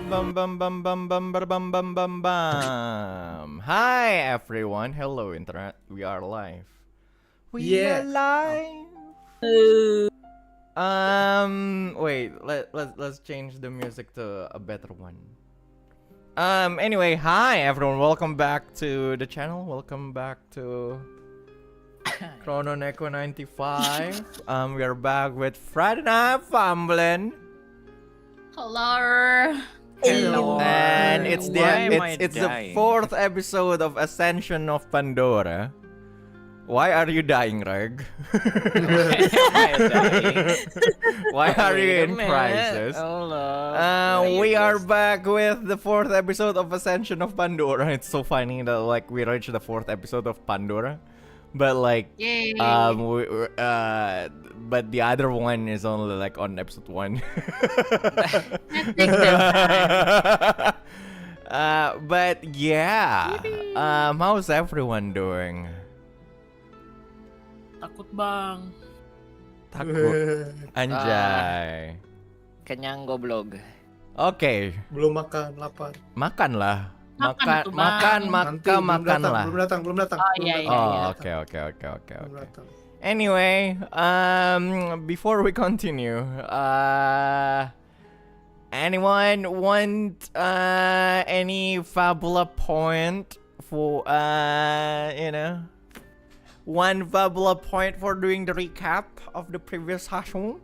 Bum bum bum bum bum bum bum bum bum bum. Hi everyone. Hello internet. We are live. We are Yeah. live. Wait. Let's change the music to a better one. Anyway, hi everyone. Welcome back to the channel. Welcome back to Chrono Neko 95. We are back with Friday Night Fumbling. Hello. Hello. And it's Why am I the dying? 4th episode of Ascension of Pandora. Why are you dying, Regg? Why are you in crisis? We are back with the 4th episode of Ascension of Pandora. It's so funny that like we reached the 4th episode of Pandora, but like Yay. but the other one is only like on episode 1. But yeah, how's everyone doing? Takut bang. Takut. Anjay. Kenyang goblok. Oke, Belum makan, lapar. makanlah. Makan tuh, Makan, Nanti makanlah. belum datang. Oh, iya, iya. Oh, oke. Belum datang. Anyway, before we continue, anyone want any Fabula point for one Fabula point for doing the recap of the previous session?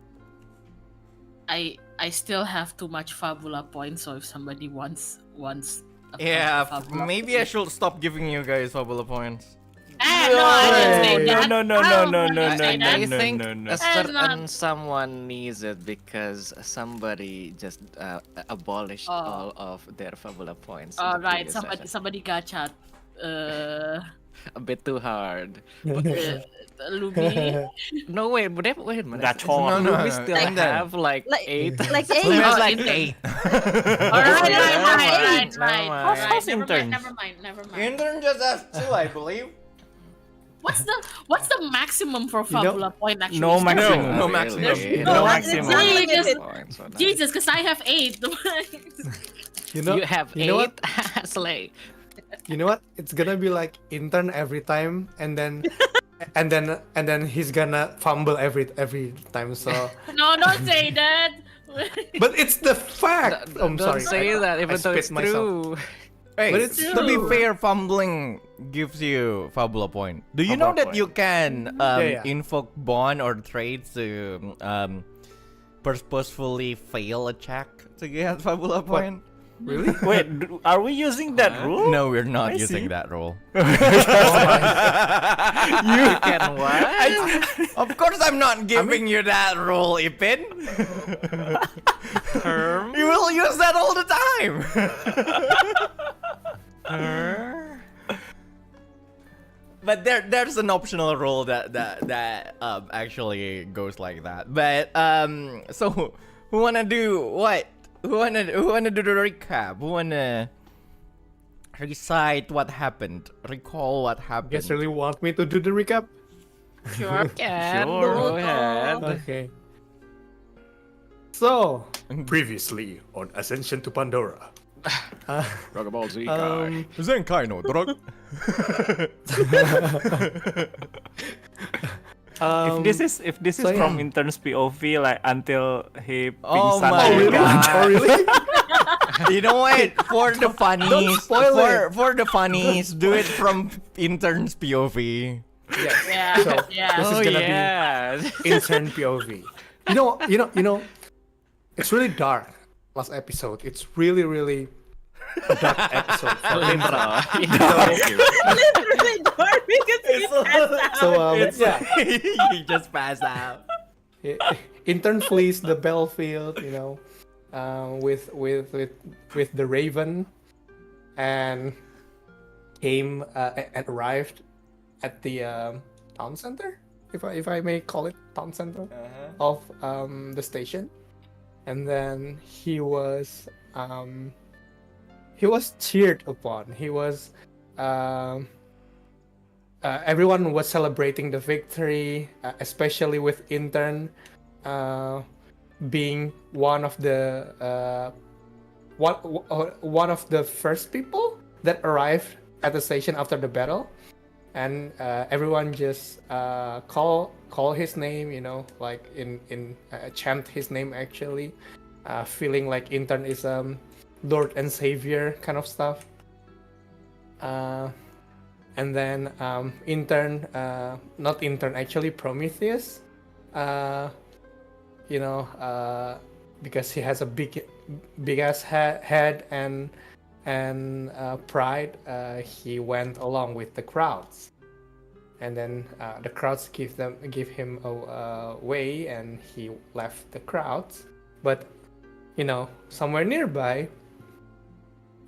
I still have too much Fabula points, so if somebody wants a Yeah, Fabula maybe I should stop giving you guys Fabula points. No, I didn't say that. No. I think no. a certain someone needs it because somebody just abolished all of their Fabula points. in All the right, previous session. somebody gachat. A bit too hard. Lumi. No, wait a minute. No, We still Ain't have like 8. Like Lumi has like Intern. 8. Alright. How's interns? Never mind. Intern just has 2, I believe. What's the maximum for Fabula point actually? No maximum. No maximum. No maximum. Jesus, because I have 8. You have 8. You know what? Slay. You know what? It's gonna be like intern every time, and then he's gonna fumble every time. So, No, don't say that. but it's the fact. I'm Don't sorry. say that, even though spit it's myself. true. Hey, But it's to be true. fair, fumbling gives you Fabula point. Do you know Fabula that you can Yeah. invoke bond or trades to purposefully fail a check to get Fabula point? Really? Wait, are we using that rule? No, we're not I using see. that rule. You can what? Of course, I'm not giving you that rule, Ipin. You will use that all the time. But there's an optional rule that actually goes like that. But so who wanna do what? Who wanna do the recap? Who wanna recite what happened? Recall what You happened? guys really want me to do the recap? Sure. Sure, go ahead. Okay. So, previously on Ascension to Pandora. Dragon Ball Z Zenkai no drug. If this is so from yeah. intern's POV, like until he Oh pingsan. my really? God. Oh, really? You know what? For the funnies, spoil it. for the funnies, do it from intern's POV. Yeah. So, Yeah. this is Oh gonna yeah. be intern POV. You know, it's really dark. Last episode, it's really a dark episode. For intern. literally dark because he passed out. So yeah, He just passed out. intern flees the battlefield, with the Raven, and came and arrived at the town center, if I may call it town center of the station, and then he was cheered upon. He was everyone was celebrating the victory, especially with intern being one of the one of the first people that arrived at the station after the battle, and everyone just call his name, like in chant his name actually, feeling like intern is Lord and Savior kind of stuff. And then intern, not intern, actually Prometheus, because he has a big ass head and pride, he went along with the crowds, and then the crowds give him a way, and he left the crowds. But somewhere nearby,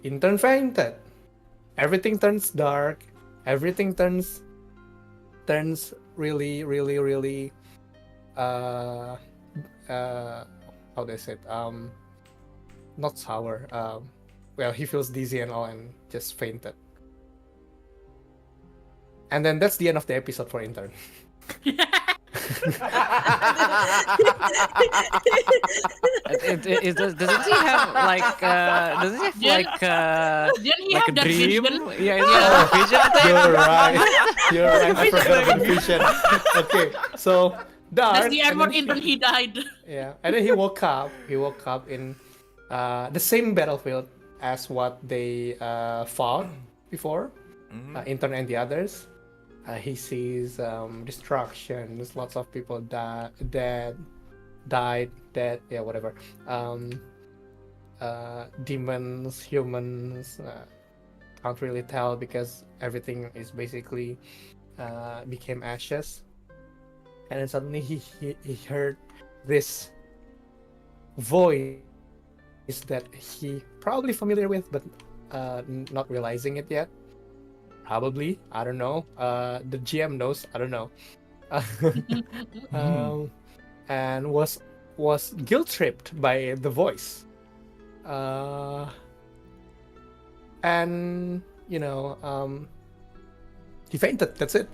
intern fainted. Everything turns dark. Everything turns really, really, really how do I say it? Not sour. Well, he feels dizzy and all, and just fainted. And then that's the end of the episode for intern. Doesn't he have like Didn't he like have a that dream? vision? Yeah, vision. You're right. I forgot about vision. Okay, so dark. That's the and armor then intern. He died. Yeah, and then he woke up. He woke up in the same battlefield as what they fought before. Intern and the others. He sees destruction. There's lots of people died, yeah, whatever. Demons, humans, can't really tell because everything is basically became ashes. And then suddenly he heard this voice that he probably familiar with, but not realizing it yet. Probably, I don't know. The GM knows, I don't know. And was guilt tripped by the voice. And he fainted. That's it.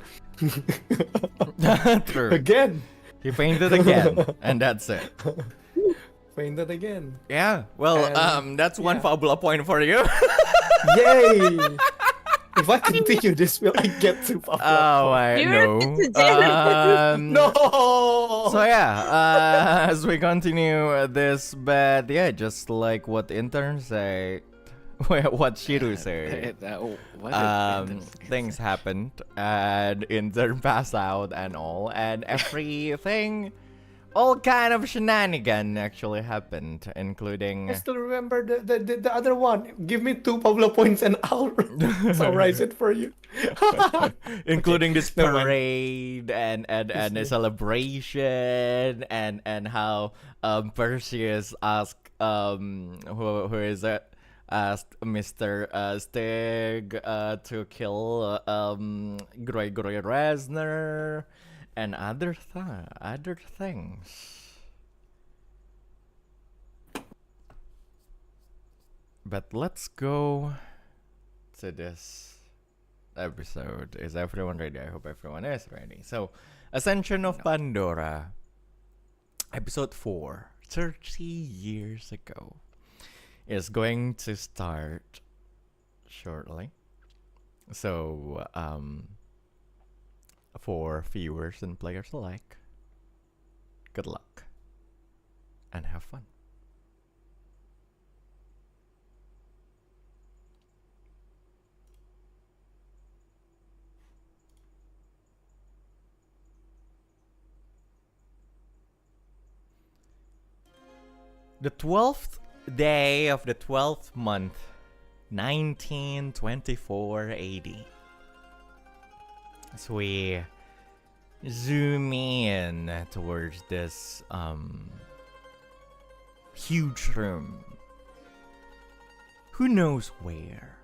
True. Again. He fainted again, and that's it. Fainted again. Yeah. Well, And, that's one yeah. Fabula point for you. Yay! If I continue this, will I get to Fabula? Oh, I You know. were fit to jail. No! So yeah, as we continue this, but yeah, just like what interns say, what Shiru said, things happened, and intern passed out and all, and everything, all kind of shenanigan actually happened, including. I still remember the other one. Give me 2 Pablo points and I'll summarize it for you. Including this never mind. parade and the celebration and how Perseus asked who is it, asked Mr. Stygg to kill Gregory Resner and other things. But let's go to this episode. Is everyone ready? I hope everyone is ready. So, Ascension of Pandora, episode 4, 30 years ago, is going to start shortly. So, for viewers and players alike, good luck and have fun. The 12th day of the 12th month, 1924 AD. As we zoom in towards this huge room. Who knows where?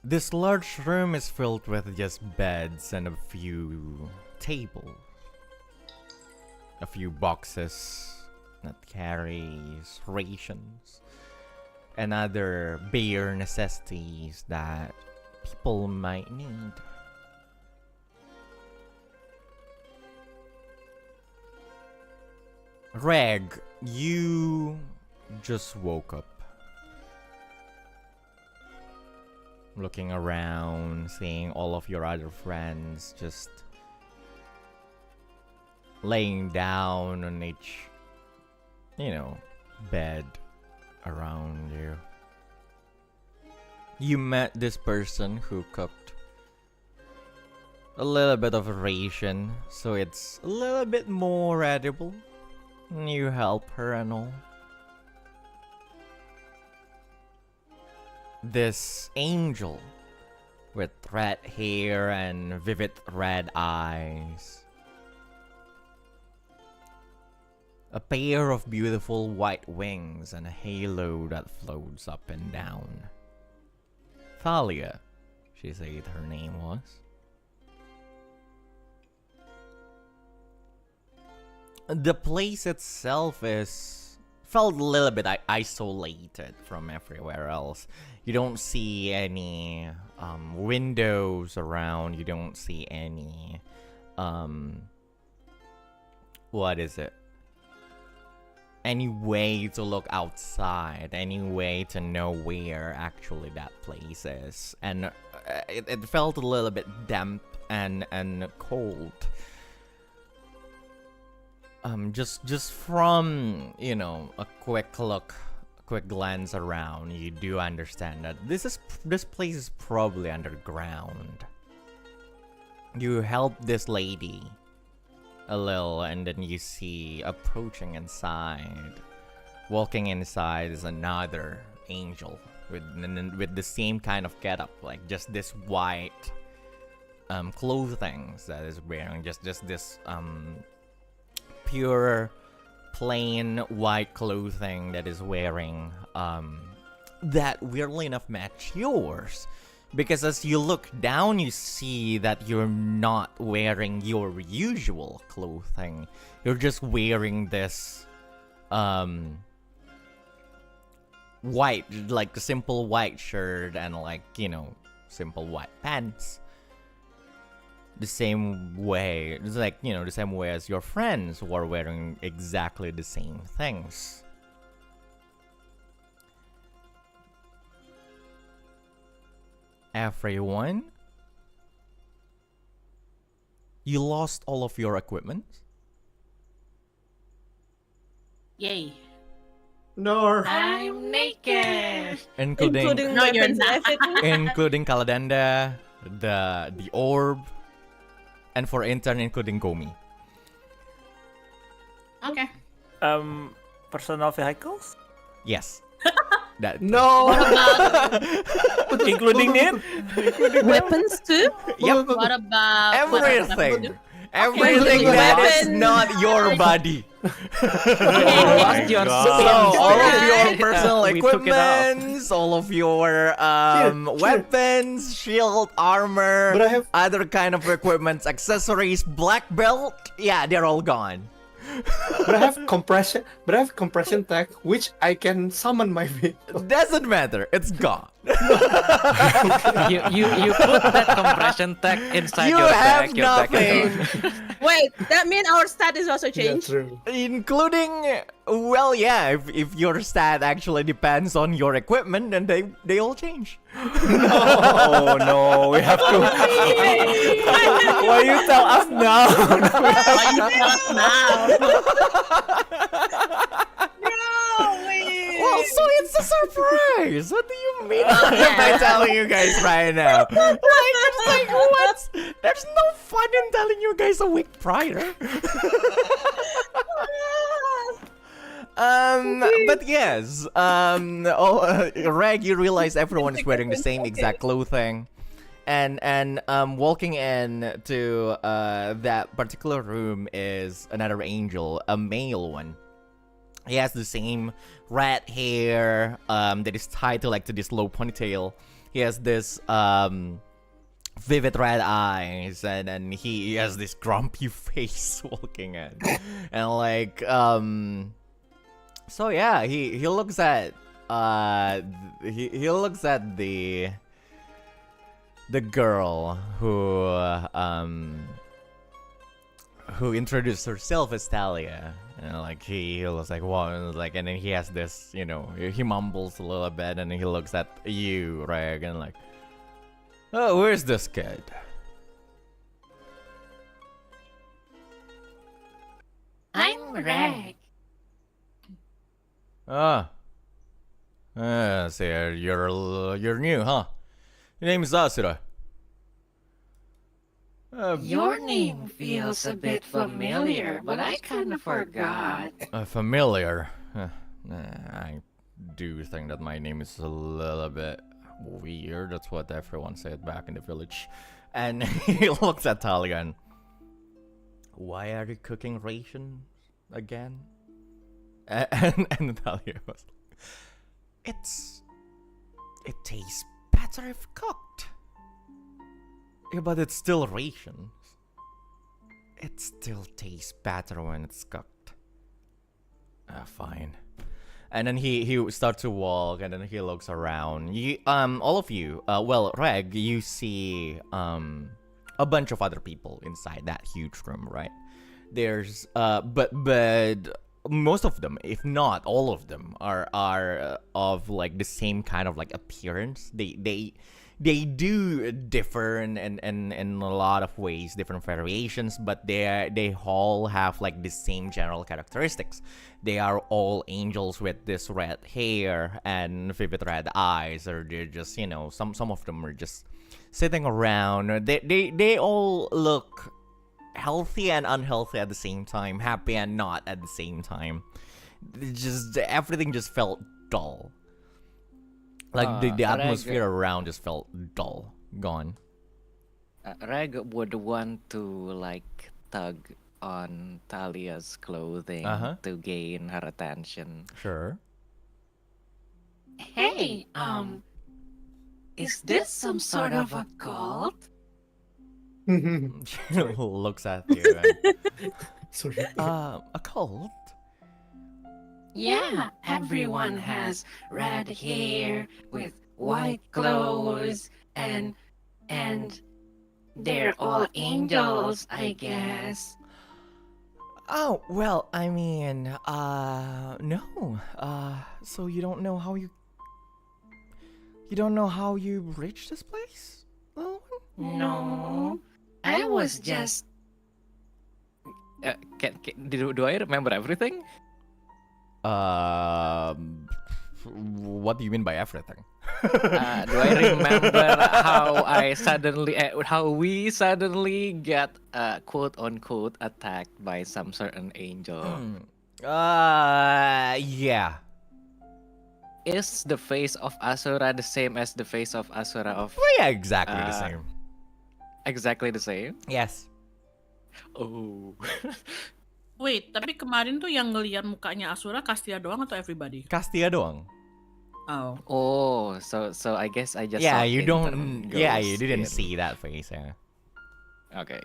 This large room is filled with just beds and a few tables. A few boxes that carries rations and other bare necessities that people might need. Regg, you just woke up. Looking around, seeing all of your other friends just laying down on each, bed around you. You met this person who cooked a little bit of a ration, so it's a little bit more edible. You help her and all. This angel with red hair and vivid red eyes. A pair of beautiful white wings and a halo that floats up and down. Thalia, she said her name was. The place itself felt a little bit isolated from everywhere else. You don't see any windows around. You don't see any what is it? Any way to look outside, any way to know where actually that place is. And it felt a little bit damp and cold. Just from, a quick look, a quick glance around, you do understand that this place is probably underground. You help this lady a little, and then you see approaching inside. Walking inside is another angel with the same kind of getup, like just this white clothing that is wearing, just this pure plain white clothing that is wearing that weirdly enough match yours. Because as you look down, you see that you're not wearing your usual clothing. You're just wearing this white, like a simple white shirt and simple white pants. The same way, it's like, the same way as your friends who are wearing exactly the same things. Everyone, you lost all of your equipment? Yay. No. I'm naked. Including No, you're weapons and not. everything. including Kaladanda, the orb, and for intern including Gomi. Okay. Personal vehicles? Yes. That No. Including it? Weapons too? Yep. What about Everything. Everything that is Weapons. not your body. Oh Your God. So all of your Right. personal We took it out. equipments, all of your weapons, shield, armor, But I have- other kind of equipments, accessories, black belt, yeah, they're all gone. But I have compression tech, which I can summon my vehicle. Doesn't matter, it's gone. You put that compression tech inside You your have bag. Your bag is nothing. gone. Wait, that means our status also Yeah, changed? true. Including, well, yeah, if your stat actually depends on your equipment, then they all change. Oh no, we have to. Why you tell us now? Why you tell us now? Well, so it's a surprise. What do you mean by telling you guys right now? What? There's no fun in telling you guys a week prior. But yes, Regg, you realize everyone is wearing the same exact clothing, and walking in to that particular room is another angel, a male one. He has the same red hair that is tied to this low ponytail. He has this vivid red eyes, and he has this grumpy face walking in, and so yeah, he looks at he looks at the who introduced herself as Talia. And like he was like, "What?" Like, and then he has this, you know, he mumbles a little bit, and he looks at you, Regg, and like, "Oh, where's this kid?" I'm Regg. So you're new, huh? Your name is Asura. Your name feels a bit familiar, but I kind of forgot. Familiar. I do think that my name is a little bit weird. That's what everyone said back in the village. And he looks at Talia and, "Why are you cooking rations again?" And Talia was like, it tastes better if cooked. Yeah, but it's still rations. It still tastes better when it's cooked. Fine. And then he starts to walk, and then he looks around. You, all of you, Regg, you see a bunch of other people inside that huge room, right? There's but most of them, if not all of them, are of like the same kind of like appearance. They do differ in a lot of ways, different variations, but they all have like the same general characteristics. They are all angels with this red hair and vivid red eyes, or they're just, you know, some of them are just sitting around. They all look healthy and unhealthy at the same time, happy and not at the same time. Everything just felt dull. Like the atmosphere around just felt dull, gone. Regg would want to like tug on Talia's clothing to gain her attention. Sure. Hey, is this some sort of a cult? She looks at you. And, Sorry. a cult? Yeah, everyone has red hair with white clothes and they're all angels, I guess. Oh, well, I mean, no. So you don't know how you reached this place, little one? No, I was just Do I remember everything? What do you mean by everything? Do I remember how we suddenly get quote unquote attacked by some certain angel? Yeah. Is the face of Asura the same as the face of Asura of? Well, yeah, exactly the same. Exactly the same? Yes. Oh. Wait, tapi kemarin tuh yang ngeliat mukanya Asura Castia doang atau everybody? Castia doang. Oh. Oh, so I guess I just Yeah, saw you don't. Yeah, you didn't in- see that face. Yeah. Okay.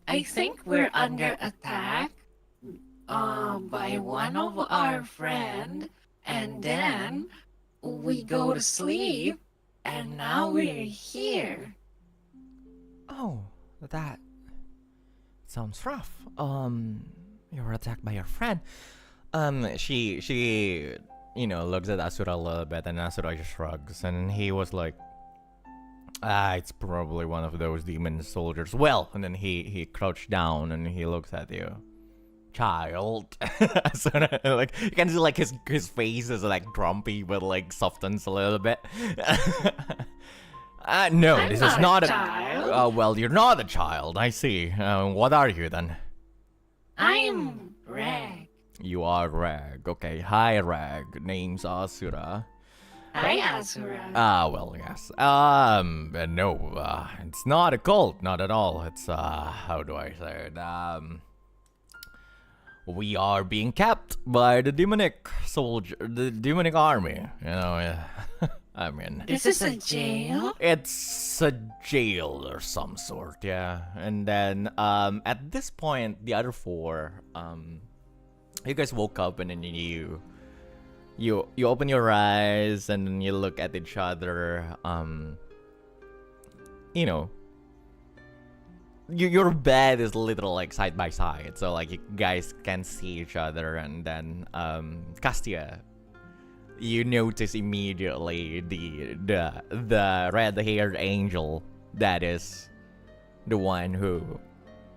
I think we're under attack by one of our friend, and then we go to sleep, and now we're here. Oh, that sounds rough. You were attacked by your friend. She looks at Asura a little bit, and Asura just shrugs, and he was like, it's probably one of those demon soldiers. Well, and then he crouched down and he looks at you. Child. Asura, like, you can see like his face is like grumpy, but like softens a little bit. No, I'm this not is a not child. Well, you're not a child. I see. What are you then? I'm Regg. You are Regg. Okay, hi Regg. Name's Asura. Hi, Asura. Well, yes. No, it's not a cult, not at all. It's, how do I say it? We are being kept by the demonic army, you know, I mean... This is a jail? It's a jail or some sort, yeah. And then, at this point, the other four, you guys woke up and then you open your eyes and then you look at each other, you know, your bed is literally like side by side, so like you guys can see each other. And then Castia, you notice immediately the red-haired angel that is the one who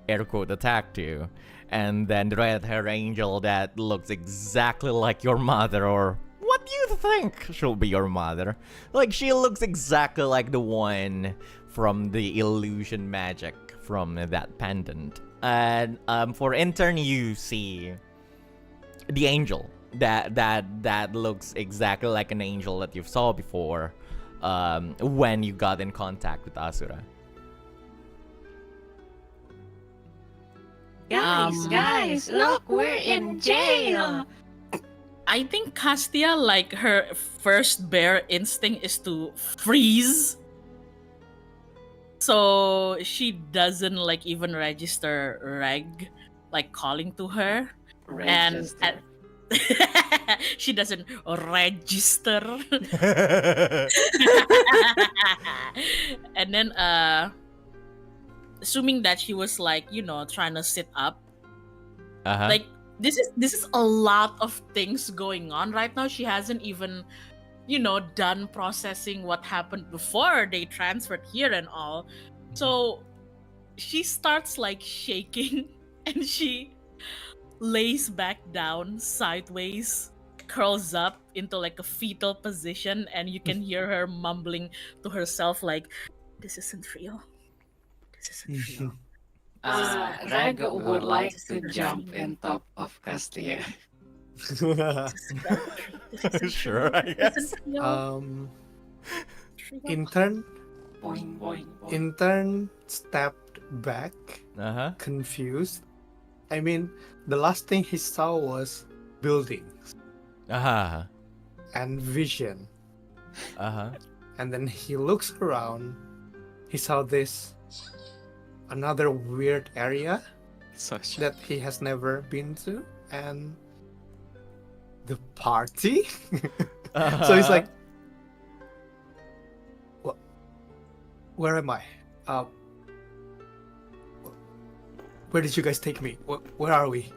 air quote attacked you, and then the red-haired angel that looks exactly like your mother, or what do you think should be your mother? Like, she looks exactly like the one from the illusion magic from that pendant. And for intern, you see the angel that looks exactly like an angel that you saw before when you got in contact with Asura. Guys, look, we're in jail. I think Castia, like, her first bare instinct is to freeze. So she doesn't like even register Regg like calling to her. Register. She doesn't register. And then assuming that she was like, you know, trying to sit up. Like this is a lot of things going on right now. She hasn't even, you know, done processing what happened before they transferred here and all. So she starts like shaking and she lays back down sideways, curls up into like a fetal position, and you can hear her mumbling to herself like, this isn't real. This isn't real. Regg would like to jump in top of Castia. Sure, I guess. Intern Boing, boing, boing. intern stepped back, confused. I mean, the last thing he saw was buildings and vision. And then he looks around. He saw this another weird area that he has never been to, and the party. So he's like, where am I? Where did you guys take me? Where are we?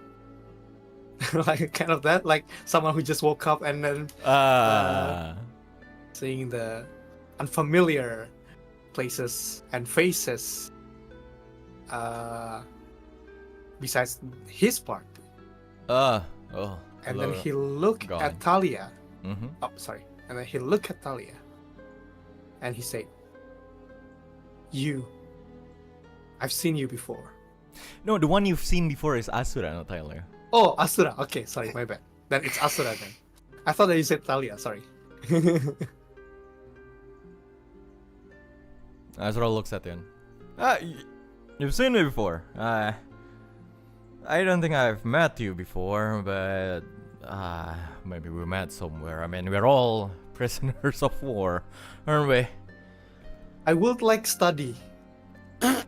Like kind of that, like someone who just woke up and then seeing the unfamiliar places and faces besides his part. And then he looked at Talia. Oh, sorry. And then he looked at Talia and he said, I've seen you before. No, the one you've seen before is Asura, not Tyler. Oh, Asura. Okay, sorry, my bad. Then it's Asura then. I thought that you said Talia, sorry. Asura looks at you. You've seen me before. I don't think I've met you before, but maybe we met somewhere. I mean, we're all prisoners of war, aren't we? I would like study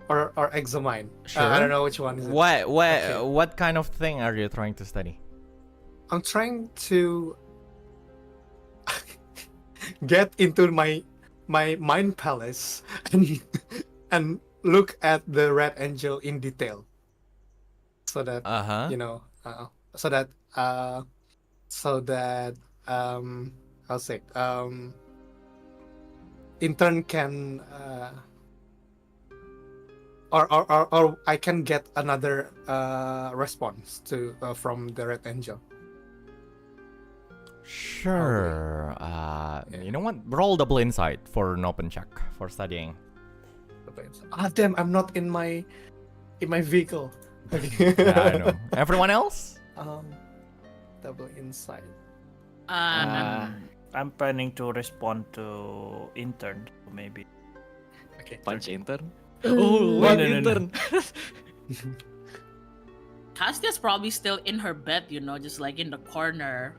or examine. Sure. I don't know which one is it. What kind of thing are you trying to study? I'm trying to get into my mind palace and look at the red angel in detail, so that you know, so that I'll say intern can or I can get another response to from the red angel. Sure. You know what? Roll double insight for an open check for studying. Damn! I'm not in my vehicle. Yeah, I know. Everyone else? Double insight. I'm planning to respond to intern, maybe. Okay. Punch intern. Oh, One no. intern. Castia's probably still in her bed, you know, just like in the corner,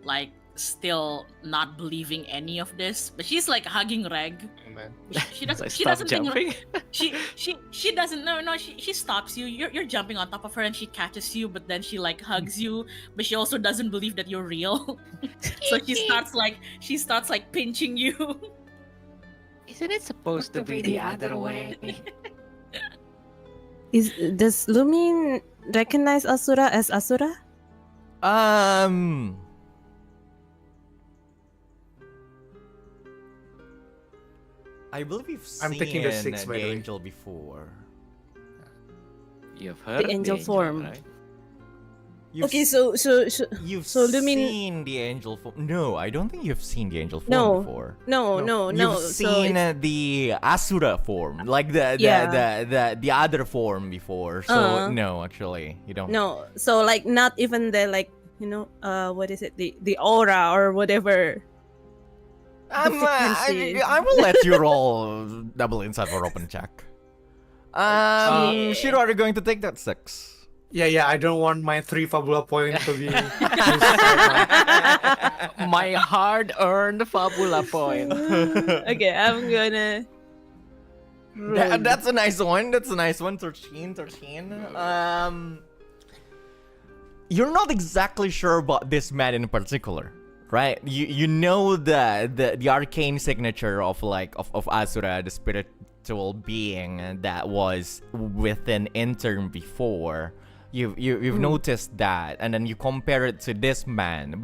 like still not believing any of this. But she's like hugging Regg. Oh, man. She doesn't. She Stop doesn't jumping. think. She doesn't. No. She stops you. You're jumping on top of her and she catches you. But then she like hugs you. But she also doesn't believe that you're real. So she starts like pinching you. Isn't it supposed to be the other way? Does Lumi recognize Asura as Asura? I believe you've I'm taking the 6, seen by the the way. angel before. You've heard The angel form. right? You've Okay, s- so you've so Lumin- seen the angel form. No, I don't think you've seen the angel form No. before. no. You've So seen it's- the Asura form, like the other form before. So no, actually, you don't. no. So like not even the like what is it? The aura or whatever. frequency. I will let you roll double insight for open check. Shiru, are you going to take that 6? Yeah, I don't want my 3 Fabula points to be used right now. My hard-earned Fabula point. Okay, I'm gonna. That's a nice one. 13. You're not exactly sure about this man in particular, right? You know the arcane signature of Asura, the spiritual being that was within intern before. You've noticed that, and then you compare it to this man,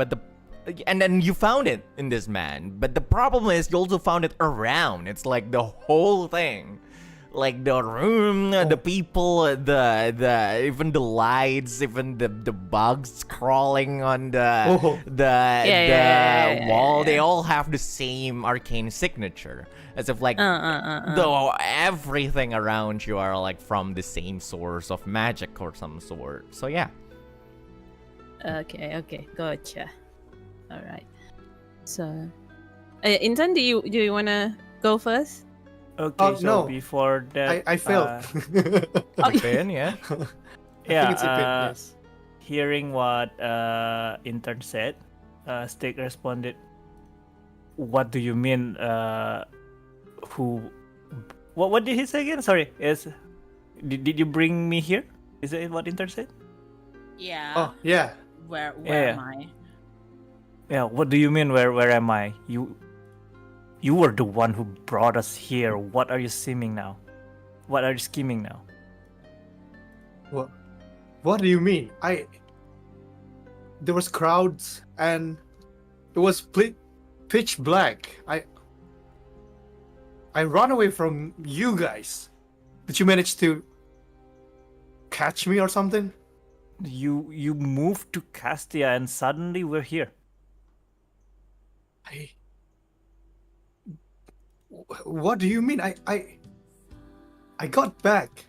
and then you found it in this man. But the problem is you also found it around. It's like the whole thing. Like the room, the people, the even the lights, even the bugs crawling on the wall. They all have the same arcane signature, as if like though everything around you are like from the same source of magic or some sort. So yeah. Okay, gotcha. All right. So, Intan, do you wanna go first? Okay, so no. before that, I failed. Pin, yeah. yeah, it's a bit, yes. hearing what intern said, Stygg responded, "What do you mean? What did he say again? Sorry, did you bring me here? Is that what intern said? Yeah. Oh, yeah. Where Yeah. am I? Yeah. What do you mean? Where am I? You were the one who brought us here. What are you scheming now? What are you scheming now? What do you mean? There was crowds and it was pitch black. I ran away from you guys. Did you manage to catch me or something? You moved to Castia and suddenly we're here. What do you mean? I got back.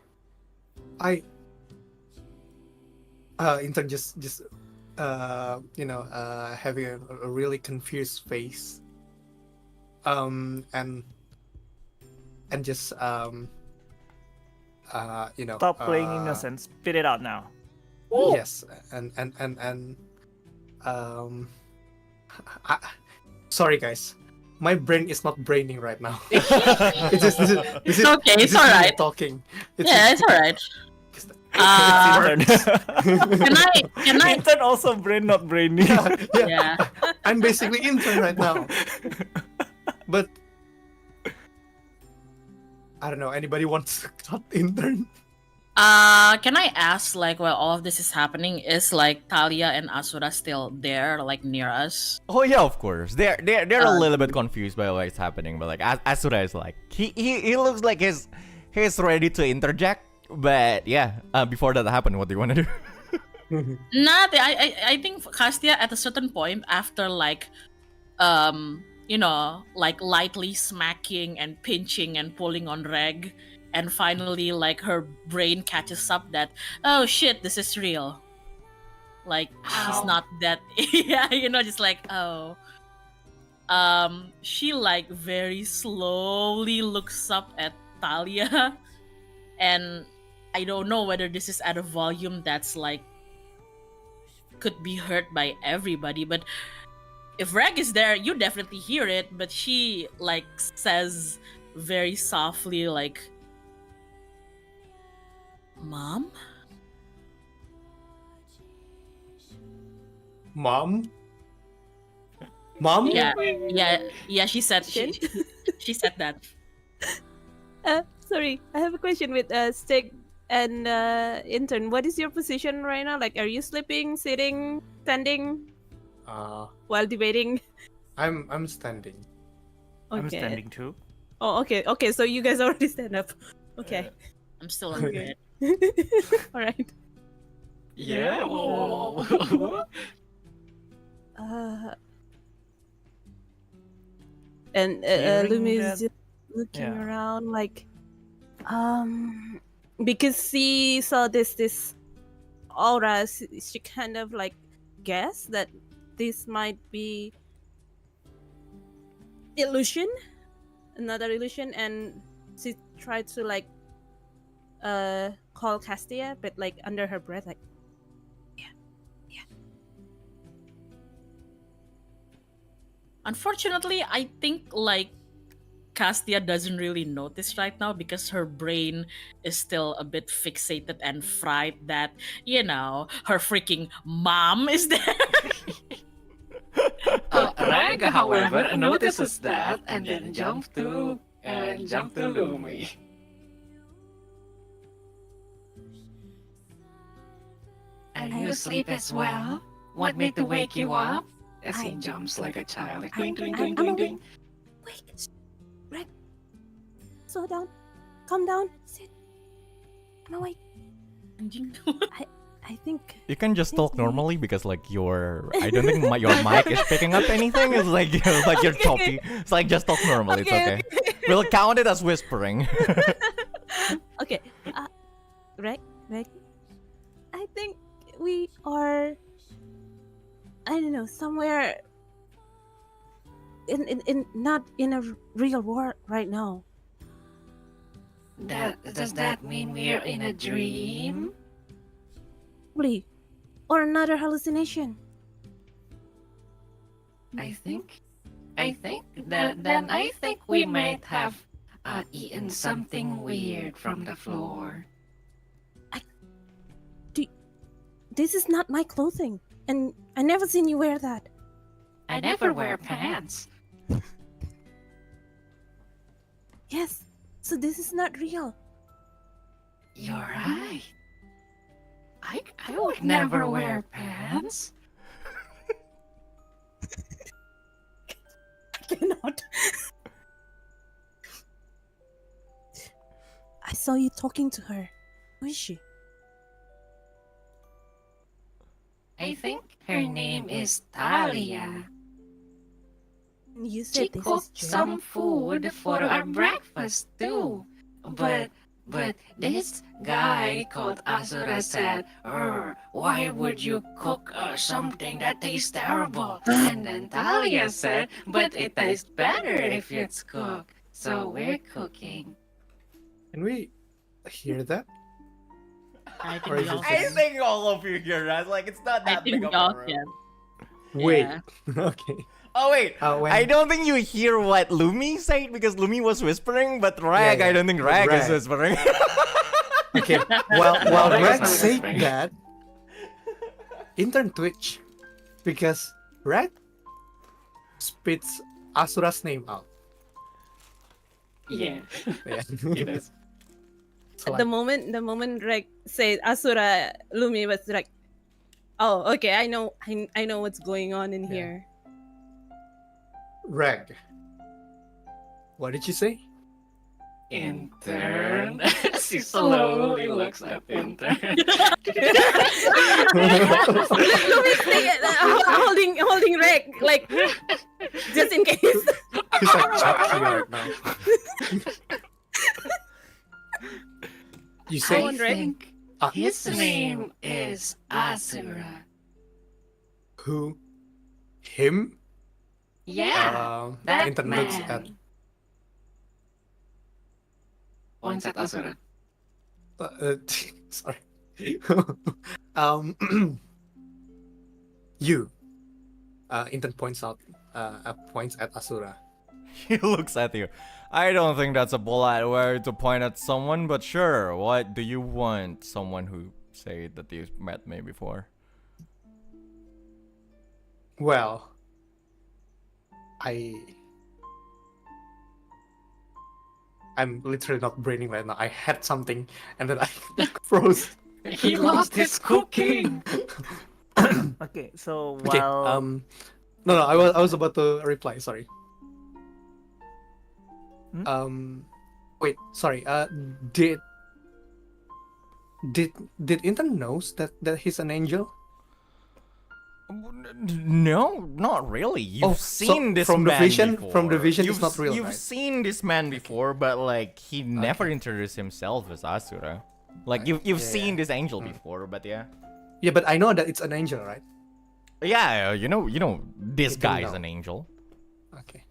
Intern just having a really confused face. And just Stop playing innocent. Spit it out now. Yes, and sorry guys, my brain is not braining right now. This is Okay, it's alright. Talking. It's alright. Can I? Intern also brain not brainy. Yeah. I'm basically intern right now. But I don't know. Anybody wants to cut intern? Can I ask, like, while all of this is happening, is like Talia and Asura still there, like near us? Oh yeah, of course. They're a little bit confused by what's happening, but like Asura is like he looks like he's ready to interject. But yeah, before that happened, what do you want to do? Nothing. I think Castia at a certain point after like like lightly smacking and pinching and pulling on Regg, and finally like her brain catches up that, oh shit, this is real. Like she's not that yeah, just like, oh. She like very slowly looks up at Talia, and I don't know whether this is at a volume that's like could be heard by everybody, but if Regg is there, you definitely hear it. But she like says very softly, like, "Mom." Mom. Yeah. She said she said that. Sorry, I have a question with Stygg. And intern, what is your position right now? Like, are you sleeping, sitting, standing while debating? I'm standing. Okay. I'm standing too. Oh, okay. Okay, so you guys already stand up. Okay. I'm still on Okay. bed. All right. Yeah. And Hearing Lumi is that- just looking yeah. around like, because she saw this aura, she kind of like guessed that this might be another illusion, and she tried to like call Castia, but like under her breath, like, yeah. Unfortunately, I think like Castia doesn't really notice right now because her brain is still a bit fixated and fried that, her freaking mom is there. Regg, however, notices that and then jumps to Lumi. And you sleep as well? Want me to wake you up? As he jumps like a child. Like, I'm awake. Wait, Regg, slow down, calm down, sit. I'm awake. I think You can just talk normally because like I don't think your mic is picking up anything. It's like you're choppy. It's like just talk normally. It's okay. We'll count it as whispering. okay. Regg, I think we are, I don't know, somewhere in not in a real war right now. Does that mean we're in a dream? Probably. Or another hallucination. I think we might have eaten something weird from the floor. This is not my clothing, and I never seen you wear that. I never wear pants. Yes, so this is not real. You're right. I would never wear pants. I cannot. I saw you talking to her. Who is she? I think her name is Talia. You She said this is cooked true. some food for our breakfast too. But this guy called Asura said, why would you cook something that tastes terrible? And then Talia said, but it tastes better if it's cooked. So we're cooking. Can we hear that? I think Or is we it all just- I think all of you hear that. Like it's not I that think big we of a all room. can. Wait. Yeah. Okay. Oh wait, When- I don't think you hear what Lumi said because Lumi was whispering, but Regg, yeah. I don't think But Regg is Regg. whispering. Okay. While Regg is Regg not said whispering. that, intern Twitch, because Regg spits Asura's name out. Yeah. Yeah. It is. So The like, moment Regg said Asura, Lumi was like, oh, okay, I know what's going on in Yeah. here. Regg. What did you say? Intern. She slowly looks at intern. Lumi's holding Regg, like, just in case. He's like choking right now. You I say on, Regg. think Ah. his name is Asura. who? Him? Yeah, that intern looks man. at Points at Asura. sorry. You. Intern points at Asura. He looks at you. I don't think that's a polite way to point at someone, but sure. What do you want? Someone who said that you've met me before. Well, I'm literally not braining right now. I had something and then I Frozen. He lost his cooking. Okay, so Okay. while No, I was about to reply. Sorry. Wait. Sorry. Did Intern knows that he's an angel? No, not really. You've seen this from man the vision. before. From the vision, you've, it's not real. You've right? seen this man before, but like he never introduced himself as Asura. Like you've seen this angel before, but yeah. Yeah, but I know that it's an angel, right? Yeah, you know, this You guy know. is an angel. Okay.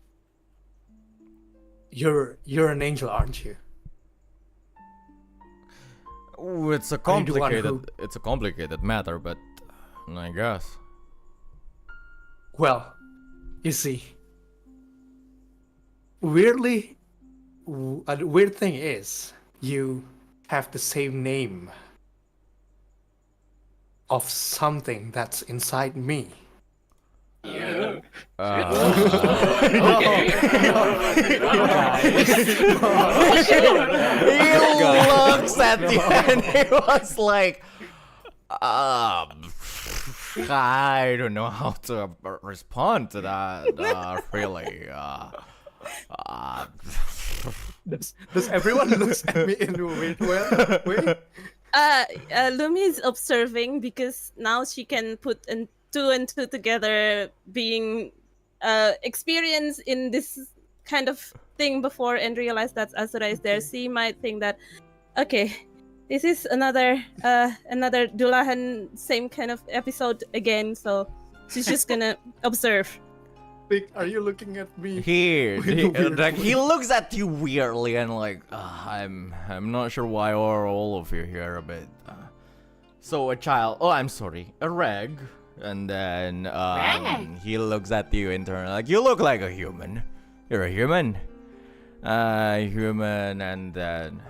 You're an angel, aren't you? Ooh, it's a Are you the one complicated matter, but I guess. Well, you see, weirdly, a weird thing is you have the same name of something that's inside me. Yeah. He looks at you and he was like, I don't know how to respond to that. Really. Does everyone look at me in a weird way? Lumi is observing because now she can put two and two together, being experienced in this kind of thing before and realize that Asura is there. She might think that, okay, this is another Dulahan same kind of episode again. So she's just gonna observe. Like, are you looking at me? He Weirdly. looks at you weirdly and like, I'm not sure why all of you here, but so a Regg, and then Regg. he looks at you in turn like, you look like a human. You're a human, and then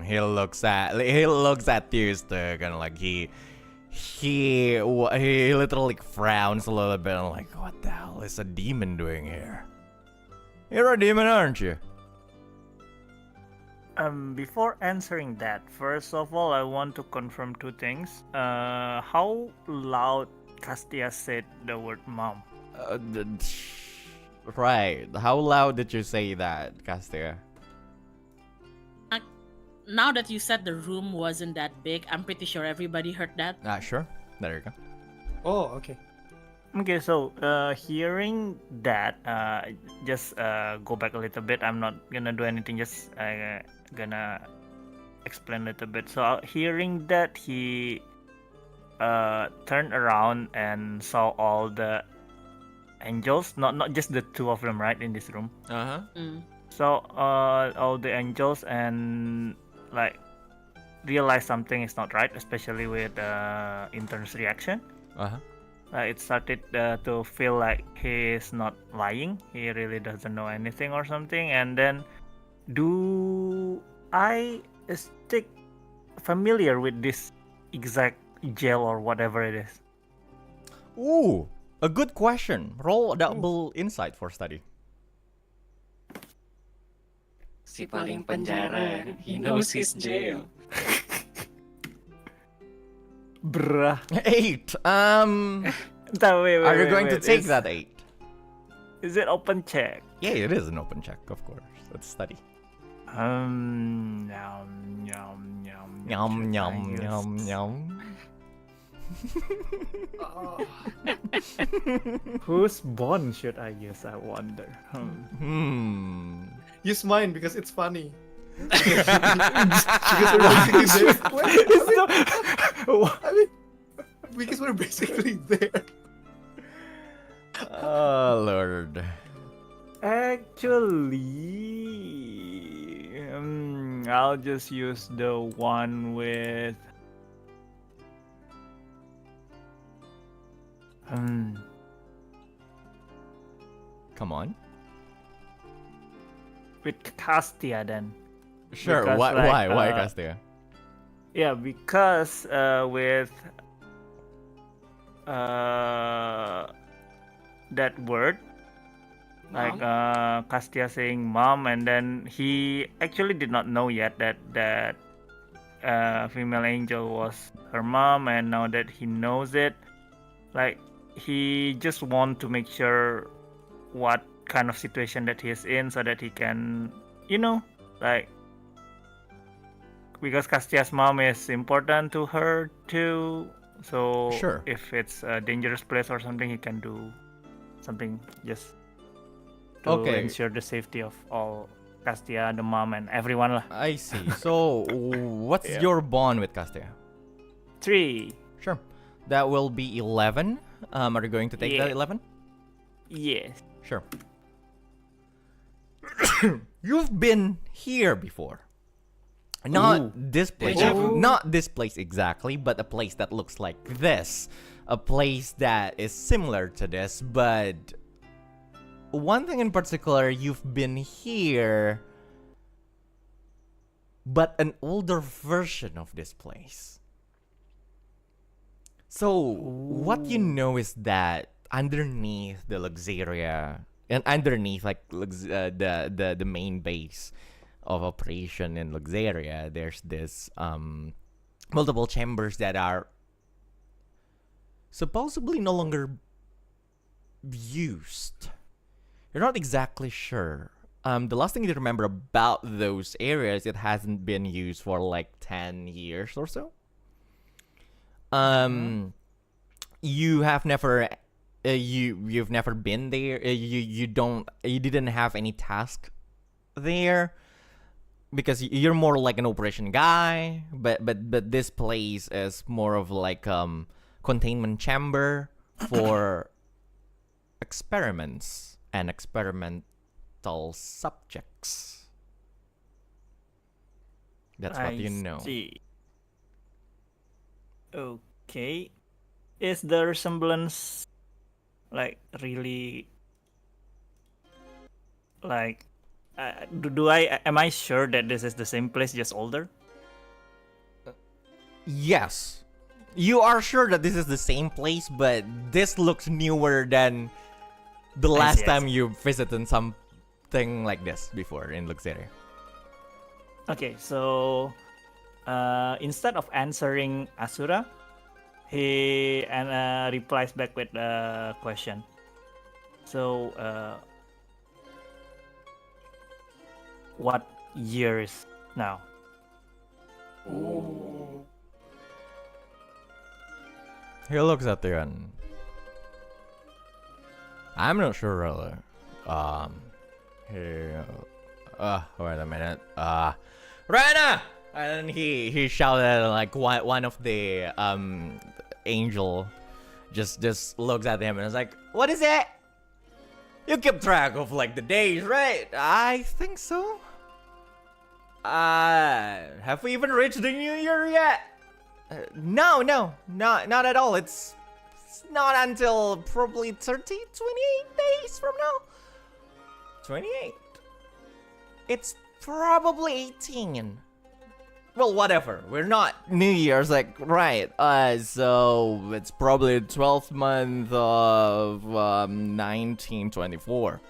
he looks at you, Stygg, and like he literally frowns a little bit and like, what the hell is a demon doing here? You're a demon, aren't you? Before answering that, first of all, I want to confirm two things. How loud Castia said the word mom? Right. How loud did you say that, Castia? Now that you said the room wasn't that big, I'm pretty sure everybody heard that. Sure. There you go. Oh, okay. Okay, so hearing that, just go back a little bit. I'm not gonna do anything. Just gonna explain a little bit. So hearing that, he turned around and saw all the angels, not just the two of them, right, in this room. So all the angels, and like realized something is not right, especially with intern's reaction. It started to feel like he's not lying. He really doesn't know anything or something. And then, do I stick familiar with this exact jail or whatever it is? Ooh, a good question. Roll a double insight for study. Si paling penjara. He knows his jail. Bruh. 8. Wait, Are you going to take that 8? Is it open check? Yeah, it is an open check, of course. Let's study. Yum. Yum yum yum yum. Whose bond should I use? I wonder. Use mine because it's funny. Because we're basically there. I mean, because we're basically there. Oh Lord. Actually, I'll just use the one with. Come on. With Castia then. Sure. Because, Why Castia? Yeah, because with that word, like Castia saying mom, and then he actually did not know yet that female angel was her mom, and now that he knows it, like he just want to make sure what kind of situation that he is in, so that he can, like, because Castia's mom is important to her too. So Sure. if it's a dangerous place or something, he can do something just to Okay. ensure the safety of all Castia, the mom, and everyone lah. I see. So, what's Yeah. your bond with Castia? 3. Sure. That will be 11. Are you going to take that Yeah. 11? Yes. Sure. You've been here before. Not Ooh. this place. Deja vu. Not this place exactly, but a place that looks like this. A place that is similar to this, but one thing in particular, you've been here, but an older version of this place. So, what you know is that underneath the Luxeria, and underneath like the main base of operation in Luxeria, there's this multiple chambers that are supposedly no longer used. You're not exactly sure. The last thing you remember about those areas, it hasn't been used for like 10 years or so. You have never you've never been there. You didn't have any task there because you're more like an operation guy, but this place is more of like containment chamber for experiments and experimental subjects. That's what you know. See. Okay. Is the resemblance like really like am I sure that this is the same place, just older? Yes. You are sure that this is the same place, but this looks newer than the last see, I time you visited something like this before in Luxeria. Okay, so instead of answering Asura, he replies back with a question. So, what year is now? He looks at you and I'm not sure really. Wait a minute. Rana! And he shouted like one of the angel just looks at him and is like, "What is it? You keep track of like the days, right?" "I think so." Have we even reached the new year yet?" No, not at all. It's not until probably 28 days from now. 28. It's probably 18. Well, whatever. We're not New Year's, like, right. So it's probably the 12th month of 1924.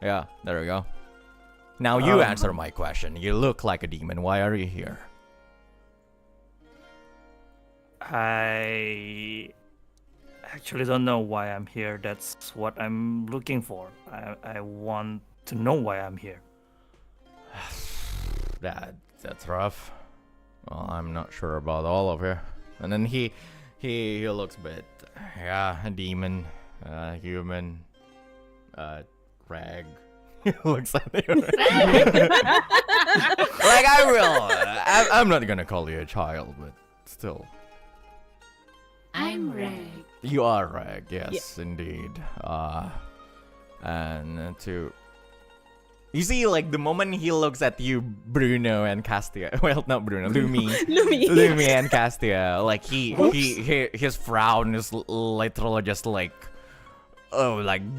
Yeah, there we go. Now you answer my question. You look like a demon. Why are you here? I actually don't know why I'm here. That's what I'm looking for. I want to know why I'm here. That's rough. Well, I'm not sure about all of you. And then he looks a bit, yeah, a demon, human, Regg. He looks at you. Like I'm not gonna call you a child, but still. I'm Regg. You are Regg, yes, indeed. And to you see, like the moment he looks at you, Bruno and Castia. Well, not Bruno, Lumi, Lumi and Castia. Like his frown is literally just like,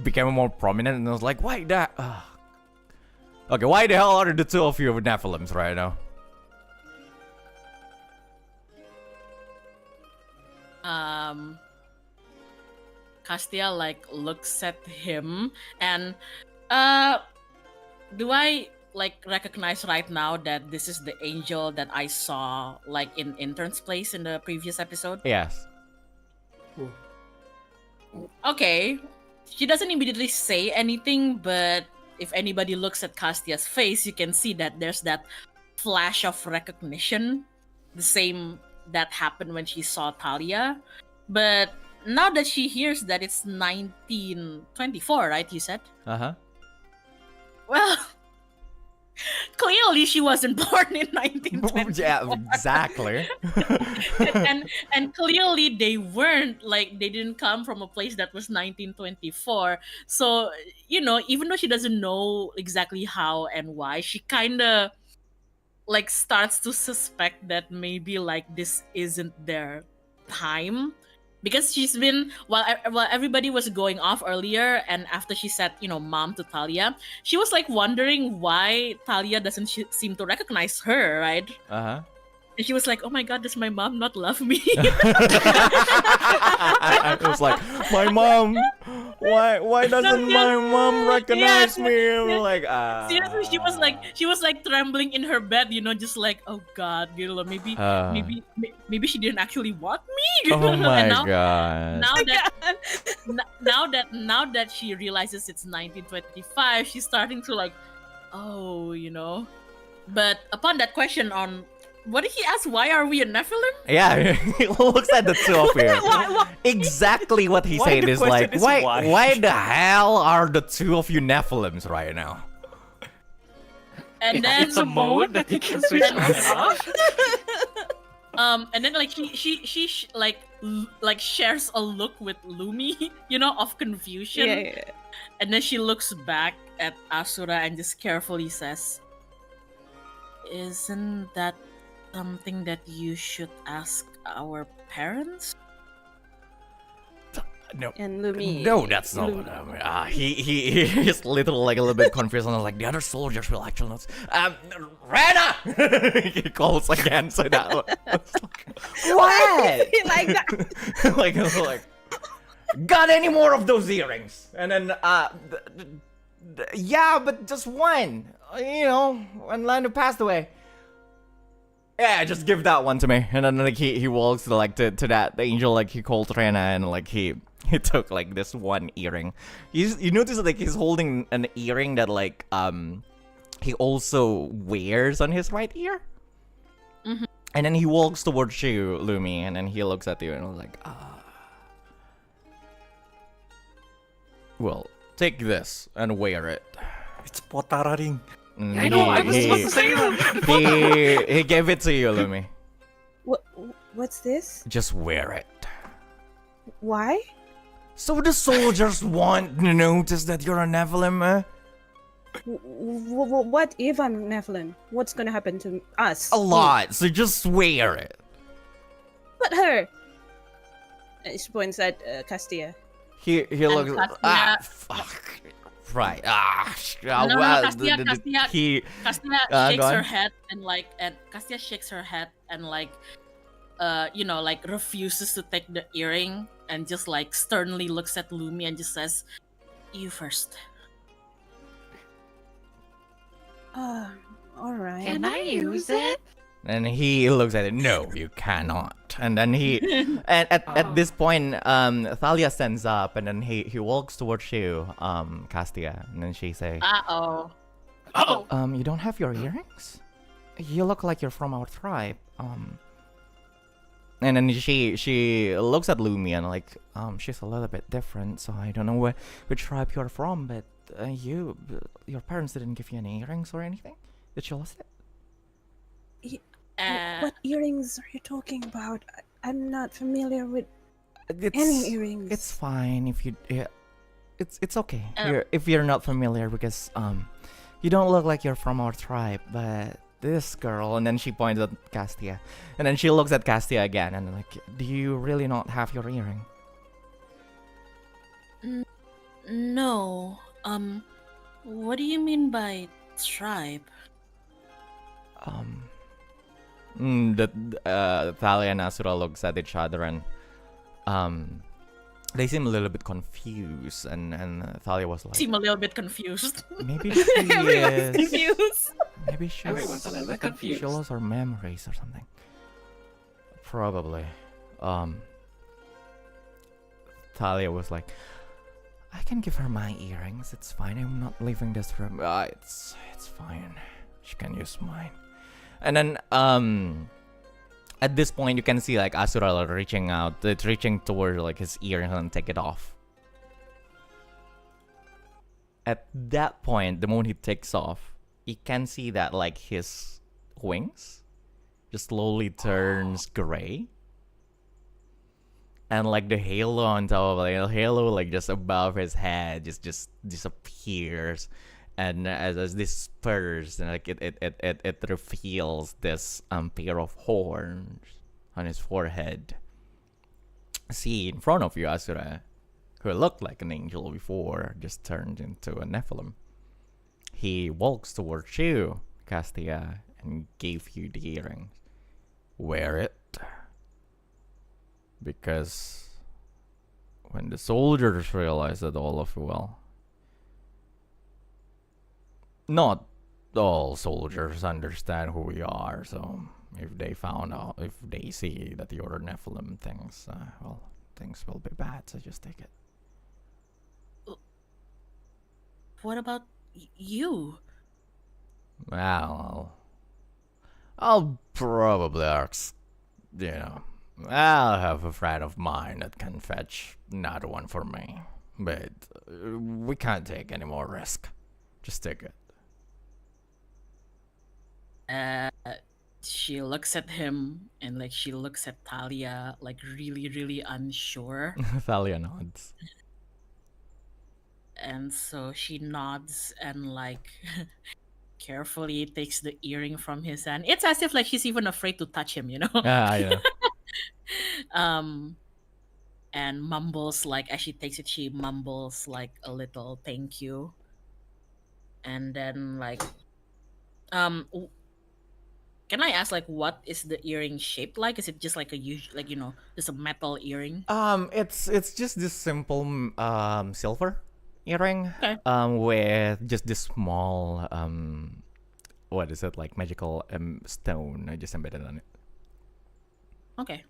became more prominent, and I was like, why that? Okay, why the hell are the two of you Nephilims right now? Castia like looks at him and do I like recognize right now that this is the angel that I saw like in intern's place in the previous episode? Yes. Okay. She doesn't immediately say anything, but if anybody looks at Castia's face, you can see that there's that flash of recognition, the same that happened when she saw Talia. But now that she hears that it's 1924, right? You said? Well, clearly she wasn't born in 1924. Yeah, exactly. and clearly they weren't, like, they didn't come from a place that was 1924. So, you know, even though she doesn't know exactly how and why, she kind of like starts to suspect that maybe like this isn't their time, because she's been, while everybody was going off earlier, and after she said, you know, mom to Talia, she was like wondering why Talia doesn't seem to recognize her, right? And she was like, oh my god, does my mom not love me? I was like, my mom, why doesn't my mom recognize me? Like, seriously, she was like trembling in her bed, you know, just like, oh god, you know, maybe she didn't actually want me. Oh my god! god! Now that she realizes it's 1925, she's starting to like, oh, you know. But upon that question on, what did he ask? Why are we a Nephilim? Yeah, he looks at the two of you. Exactly what he said is like, why the hell are the two of you Nephilims right now? And then It's a mode that you can switch on and off. And then like she like shares a look with Lumi, you know, of confusion. Yeah. And then she looks back at Asura and just carefully says, "Isn't that something that you should ask our parents?" No. And Lumi. No, that's not what I mean. He's little, like a little bit confused, and like the other soldiers will actually not. Rena! He calls again, so that was like, what? Like that. like, got any more of those earrings? And then, yeah, but just one. You know, when Lando passed away. Yeah, just give that one to me. And then like he walks to that the angel, like he called Rena, and like he took like this one earring. You notice that like he's holding an earring that like he also wears on his right ear. Mm-hmm. And then he walks towards you, Lumi, and then he looks at you and was like, well, take this and wear it. It's potararing. I know, I was supposed to say that. He gave it to you, Lumi. What's this? Just wear it. Why? So the soldiers won't notice that you're a Nephilim, What if I'm Nephilim? What's gonna happen to us? A lot, so just wear it. But her! She points at Castia. He looks... Castia... fuck. Right. Castia shakes her head and Castia shakes her head and like, you know, like refuses to take the earring and just like sternly looks at Lumi and just says, "You first." Alright. Can I use it? And he looks at it. No, you cannot. And then he, and at this point, Thalia stands up, and then he walks towards you, Castia, and then she say, "Uh-oh. You don't have your earrings? You look like you're from our tribe. And then she looks at Lumi and like, she's a little bit different, so I don't know which tribe you're from, but your parents didn't give you any earrings or anything? Did you lost it? What earrings are you talking about? I'm not familiar with any earrings. It's fine if you... It's okay if you're not familiar, because you don't look like you're from our tribe, but this girl... And then she points at Castia. And then she looks at Castia again and like, do you really not have your earring? No. What do you mean by tribe? Thalia and Asura looks at each other, and they seem a little bit confused, and Thalia was like, Seem a little bit confused. maybe she Everyone's is. confused. Maybe she's, Everyone's a little bit confused. she lost her memories or something. Probably. Thalia was like, I can give her my earrings. It's fine. I'm not leaving this room. It's fine. She can use mine. And then at this point you can see like Asura reaching out. It's reaching toward like his earrings and take it off. At that point, the moment he takes off, you can see that like his wings just slowly turns gray. And like the halo on top of like the halo like just above his head just disappears, and as this spurs and like it reveals this pair of horns on his forehead. See in front of you Asura, who looked like an angel before, just turned into a Nephilim. He walks towards you, Castia, and gave you the earrings. Wear it. Because when the soldiers realize that all of you, well, not all soldiers understand who we are, so if they found out, if they see that you're a Nephilim, things will be bad, so just take it. What about you? Well, I'll probably ask, I'll have a friend of mine that can fetch another one for me. But we can't take any more risk. Just take it. She looks at him and like she looks at Thalia like really, really unsure. Thalia nods. And so she nods and like carefully takes the earring from his hand. It's as if like she's even afraid to touch him, Yeah. And mumbles like as she takes it, she mumbles like a little thank you. And then like can I ask like what is the earring shaped like? Is it just like a usual just a metal earring? It's just this simple silver earring. Okay. With just this small what is it, like magical stone just embedded on it. Okay.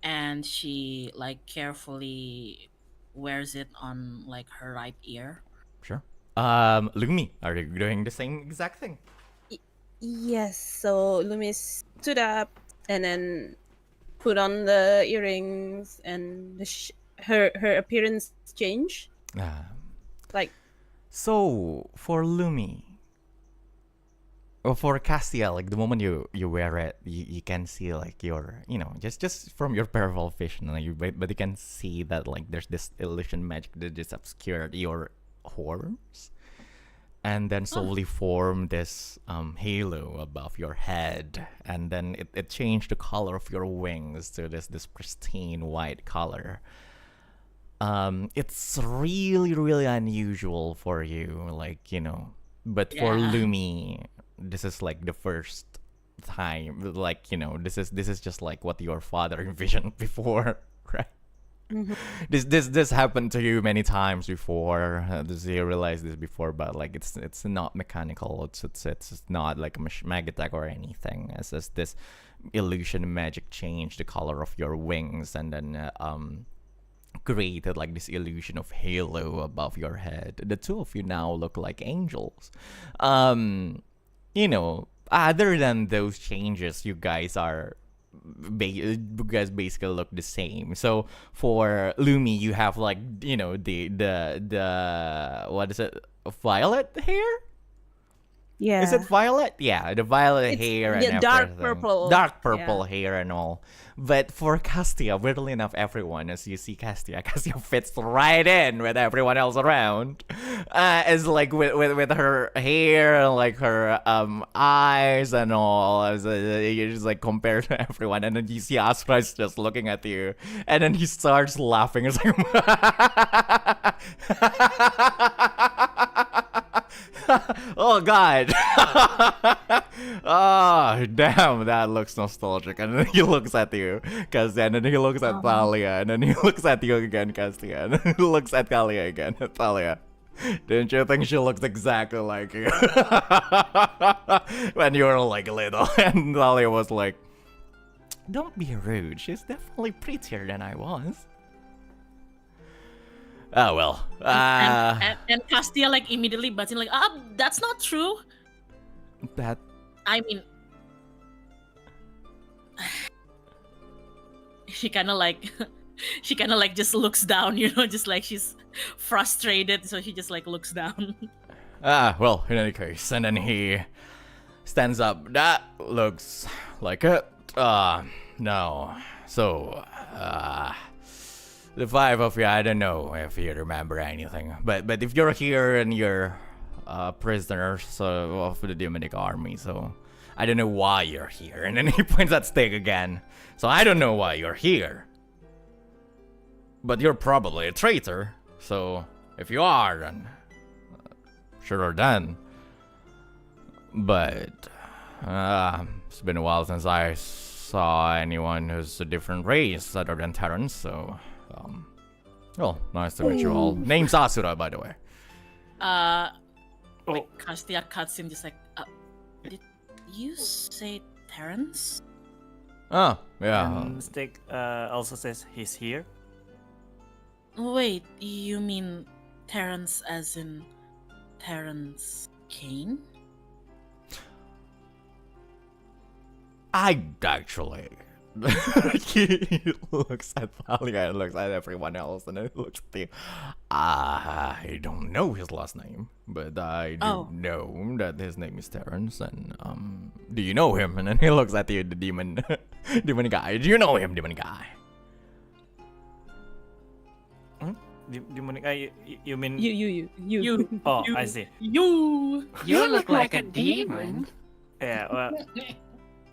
And she like carefully wears it on like her right ear. Sure. Lumi, are you doing the same exact thing? Yes, so Lumi stood up and then put on the earrings, and her appearance changed. Like, so for Lumi, or for Castia, like the moment you wear it, you can see like your just from your peripheral vision, like but you can see that like there's this illusion magic that just obscured your horns, and then slowly form this halo above your head, and then it changed the color of your wings to this pristine white color. It's really, really unusual for you, but for Lumi, this is like the first time, this is just like what your father envisioned before, right? mm-hmm. This happened to you many times before. You realized this before, but like it's not mechanical. It's not like a mag attack or anything. It's just this illusion magic changed the color of your wings, and then created like this illusion of halo above your head. The two of you now look like angels. Other than those changes, you guys basically look the same. So for Lumi, you have like the what is it, violet hair? yeah. Is it violet? Yeah, the violet hair and everything. Dark purple. Dark purple hair and all. But for Castia, weirdly enough, everyone, as you see Castia fits right in with everyone else around. As like with her hair, like her eyes and all. As you just like compare to everyone, and then you see Asura is just looking at you, and then he starts laughing. It's like, oh God. Oh, damn, that looks nostalgic. And then he looks at you, Castia, and then he looks at Thalia, and then he looks at you again, Castia, and then he looks at Thalia again. Thalia, didn't you think she looks exactly like you? When you were like little, and Thalia was like, don't be rude, she's definitely prettier than I was. Oh well. And Castia like immediately butts in like, that's not true. That. I mean, she kind of like just looks down, you know, just like she's frustrated, so she just like looks down. Well, in any case, and then he stands up. That looks like it. No. So, the five of you, I don't know if you remember anything, but if you're here and you're prisoners of the demonic army, so I don't know why you're here. And then he points at Stygg again. So I don't know why you're here. But you're probably a traitor. So if you are, then sure then. But it's been a while since I saw anyone who's a different race other than Terrans. So well, nice to meet you all. Name's Asura, by the way. Like Castia cuts him, just like, did you say Terrence? Oh, yeah. And Stygg also says he's here. Wait, you mean Terrence as in Terrence Kane? I actually. He looks at Thalia and looks at everyone else, and then he looks at you. I don't know his last name, but I do know that his name is Terrence. And do you know him? And then he looks at you, the demon guy. Do you know him, demon guy? Demonic guy? You mean You. Oh, I see. You look like a demon. Yeah.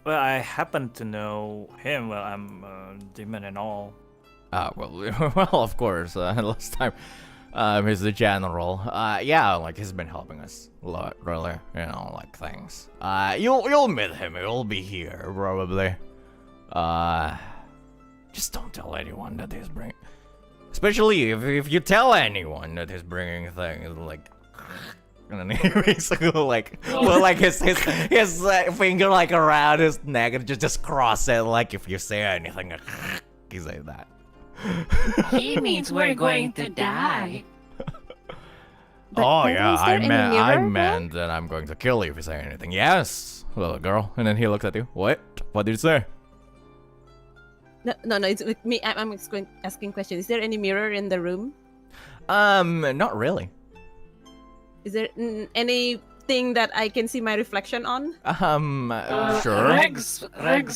Well, I happen to know him. Well, I'm a demon and all. Well, of course. Last time, he's the general. Yeah, like he's been helping us a lot, really. You know, like things. You'll meet him. He'll be here probably. Just don't tell anyone that he's bringing. Especially if you tell anyone that he's bringing things like. And then he basically like, well, like his finger like around his neck and just cross it, like if you say anything, he say that. He means we're going to die. Oh yeah, I meant that I'm going to kill you if you say anything. Yes, little girl. And then he looks at you. What? What did you say? No, it's with me. I'm asking questions. Is there any mirror in the room? Not really. Is there anything that I can see my reflection on? Sure. Regg's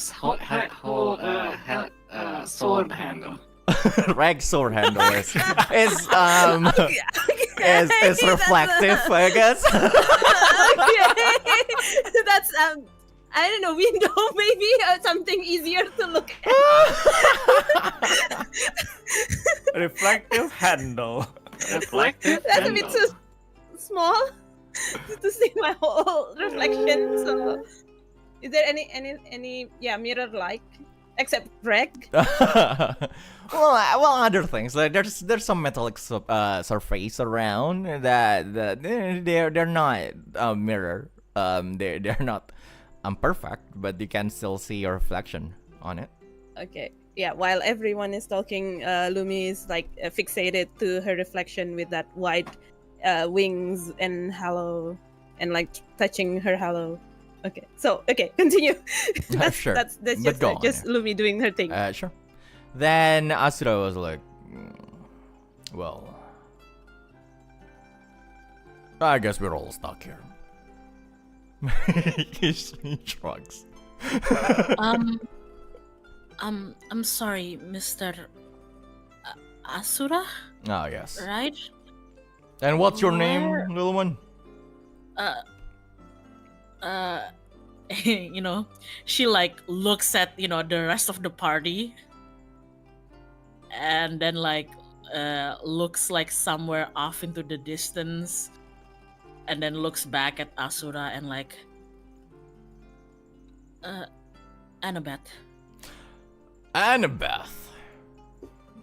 sword handle. Regg's sword handle is reflective, I guess. Okay, that's I don't know, window maybe, something easier to look at. Reflective handle. Reflective That's handle. a bit too small to see my whole reflection. So, is there any mirror like except Regg? well, other things like there's some metallic surface around that they're not mirror. They're not perfect, but you can still see your reflection on it. Okay. Yeah, while everyone is talking, Lumi is like fixated to her reflection with that white wings and halo, and like touching her halo. Okay, so continue. Sure. That's just Lumi doing her thing. Sure. Then Asura was like, well, I guess we're all stuck here. He shrugs. I'm sorry, Mr. Asura? Oh, yes. Right? And what's your name, little one? You know, she like looks at, you know, the rest of the party and then like looks like somewhere off into the distance and then looks back at Asura and like, Annabeth. Annabeth.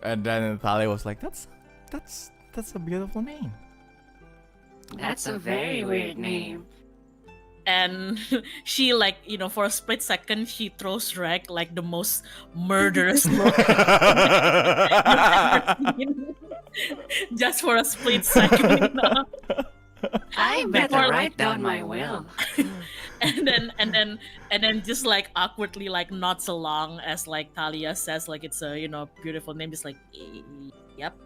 And then Thalia was like, that's a beautiful name. That's a very weird name. And she, like, for a split second, she throws Regg like the most murderous look you've ever seen. Just for a split second. I better write down my will. and then just like awkwardly like nods along as like Thalia says like it's a beautiful name, just like yep.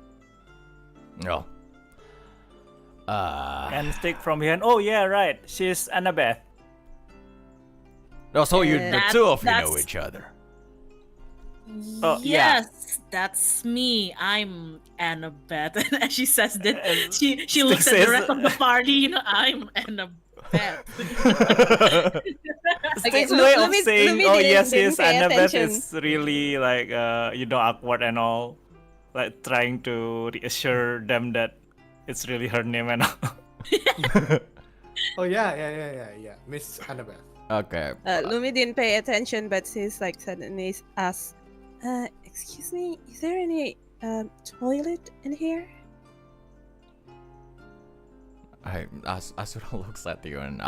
No. And Stygg from behind. Oh yeah, right. She's Annabeth. Oh, so the two of you know each other. Oh, yeah. Yes, that's me. I'm Annabeth. And as she says that, she looks at the rest of the party. I'm Annabeth. Stygg's way of saying, "Oh yes, didn't yes, pay Annabeth" attention. is really like awkward and all, like trying to reassure them that it's really her name and all. Oh yeah. Miss Annabeth. Okay. Lumi didn't pay attention, but she's like suddenly asks, excuse me, is there any toilet in here? Asura looks at you and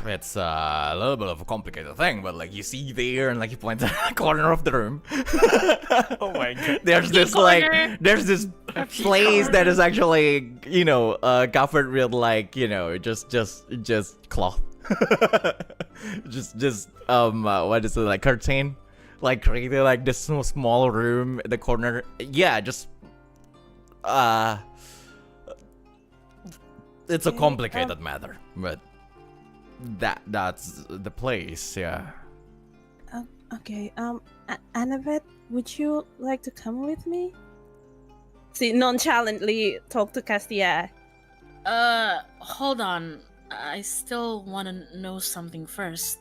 it's a little bit of a complicated thing, but like you see there and like you point to the corner of the room. Oh my god. There's this place that is actually covered with like just cloth. just what is it, like curtain, like created like this small room in the corner. Yeah, just it's a complicated matter, but that's the place. Yeah. Okay. Annabeth, would you like to come with me? She nonchalantly talk to Castia. Hold on. I still want to know something first.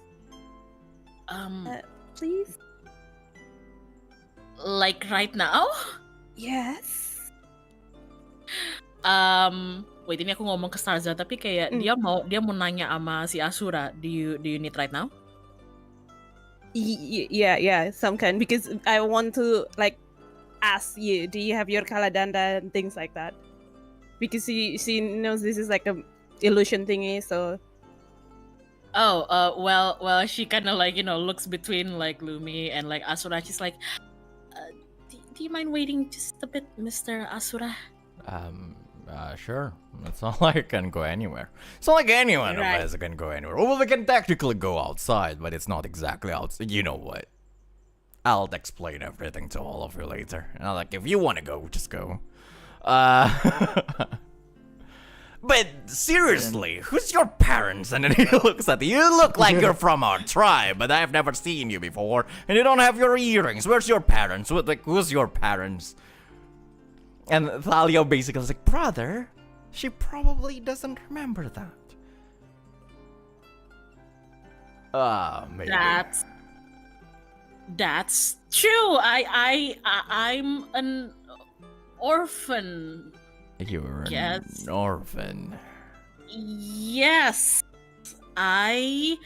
Please? Like right now? Yes. Wait, ini aku ngomong ke Starza, tapi kayak dia mau nanya sama si Asura, do you need right now? Yeah, some kind, because I want to like ask you, do you have your kaladanda and things like that? Because she knows this is like a illusion thingy, so. Well, she kind of like looks between like Lumi and like Asura. She's like, do you mind waiting just a bit, Mr. Asura? Sure. It's not like I can go anywhere. It's not like anyone of us can go anywhere. Well, we can technically go outside, but it's not exactly outside. You know what? I'll explain everything to all of you later. And like, if you want to go, just go. But seriously, who's your parents? And then he looks at you. You look like you're from our tribe, but I've never seen you before. And you don't have your earrings. Where's your parents? Who's your parents? And Thalia basically is like, brother, she probably doesn't remember that. Maybe. That's true. I'm an orphan. You're an orphan. Yes. I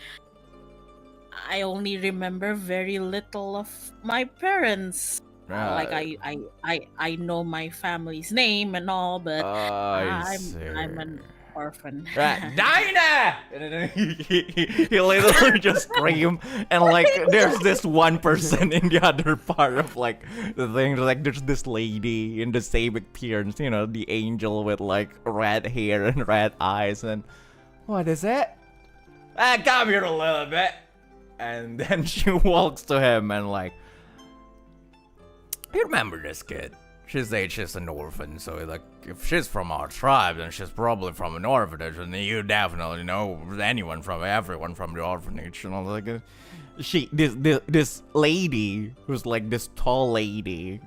only remember very little of my parents. Like I know my family's name and all, but I'm an orphan. Dinah! And he literally just scream, and like there's this one person in the other part of like the thing, like there's this lady in the same appearance, the angel with like red hair and red eyes, and what is it? Come here a little bit. And then she walks to him and like, you remember this kid? She's an orphan, so like if she's from our tribe, then she's probably from an orphanage, and you definitely know everyone from the orphanage. Like this lady who's like this tall lady,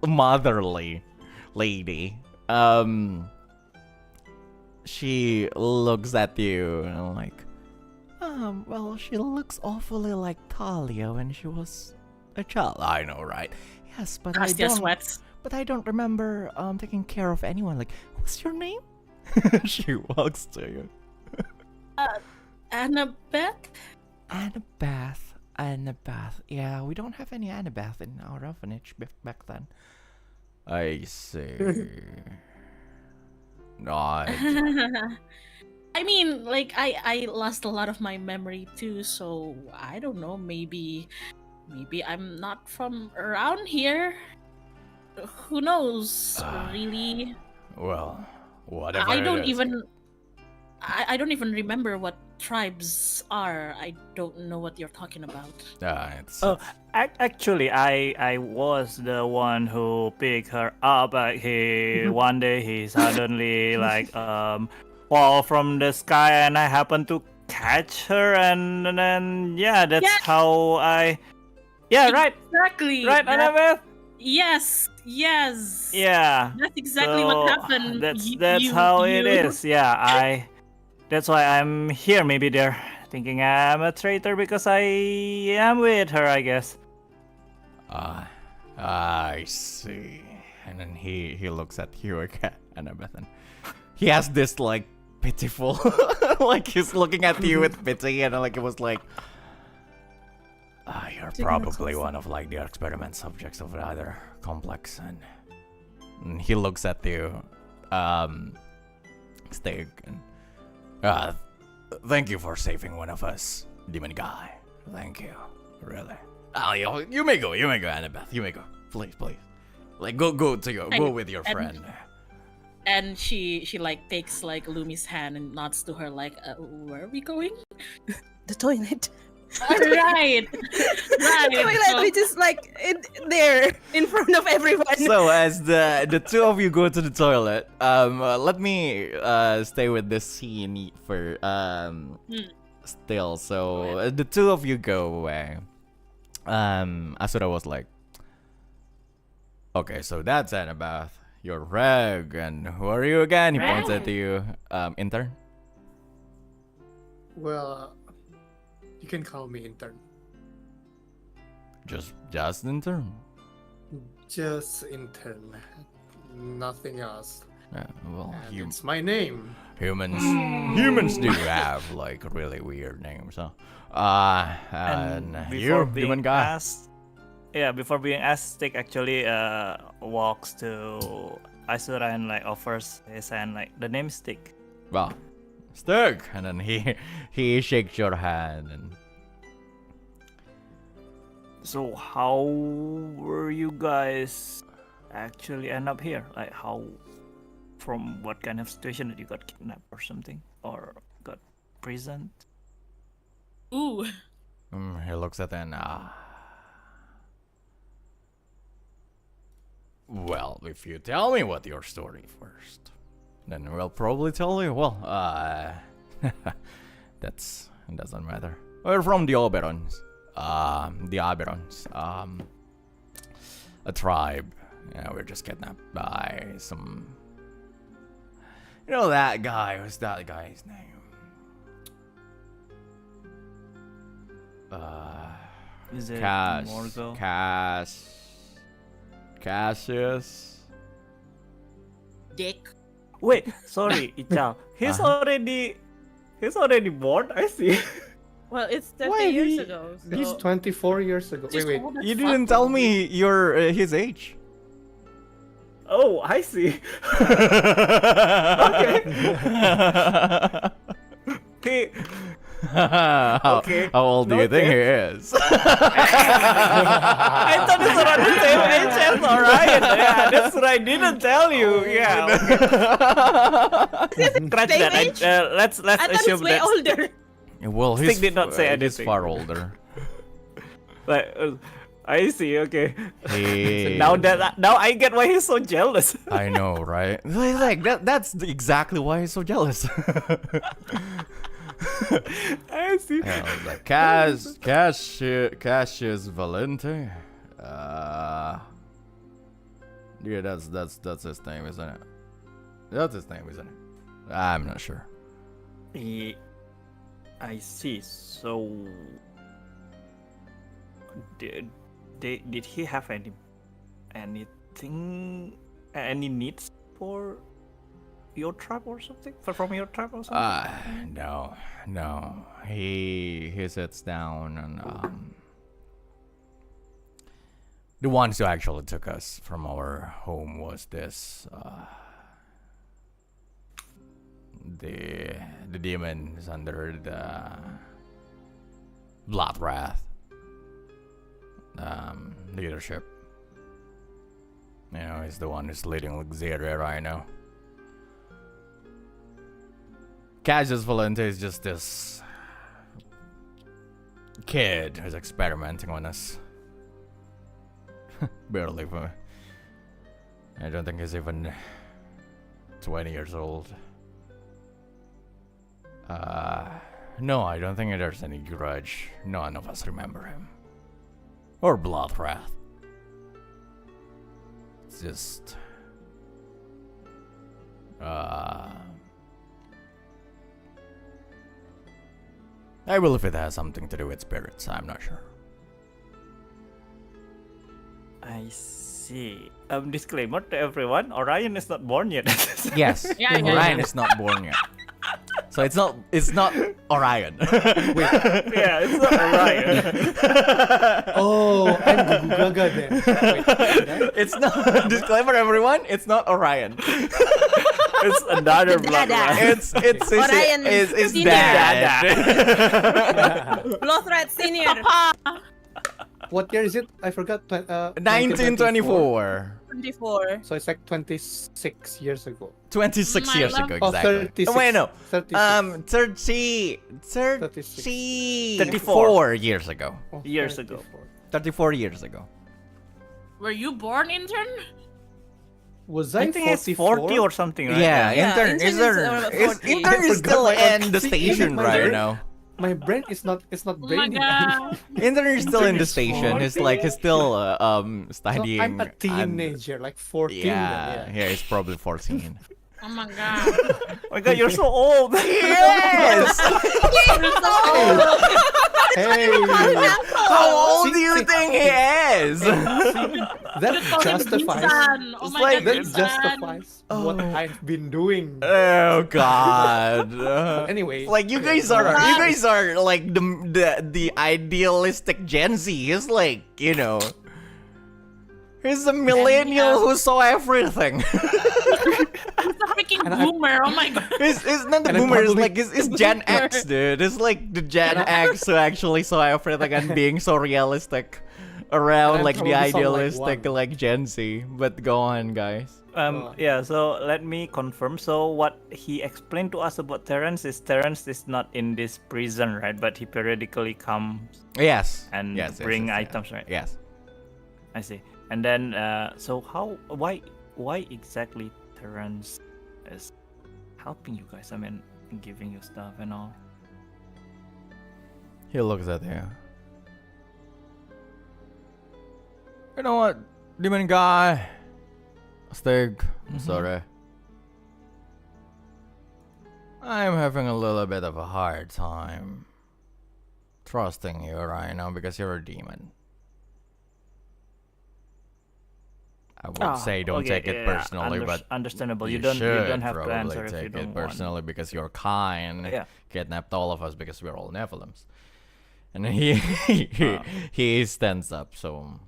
motherly lady. She looks at you and like, well, she looks awfully like Thalia when she was a child. I know, right? Yes, but Castia sweats. But I don't remember taking care of anyone. Like, what's your name? She walks to you. Annabeth? Annabeth. Yeah, we don't have any Annabeth in our orphanage back then. I see. No, I mean, like I lost a lot of my memory too, so I don't know. Maybe I'm not from around here. Who knows? Really, well, whatever I it don't is. even I don't even remember what tribes are. I don't know what you're talking about. Actually, I was the one who picked her up. One day he suddenly fall from the sky, and I happened to catch her, and then that's how I. Yeah, right. Exactly. Right, Annabeth. Yes. Yeah. That's exactly what happened. That's how it is. Yeah, That's why I'm here. Maybe they're thinking I'm a traitor because I am with her, I guess. I see. And then he looks at you again, Annabeth, and he has this like pitiful, like he's looking at you with pity, and like it was like, you're probably one of like the experiment subjects of either complex, and he looks at you, Stygg, and thank you for saving one of us, demon guy. Thank you, really. You may go, Annabeth. You may go, please. Like go with your friend. And she like takes like Lumi's hand and nods to her like, where are we going? The toilet. Right. The toilet, which is like there in front of everyone. So as the two of you go to the toilet, let me stay with this scene for still. So the two of you go away. Asura was like, okay, so that's Annabeth. You're Regg, and who are you again? He points at you, intern. Well, you can call me intern. Just intern. Just intern. Nothing else. Well, it's my name. Humans do have like really weird names, huh? And before you, being human guy. asked, before being asked, Stygg actually walks to Asura and like offers his hand, like the name Stygg. Well, Stygg, and then he shakes your hand. And so how were you guys actually end up here? Like how, from what kind of situation that you got kidnapped or something, or got prisoned? Ooh. He looks at and well, if you tell me what your story first, then we'll probably tell you. Well, it doesn't matter. We're from the Oberons. A tribe. Yeah, we're just kidnapped by some. You know that guy? What's that guy's name? Is it Morgo? Cassius. Dick. Wait, sorry, Ical. He's already born. I see. Well, it's 30 years ago. So. He's 24 years ago. Wait. You didn't tell me his age. Oh, I see. Okay. How old do you think he is? I thought it's around the same age as Orion. Yeah, that's what I didn't tell you. Yeah. Scratch that. Let's assume way older. Well, Stygg did not say he's anything. far older. But I see. Okay. He... now I get why he's so jealous. I know, right? Like that's exactly why he's so jealous. I see. Like Cassius Valente. Yeah, that's his name, isn't it? That's his name, isn't it? I'm not sure. I see. So, did he have any needs for your tribe or something? From your tribe or something? No. He sits down and the ones who actually took us from our home was this the demons under the Blood Wrath leadership. You know, he's the one who's leading Luxeria right now. Cassius Valente is just this kid who's experimenting on us. Barely. I don't think he's even 20 years old. No, I don't think there's any grudge. None of us remember him. Or Blood Wrath. It's just... I believe it has something to do with spirits, I'm not sure. I see. Disclaimer to everyone, Orion is not born yet. Yes, Orion is not born yet. So it's not Orion. Wait. Yeah, it's not Orion. Oh, I'm Gugu Gaga then. Wait, it's not. Disclaimer, everyone. It's not Orion. It's another blood. It's Orion is Senior. dad. Blothrat Senior. what year is it? I forgot. 1924. 24. So it's like 26 years ago. 26 My years love. ago, Oh, exactly. 36. Oh, wait, no. 36. 34 years ago. Oh, Years ago. 34 years ago. Were you born, intern? Was I I think it's 44? 40 or something, right? Yeah, Yeah, intern intern is, 40. intern is I still forgot in the see, station my right brain- now. My brain is not Oh my brainy. god. Intern is still in the is station. He's 40. like he's still So studying. I'm a teenager, like 14. Yeah, then, yeah, he's probably 14. Oh my god. Oh my god, you're so old. Yes. Hey, How old do you think he is? that justifies. Oh It's my like- god, That Vinzan. justifies what I've been doing. Oh God. Anyway, Like you guys are like the idealistic Gen Z. He's like, you know, he's a millennial who saw everything. He's a freaking And I- boomer. Oh my god. It's not the And I boomer. It's probably- like it's Gen X, dude. It's like the Gen X who actually saw everything and being so realistic around And I like the probably sound like idealistic one. like Gen Z. But go on, guys. Yeah, so let me confirm. So what he explained to us about Terrence is not in this prison, right? But he periodically comes Yes. and yes, bring yes, items, right? Yes. I see. And then, so why exactly Terrence is helping you guys? I mean, giving you stuff and all. He looks at you. You know what, demon guy? Stygg, I'm sorry. I'm having a little bit of a hard time trusting you right now because you're a demon. I would say don't take it personally, but understandable. You should don't have to probably answer if take you don't it personally want. because you're kind. Yeah. Kidnapped all of us because we're all Nephilims. And then he stands up, so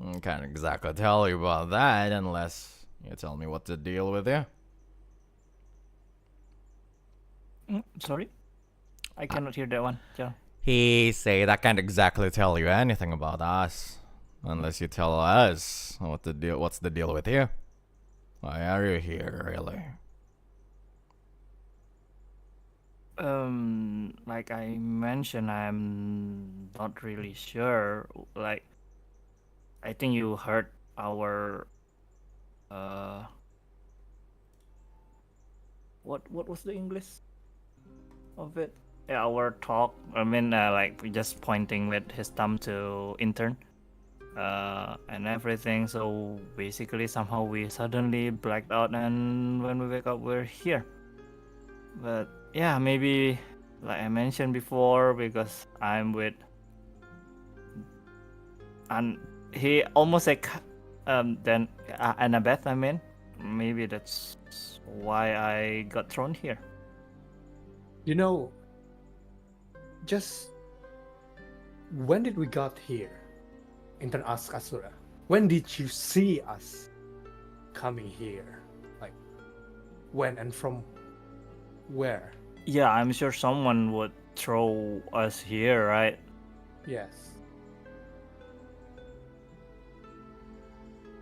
I can't exactly tell you about that unless you tell me what to deal with you. Sorry, I cannot hear that one. Yeah. He said I can't exactly tell you anything about us unless you tell us what's the deal with you. Why are you here, really? Like I mentioned, I'm not really sure. Like, I think you heard our what was the English of it? Yeah, our talk. I mean, like we just pointing with his thumb to intern, and everything. So basically, somehow we suddenly blacked out, and when we wake up, we're here. But yeah, maybe like I mentioned before, because I'm with, and he almost like then Annabeth. I mean, maybe that's why I got thrown here. You know, just when did we got here? Intern asked Asura. When did you see us coming here? Like, when and from where? Yeah, I'm sure someone would throw us here, right? Yes.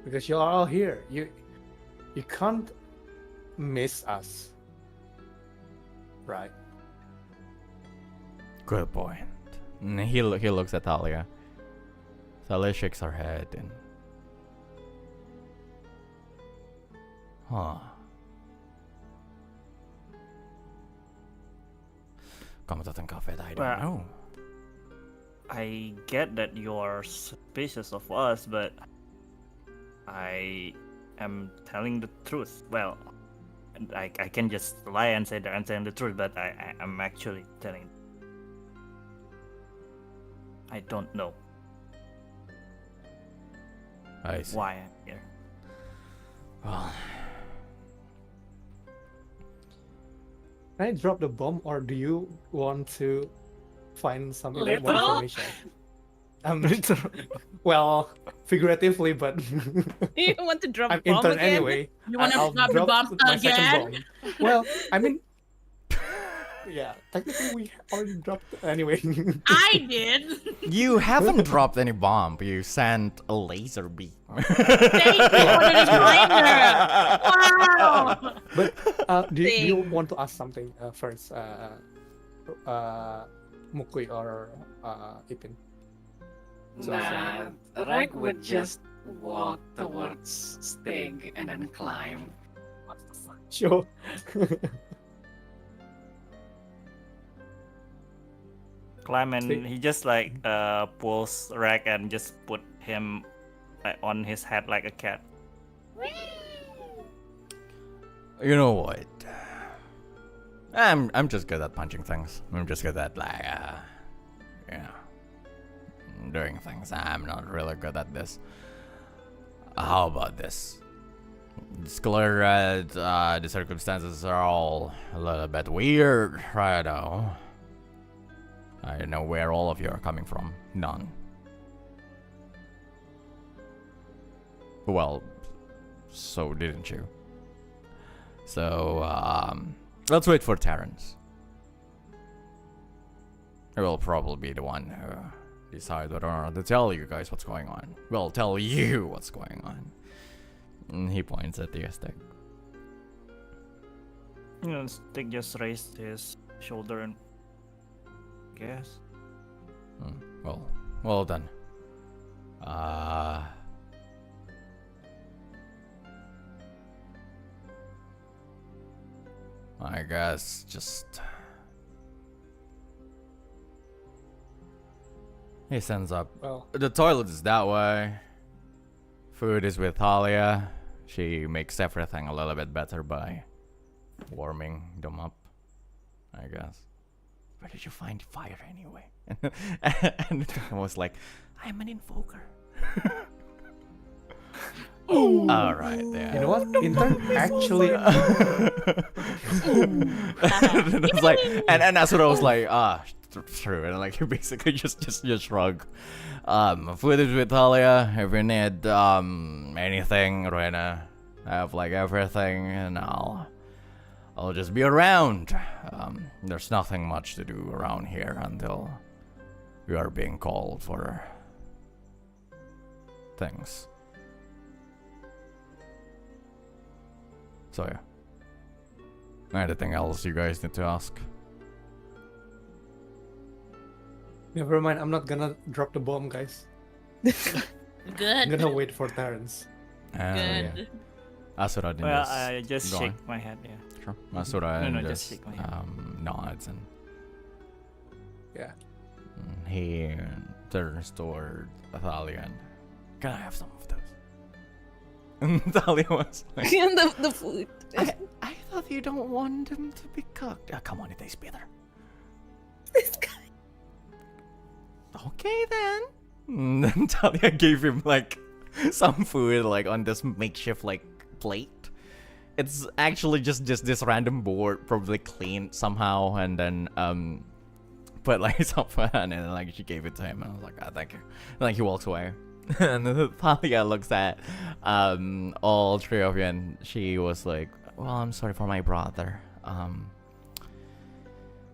Because you're all here. You can't miss us. Right? Good point. And he looks at Talia. Talia shakes her head and... Huh. Come to think of it, I don't know. I get that you're suspicious of us, but I am telling the truth. Well, I can just lie and say that I'm telling the truth, but I'm actually telling. I don't know. I see. Why I'm here. Well, Can I drop the bomb, or do you want to find some more Literal? information? Well, figuratively, but You want to drop I'm bomb intern again? anyway. You wanna I'll drop the bomb my second again? bomb. Well, I mean, yeah, technically we already dropped anyway. I did. you haven't dropped any bomb. You sent a laser beam. Thank you for the reminder. Wow. But do you want to ask something first, Muukyu or Ipin? Nah, Regg would just walk towards Stygg and then climb. Sure. Climb and he just like pulls Regg and just put him on his head like a cat. You know what? I'm just good at punching things. I'm just good at like doing things. I'm not really good at this. How about this? It's clear that the circumstances are all a little bit weird right now. I know where all of you are coming from. None. Well, so didn't you? So, let's wait for Terrence. He will probably be the one who decide whether or not to tell you guys what's going on. Well, tell you what's going on. And he points at the Stygg. You know, Stygg just raised his shoulder and guess. Well done. I guess just... He sends up. Well, The toilet is that way. Food is with Talia. She makes everything a little bit better by warming them up, I guess. Where did you find fire anyway? And I was like, I'm an invoker. Alright, yeah. you know what? Intern actually. And I was like, and that's what I was like, true. And like, you basically just shrug. Food is with Talia. If you need anything, Rena, I have like everything, and I'll just be around. There's nothing much to do around here until we are being called for things. So yeah. Anything else you guys need to ask? Never mind. I'm not gonna drop the bomb, guys. I'm Good. gonna wait for Terrence. Yeah. Good. Asura didn't Well, I just go shake on. my head, yeah. Sure. Asura No, just just shake my head. nods and Yeah. he turns toward Thalia and can I have some of those? And Thalia was like, the food. I thought you don't want them to be cooked. Come on, it tastes better. This guy. Okay then. And then Talia gave him like some food like on this makeshift like plate. it's actually just this random board, probably cleaned somehow, and then put like something, and then like she gave it to him, and I was like, oh, thank you. And like he walks away, and then Thalia looks at all three of you, and she was like, well, I'm sorry for my brother.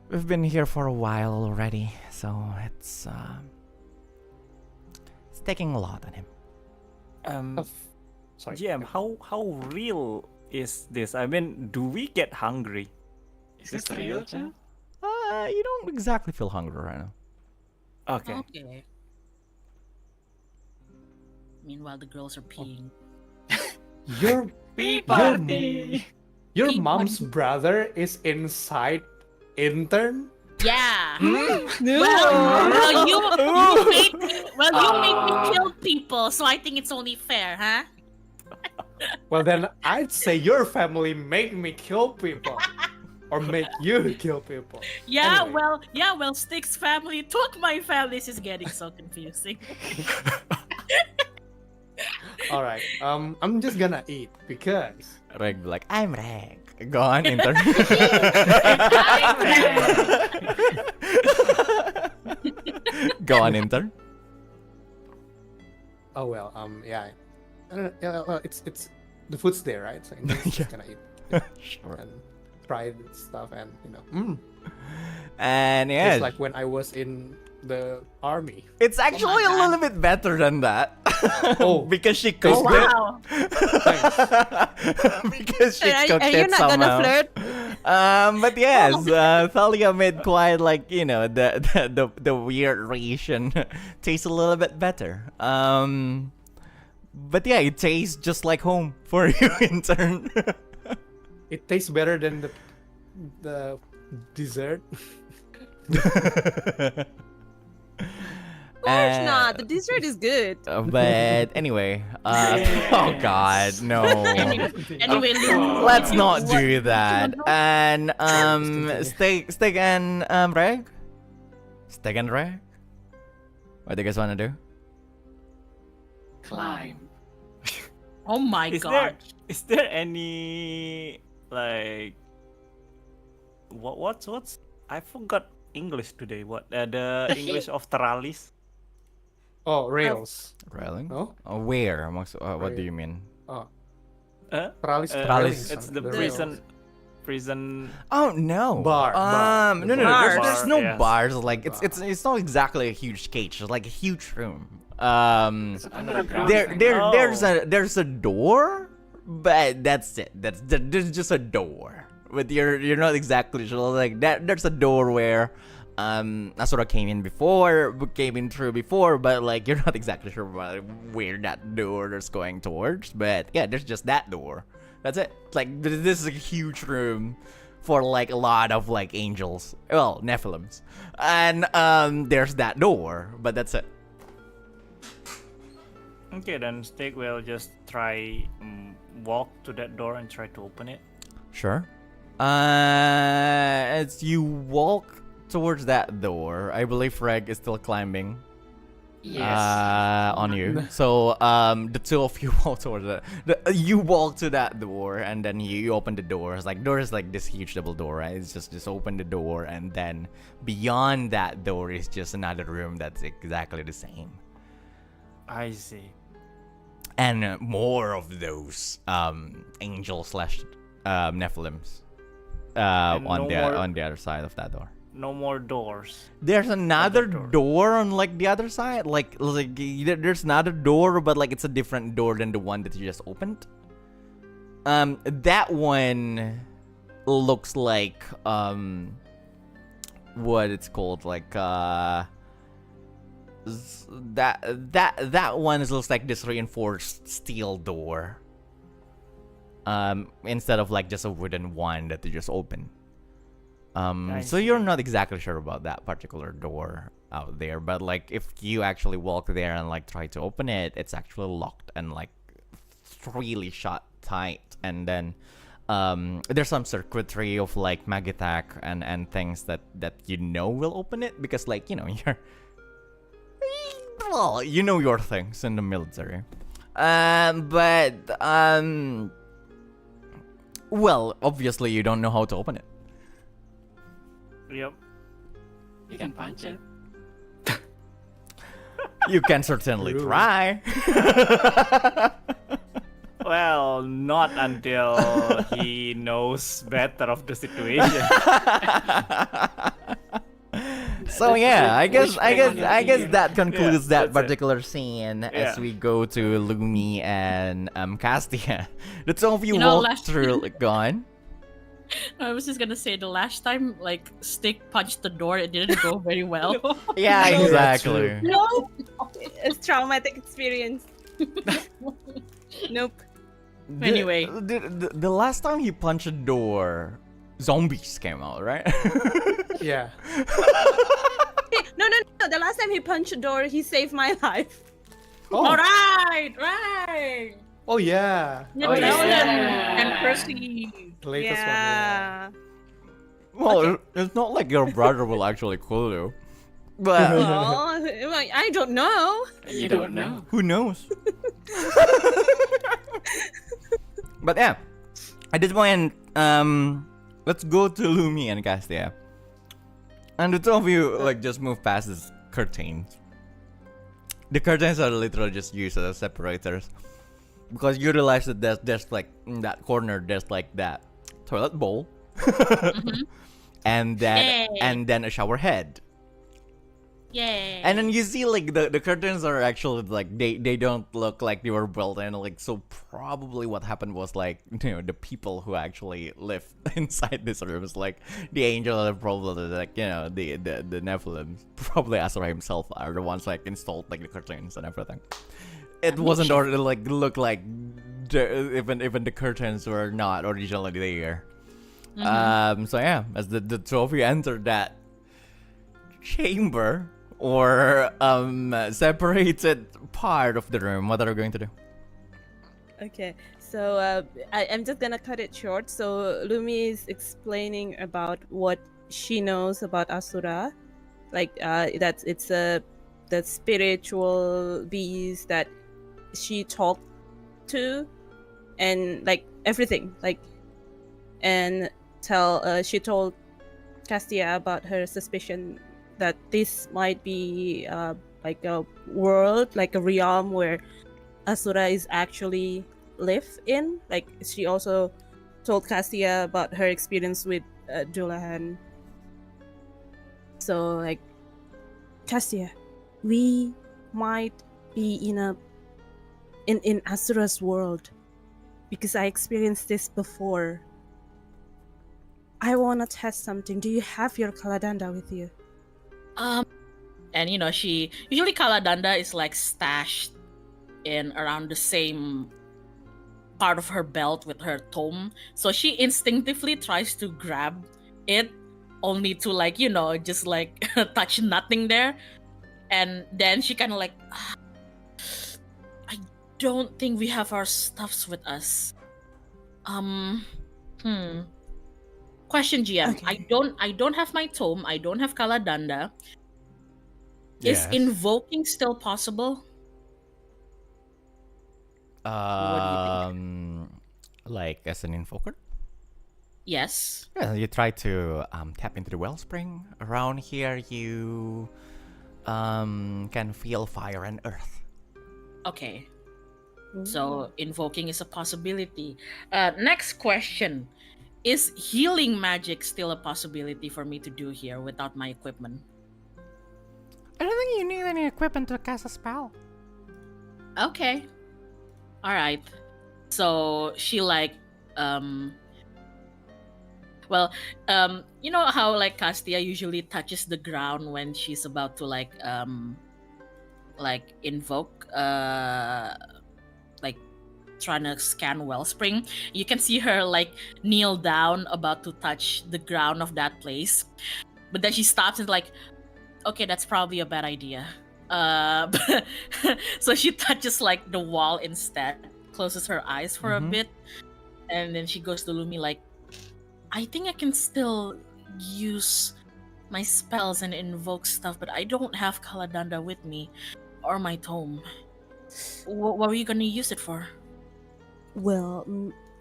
We've been here for a while already, so it's taking a lot on him. Sorry. GM, how real is this? I mean, do we get hungry? Is this real, Chan? You don't exactly feel hungry right now. Okay. Okay. Meanwhile, the girls are peeing. Your Pee party! your Pee mom's brother is inside intern. Yeah. No. Well, you made me kill people, so I think it's only fair, huh? Well, then I'd say your family made me kill people, or make you kill people. Yeah, Anyway. well, Stygg's family took my family. This is getting so confusing. All right. I'm just gonna eat because Regg be like, I'm Regg. Go on, intern. Go on, intern. oh well. Yeah. I don't know, yeah, well, it's the food's there, right? So I'm just Yeah. gonna eat Sure. and try the stuff, and And it's yeah, like when I was in the army. it's actually a God. little bit better than that. Oh. Because she Oh, cooked it. Wow. Because she Are cooked you it not somehow. gonna flirt? But yes, Thalia made quite like the weird ration taste a little bit better. But yeah, it tastes just like home for you in turn. It tastes better than the dessert. Of course not. The dessert is good. But anyway, oh god, no. Anyway, Let's not do that. And Stygg and Regg? Stygg and Regg? What do you guys wanna do? Climb. oh my god. Is there any like what's I forgot English today. What the English of Teralis? Oh, rails. Railing? No? Where? What do you mean? Oh, Huh? Teralis. Teralis. It's the rails. prison. Oh no. Bar. No. Bars. There's no Yes. bars. Like it's not exactly a huge cage. It's like a huge room. It's underground. There's a door, but that's it. There's just a door. But you're not exactly sure. Like that. There's a door where Asura came in through before, but like you're not exactly sure where that door is going towards. But yeah, there's just that door. That's it. Like this is a huge room for like a lot of like angels, well, Nephilims, and there's that door, but that's it. Okay, then Stygg will just try walk to that door and try to open it. Sure. As you walk towards that door, I believe Regg is still climbing. Yes. On you. So the two of you walk towards that. You walk to that door, and then you open the door. It's like door is like this huge double door, right? It's just open the door, and then beyond that door is just another room that's exactly the same. I see. And more of those angel slash Nephilims on the other side of that door. No more doors. There's another door. door on like the other side. Like there's another door, but like it's a different door than the one that you just opened. That one looks like what it's called, like that one looks like this reinforced steel door. Instead of like just a wooden one that you just open. So you're not exactly sure about that particular door out there, but like if you actually walk there and like try to open it, it's actually locked and like really shut tight. And then there's some circuitry of like mag attack and things that you know will open it, because like you know you know your things in the military. But Well, obviously you don't know how to open it. Yep. You can punch it. You can certainly True. try. Well, not until he knows better of the situation. So yeah, I guess Yeah, that concludes that that's it. particular scene as Yeah. we go to Lumi and Castia. The two of you, You know, walk last- through. Gone. I was just gonna say the last time like Stygg punched the door, it didn't go very well. Yeah, No, exactly. No, it's traumatic experience. Nope. Anyway. The last time he punched a door, zombies came out, right? Yeah. No. The last time he punched a door, he saved my life. Oh. All right. Oh yeah. With Oh, Nolan yeah. and Percy. The latest one. Yeah. Well, it's not like your brother will actually kill you, but Oh, I don't know. You don't know. who knows? But yeah, at this point, let's go to Lumi and Castia. And the two of you like just move past this curtains. The curtains are literally just used as separators because you realize that there's like in that corner there's like that toilet bowl, and Yay. then a shower head. Yay. And then you see like the curtains are actually like they don't look like they were built in, like, so probably what happened was like, you know, the people who actually live inside this room is like the angel and probably like, you know, the Nephilim, probably Asura himself are the ones like installed like the curtains and everything. It wasn't or like look like even the curtains were not originally there. So yeah, as the two of you enter that chamber or separated part of the room, what are you going to do? Okay, so I'm just gonna cut it short. So Lumi is explaining about what she knows about Asura, like that it's the spiritual beings that she talked to, and like everything, like, and she told Castia about her suspicion that this might be like a world, like a realm where Asura is actually live in. Like, she also told Castia about her experience with Dullahan. So like, Castia, we might be in Asura's world because I experienced this before. I wanna test something. Do you have your Kaladanda with you? And you know, she usually Kaladanda is like stashed in around the same part of her belt with her tome, so she instinctively tries to grab it, only to like, you know, just like touch nothing there, and then she kind of like, I don't think we have our stuffs with us. Question, GM. Okay. I don't have my tome. I don't have Kaladanda. Is invoking still possible? What do you think? Like as an invoker? Yes. Yeah, you try to tap into the wellspring. Around here, you can feel fire and earth. Okay. So invoking is a possibility. Next question. Is healing magic still a possibility for me to do here without my equipment? I don't think you need any equipment to cast a spell. Okay. Alright. So she like you know how like Castia usually touches the ground when she's about to like invoke like trying to scan wellspring. You can see her like kneel down about to touch the ground of that place, but then she stops and like, okay, that's probably a bad idea. So she touches like the wall instead, closes her eyes for a bit, and then she goes to Lumi like, I think I can still use my spells and invoke stuff, but I don't have Kaladanda with me or my tome. What were you gonna use it for? Well,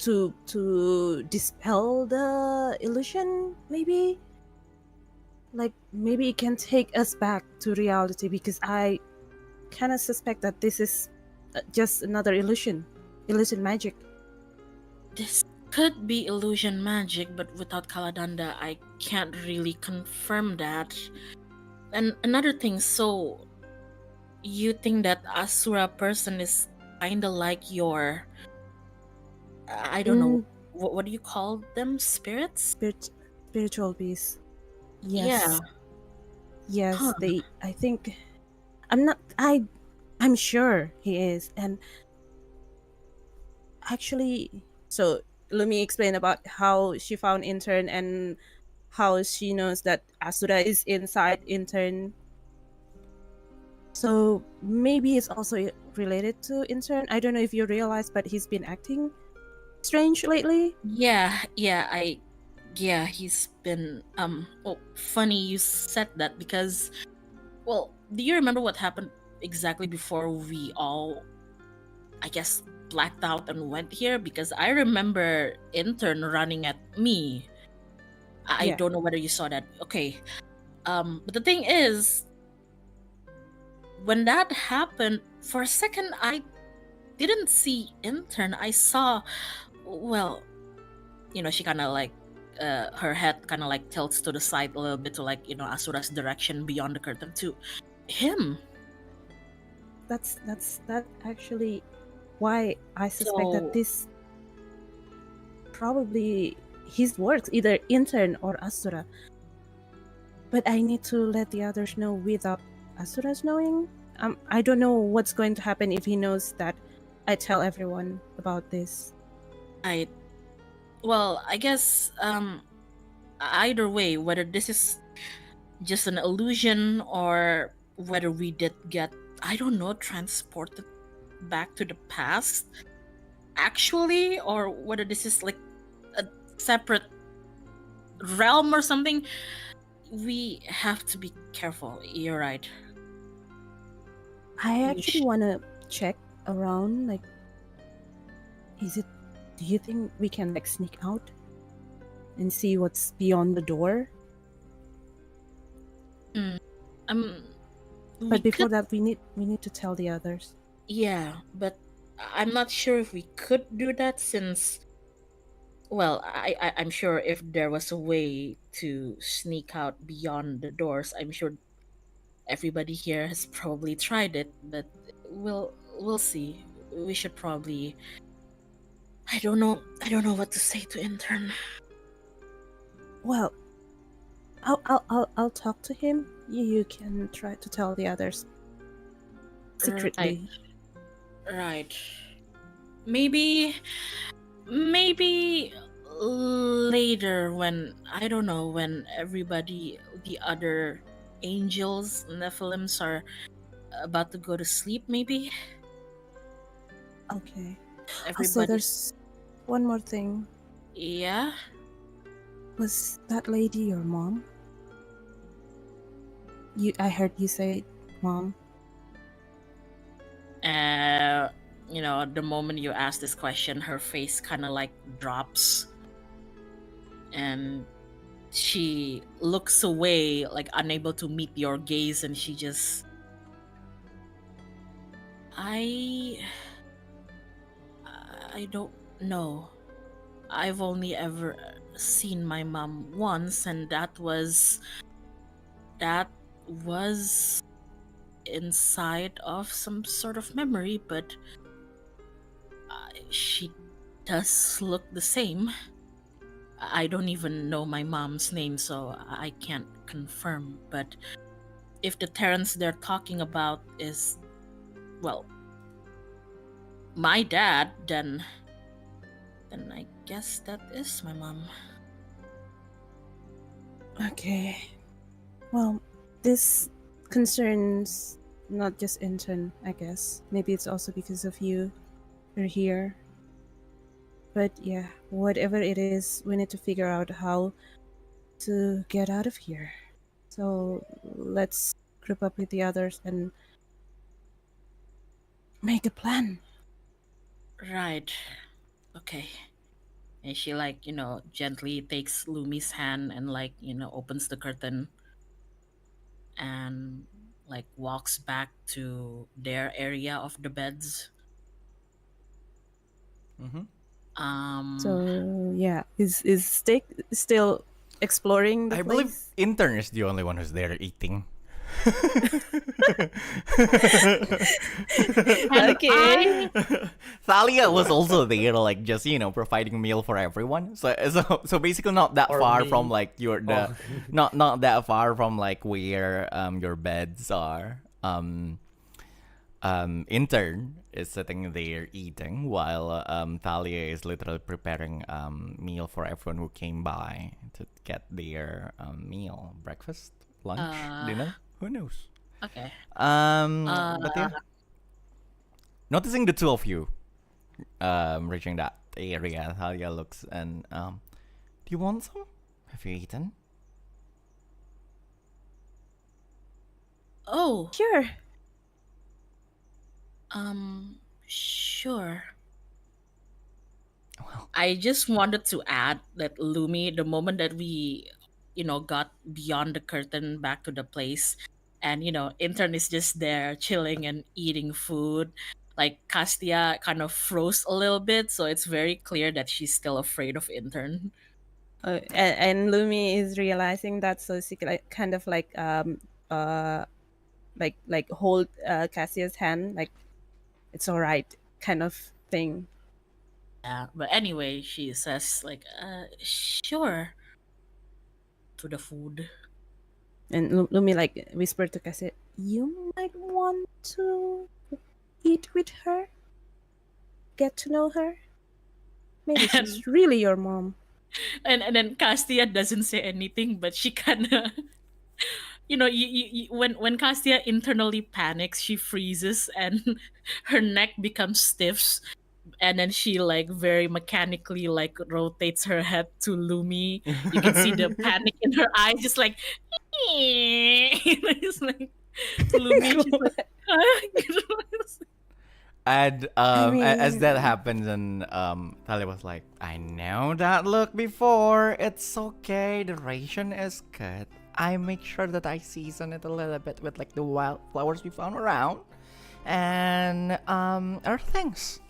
to dispel the illusion, maybe. Like maybe it can take us back to reality, because I kind of suspect that this is just another illusion magic. This could be illusion magic, but without Kaladanda, I can't really confirm that. And another thing, so you think that Asura person is kinda like your, I don't know, what do you call them? Spirits? Spiritual beings. Yes. Yeah. Yes, Huh. I think I'm sure he is. And actually, so let me explain about how she found intern and how she knows that Asura is inside intern. So maybe it's also related to intern. I don't know if you realize, but he's been acting strange lately. Yeah, he's been funny you said that, because, well, do you remember what happened exactly before we all, I guess, blacked out and went here? Because I remember intern running at me. I Yeah. don't know whether you saw that. Okay. But the thing is, when that happened, for a second I didn't see intern. I saw, well, she kind of like, her head kind of like tilts to the side a little bit to, like, Asura's direction beyond the curtain to him. That's actually why I suspect that this probably his works, either intern or Asura. But I need to let the others know without Asura's knowing. I don't know what's going to happen if he knows that I tell everyone about this. I guess, either way, whether this is just an illusion or whether we did get, I don't know, transported back to the past actually, or whether this is like a separate realm or something, we have to be careful. You're right. I actually want to check around, like, do you think we can like sneak out and see what's beyond the door? But before that, we need to tell the others. Yeah, but I'm not sure if we could do that, since, well, I'm sure if there was a way to sneak out beyond the doors, I'm sure everybody here has probably tried it, but we'll see. We should probably, I don't know what to say to intern. Well, I'll talk to him. You can try to tell the others secretly. Right. Maybe later, when, I don't know, when everybody, the other angels, Nephilims, are about to go to sleep, maybe. Okay. Also, there's one more thing. Yeah? Was that lady your mom? I heard you say mom. The moment you ask this question, her face kind of like drops, and she looks away, like unable to meet your gaze, and she just, I don't know. I've only ever seen my mom once, and that was inside of some sort of memory, but she does look the same. I don't even know my mom's name, so I can't confirm. But if the Terrence they're talking about is, well, my dad, then I guess that is my mom. Okay. Well, this concerns not just intern, I guess. Maybe it's also because of you. You're here. But yeah, whatever it is, we need to figure out how to get out of here. So let's group up with the others and make a plan. Right. Okay. and she like gently takes Lumi's hand and like opens the curtain and like walks back to their area of the beds. So yeah, is Stygg still exploring the I place? believe intern is the only one who's there eating. Okay. Thalia was also there, like just providing meal for everyone. So basically not that Or far me. from like not that far from like where your beds are. Intern is sitting there eating while Thalia is literally preparing meal for everyone who came by to get their meal, breakfast, lunch, dinner. Who knows? Okay. But yeah, noticing the two of you reaching that area, Thalia looks and do you want some? Have you eaten? Oh, Sure. Sure. Well, I just wanted to add that Lumi, the moment that we, got beyond the curtain back to the place, and intern is just there chilling and eating food. Like Castia kind of froze a little bit, so it's very clear that she's still afraid of intern. And Lumi is realizing that, so she kind of like hold Cassia's hand, like it's all right, kind of thing. Yeah, but anyway, she says like, sure, to the food. And Lumi like whispered to Cassia, "You might want to eat with her, get to know her. Maybe she's really your mom." And then Castia doesn't say anything, but she kind of, when Castia internally panics, she freezes and her neck becomes stiff, and then she like very mechanically like rotates her head to Lumi. You can see the panic in her eyes, just like, it's like Lumi. Just like, and as that happens, and Thalia was like, "I know that look before. It's okay. The ration is good. I make sure that I season it a little bit with like the wildflowers we found around, and other things.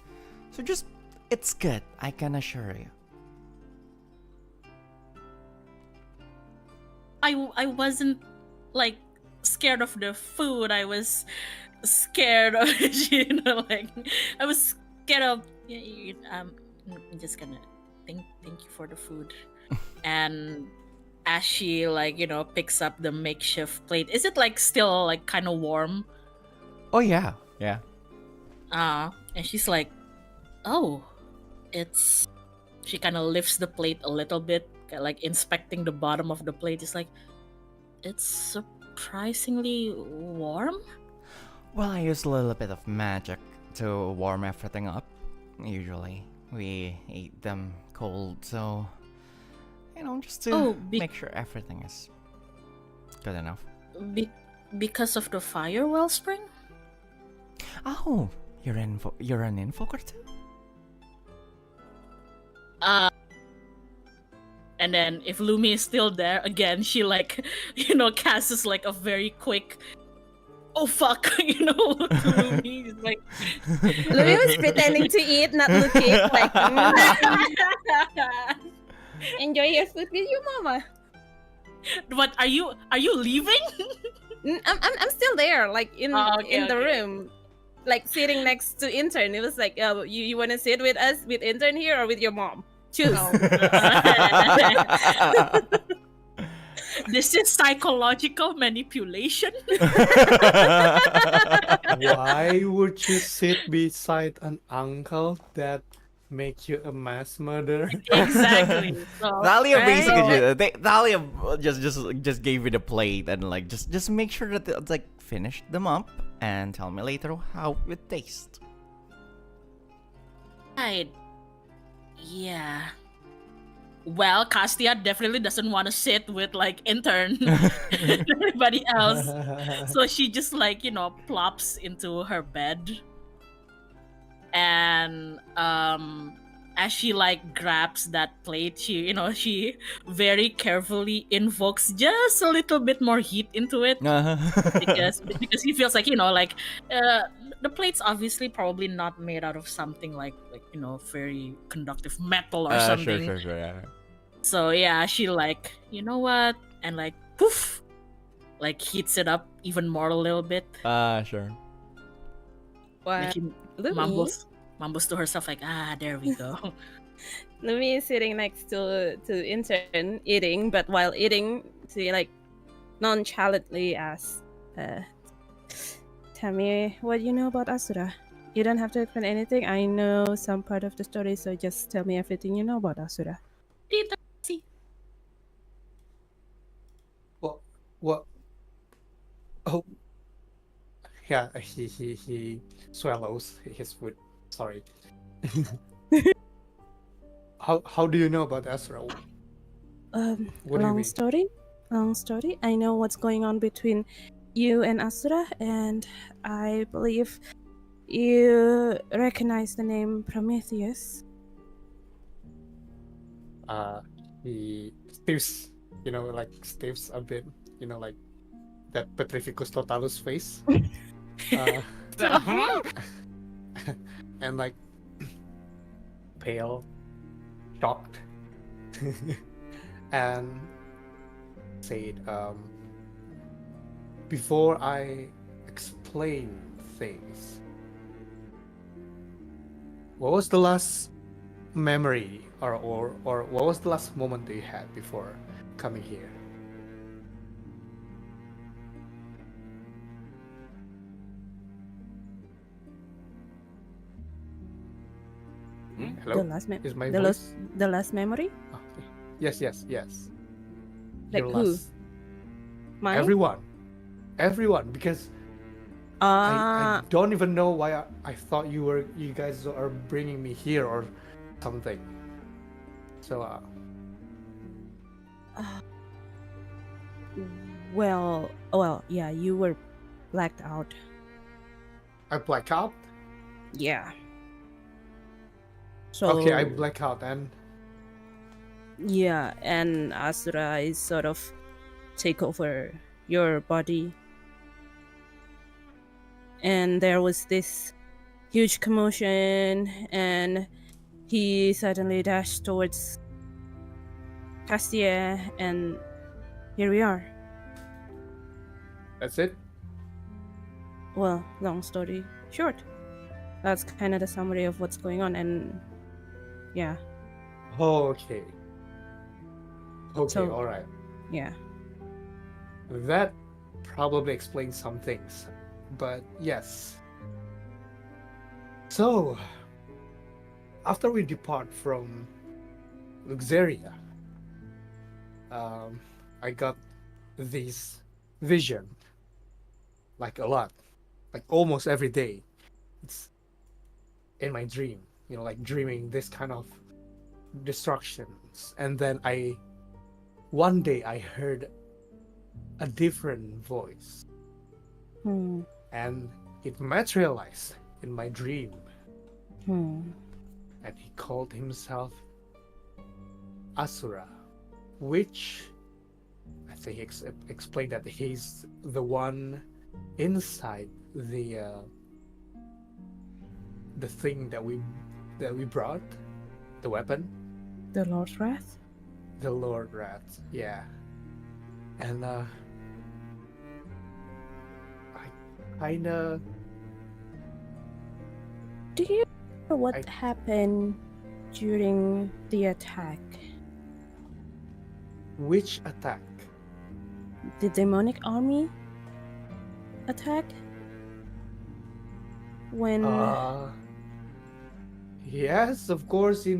So just, it's good. I can assure you." I wasn't like scared of the food. I was scared of like I was scared of I'm just gonna thank you for the food. And as she like picks up the makeshift plate, is it like still like kind of warm? Oh yeah. And she's like, oh, it's, she kind of lifts the plate a little bit, like inspecting the bottom of the plate. It's like, it's surprisingly warm. Well, I use a little bit of magic to warm everything up. Usually, we eat them cold, so just to make sure everything is good enough. Because of the fire wellspring? Oh, you're an invoker too? And then if Lumi is still there, again, she like, casts like a very quick, oh fuck, to Lumi. It's like, Lumi was pretending to eat, not looking like, enjoy your food with your mama. What are you leaving? I'm still there, like in the okay. room, like sitting next to intern. It was like, you want to sit with us, with intern here, or with your mom? Choose. This is psychological manipulation. Why would you sit beside an uncle that make you a mass murderer? Exactly. So, Thalia right? basically Thalia just gave you the plate and like just make sure that it's like finish them up and tell me later how it tastes. Right. Yeah. Well, Castia definitely doesn't want to sit with like intern and everybody else. So she just like, plops into her bed. And as she like grabs that plate, she very carefully invokes just a little bit more heat into it because he feels like the plate's obviously probably not made out of something like very conductive metal or something. Sure, yeah. So yeah, she like, you know what, and like poof, like heats it up even more a little bit. Sure. And What? she Lumi? mumbles to herself like, there we go. Lumi is sitting next to intern eating, but while eating, she like nonchalantly asks, "Tell me what you know about Asura. You don't have to explain anything. I know some part of the story, so just tell me everything you know about Asura." What? Oh, yeah. He swallows his food. Sorry. How do you know about Asura? What do you Long mean? story. Long story. I know what's going on between you and Asura, and I believe you recognize the name Prometheus. He stiffs, like stiffs a bit, like that Petrificus Totalus face. And like pale, shocked, and said, before I explain things, what was the last memory or what was the last moment that you had before coming here? Hello? Is my voice? The last memory? Okay. Yes. Like Your who? last... Mine? Everyone, because I don't even know why I thought you guys are bringing me here or something. So well, yeah, you were blacked out. I black out? Yeah. So Okay, I black out and... Yeah, and Asura is sort of take over your body. And there was this huge commotion, and he suddenly dashed towards Castia, and here we are. That's it? Well, long story short, that's kind of the summary of what's going on, and yeah. Okay, So- alright. Yeah. That probably explains some things. But yes. So, after we depart from Luxeria, I got this vision, like a lot, like almost every day. It's in my dream, like dreaming this kind of destructions. And then one day I heard a different voice, and it materialized in my dream. And he called himself Asura, which I think he explained that he's the one inside the thing that we brought, the weapon, The Lord's Wrath? the Lord Rat, yeah. And I kinda... Do you know what happened during the attack? Which attack? The demonic army attack? When Yes, of course, we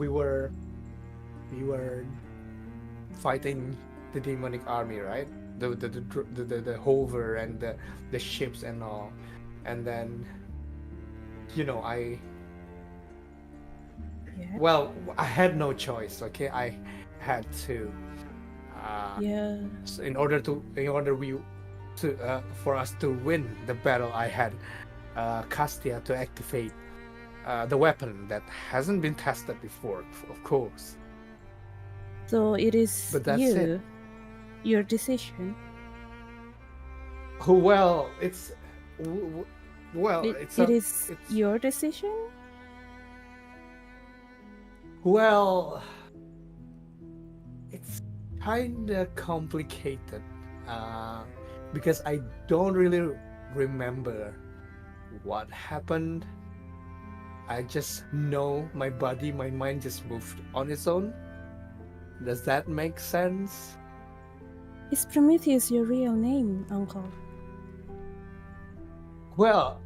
were fighting the demonic army, right? The hover and the ships and all. And then well, I had no choice, okay? I had to so in order for us to win the battle, I had Castia to activate the weapon that hasn't been tested before, of course. So it is But that's it. Your decision. Well, it's your decision. Well, it's kind of complicated because I don't really remember what happened. I just know my body, my mind just moved on its own. Does that make sense? Is Prometheus your real name, Uncle? Well,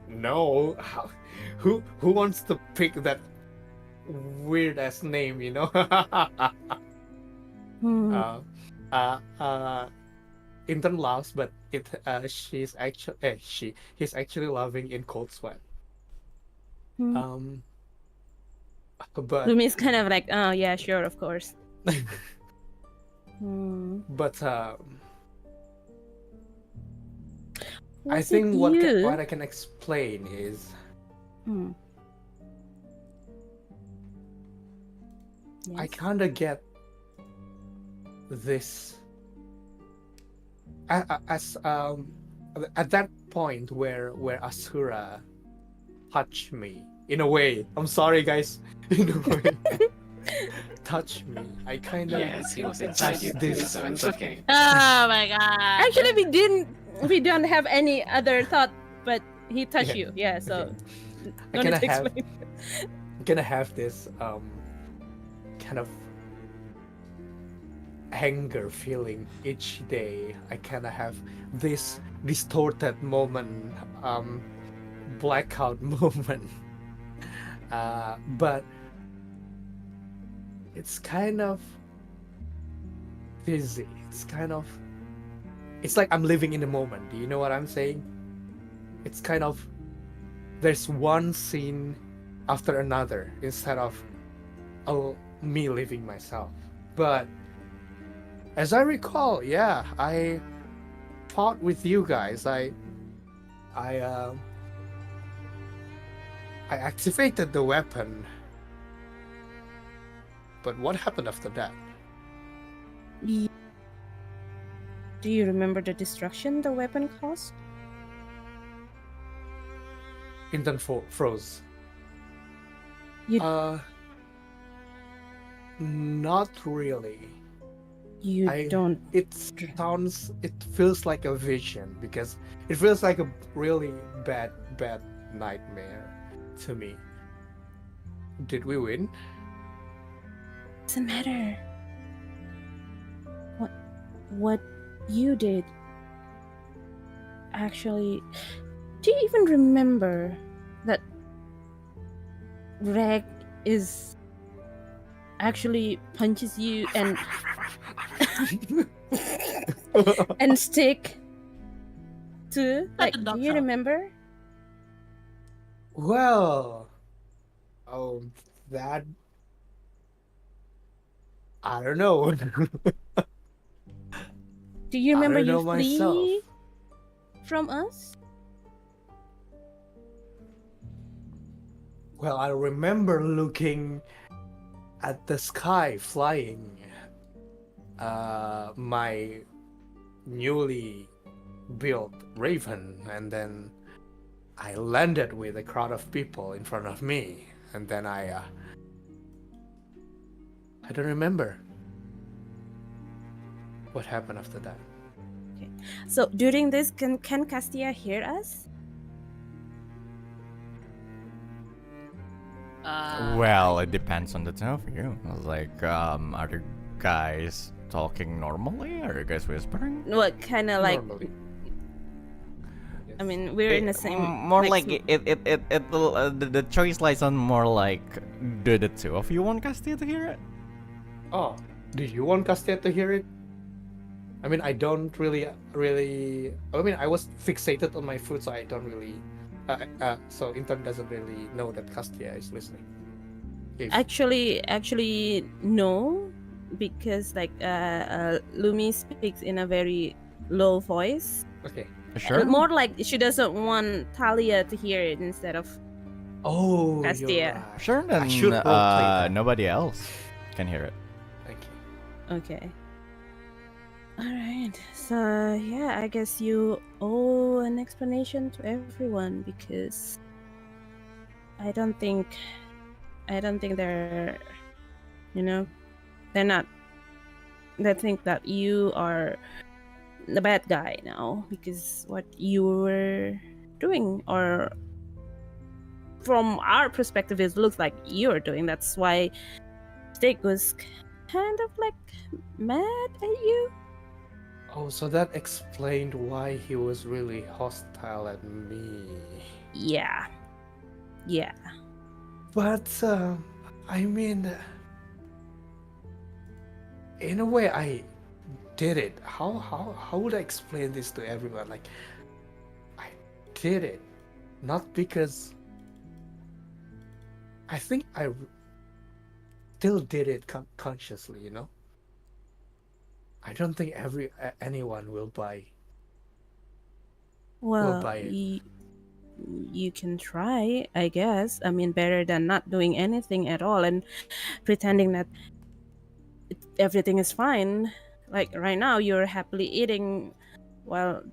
no. Who wants to pick that weird ass name? You know. Intern laughs, but he's actually laughing in cold sweat. But Lumi's kind of like, oh yeah, sure, of course. But I think what I can explain is I kind of get this as at that point where Asura touched me in a way. I'm sorry, guys. In a way, touch me. I kind of Yes, he was inside you too, so it's okay. Oh my god. Actually, we don't have any other thought, but he touched you. Yeah, so no need to explain. I'm gonna have this kind of anger feeling each day. I kind of have this distorted moment, blackout moment. But it's kind of busy. It's like I'm living in the moment. Do you know what I'm saying? It's kind of, there's one scene after another instead of me living myself. But as I recall, yeah, I fought with you guys. I activated the weapon. But what happened after that? Do you remember the destruction the weapon caused? Intern froze. Not really. Don't. It feels like a vision because it feels like a really bad nightmare to me. Did we win? Doesn't matter. What you did. Actually, do you even remember that Regg is actually punches you and and Stygg too? Like, do you remember? Well, that I don't know. Do you remember you myself. flee from us? Well, I remember looking at the sky flying my newly built Raven, and then I landed with a crowd of people in front of me, and then I don't remember what happened after that. Okay. So during this, can Castia hear us? Well, it depends on the two of you. Like, are you guys talking normally? Are you guys whispering? What kind of like? Normally. I mean, we're in the same. More like the choice lies on more like, do the two of you want Castia to hear it? Oh, do you want Castia to hear it? I mean, I don't really. I mean, I was fixated on my food, so I don't really. So Intern doesn't really know that Castia is listening. Actually, no, because like Lumi speaks in a very low voice. Okay. Sure. More like she doesn't want Talia to hear it instead of Oh, Castia. you're right. Sure, I then should roleplay that. nobody else can hear it. Thank you. Okay. Alright. So yeah, I guess you owe an explanation to everyone because I don't think they're they're not they think that you are the bad guy now because what you were doing, or from our perspective it looks like you're doing. That's why Stygg was kind of like mad at you. Oh, so that explained why he was really hostile at me. Yeah. But I mean, in a way, I did it. How would I explain this to everyone? Like, I did it, not because I think I still did it consciously. You know, I don't think anyone will buy. Well, buy it. you can try, I guess. I mean, better than not doing anything at all and pretending that everything is fine. Like right now, you're happily eating while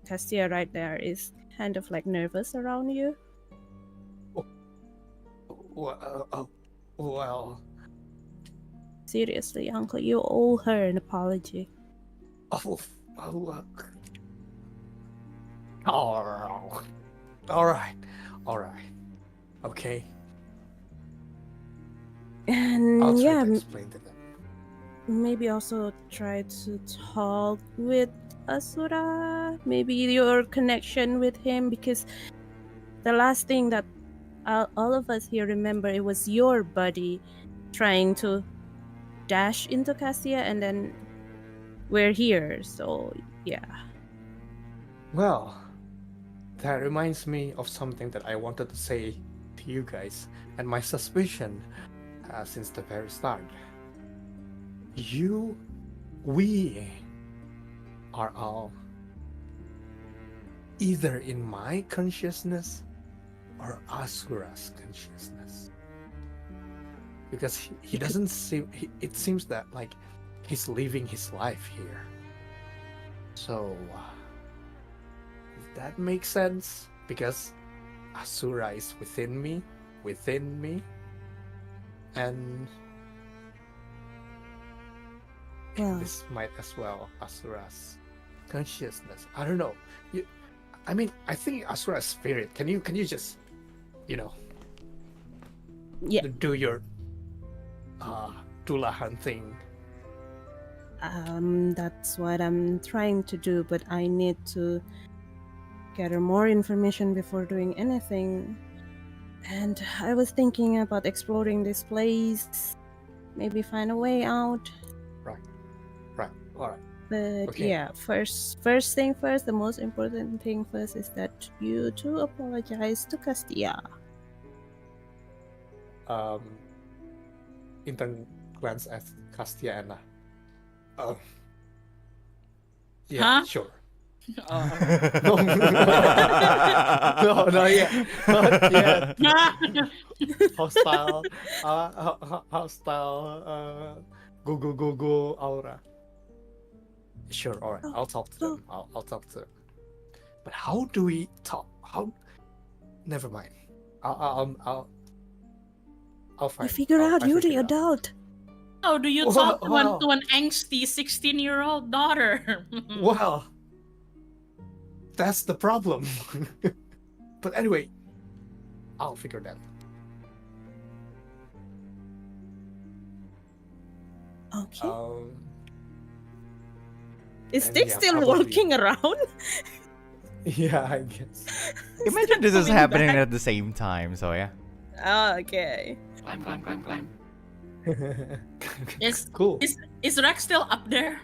Castia right there is kind of like nervous around you. Well. Seriously, Uncle, you owe her an apology. All right. Okay. And I'll try yeah, to explain to them. maybe also try to talk with Asura. Maybe your connection with him, because the last thing that all of us here remember, it was your buddy trying to dash into Castia, and then we're here. So yeah. Well, that reminds me of something that I wanted to say to you guys, and my suspicion since the very start. We are all either in my consciousness or Asura's consciousness. Because he doesn't seem, it seems that like he's living his life here. So, if that makes sense, because Asura is within me, and this might as well Asura's consciousness. I don't know. I mean, I think Asura's spirit. Can you just, do your Tulahan thing? That's what I'm trying to do, but I need to gather more information before doing anything. And I was thinking about exploring this place, maybe find a way out. Right. All right. But okay. Yeah, first thing first, the most important thing first is that you two apologize to Castia. Intern glance at Castia and Huh? Sure. Oh. No, not yet. Hostile. Go aura. Sure. All right. I'll talk to them. I'll talk to them. But how do we talk? How? Never mind. I'll find. You figure out. You're the adult. How do you talk to an angsty 16-year-old daughter? Well, that's the problem. But anyway, I'll figure that out. Okay. Is Stygg still walking around? Yeah, I guess. Imagine this is happening at the same time, so yeah. Oh, okay. Climb. Cool. Is Regg still up there?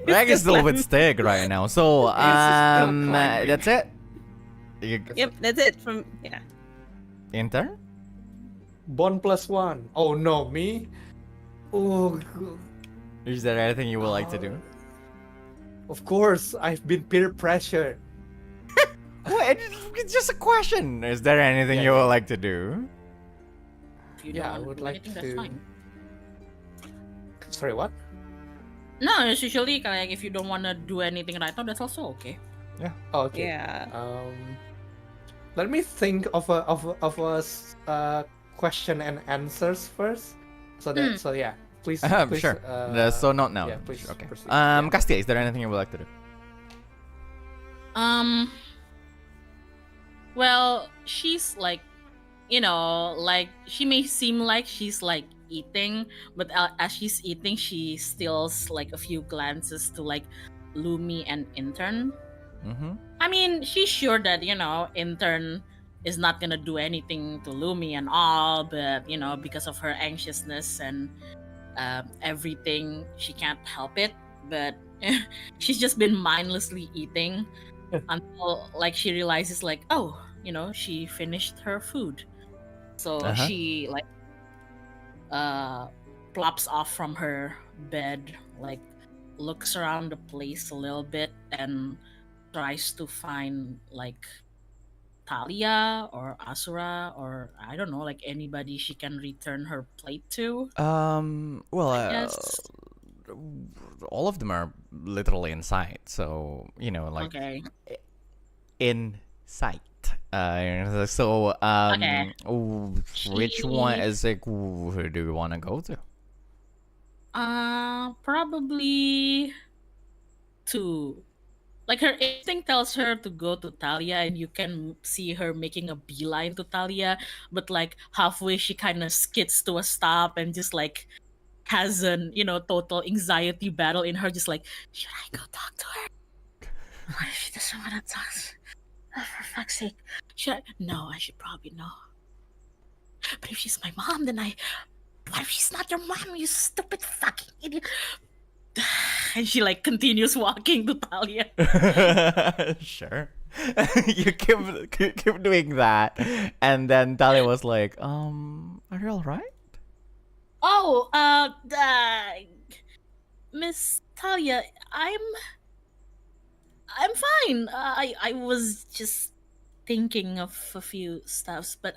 Regg is still with Stygg right now, so that's it. Yep, that's it from Intern? Bond +1. Oh no, me? Oh. Is there anything you would like to do? Of course, I've been peer pressure. What? It's just a question. Is there anything Yeah, you would yeah. like to do? If you Yeah, I don't want would to do like anything, that's to. fine. Sorry, what? No, it's usually like if you don't want to do anything right now, that's also okay. Oh, okay. Yeah. Let me think of a question and answers first. So yeah, please. Sure. So not now. Yeah, please. Okay. Proceed. Yeah. Castia, is there anything you would like to do? Well, she's like, like she may seem like she's like eating, but as she's eating, she steals like a few glances to like Lumi and Intern. Mm-hmm. I mean, she's sure that Intern is not gonna do anything to Lumi and all, but because of her anxiousness and everything, she can't help it. But she's just been mindlessly eating until like she realizes like, oh, she finished her food, so she like plops off from her bed, like looks around the place a little bit and tries to find like Talia or Asura or I don't know, like anybody she can return her plate to. Well, I guess. all of them are literally inside, so like Okay. in sight. So Okay. which one is like who do you want to go to? Probably two. Like her instinct tells her to go to Talia, and you can see her making a beeline to Talia, but like halfway she kind of skids to a stop and just like has an total anxiety battle in her, just like, should I go talk to her? What if she doesn't want to talk? Oh, for fuck's sake, should I? No, I should probably know. But if she's my mom, then what if she's not your mom, you stupid fucking idiot? And she like continues walking to Talia. Sure. You keep doing that, and then Talia was like, are you all right? Oh, Miss Talia, I'm fine. I was just thinking of a few stuffs, but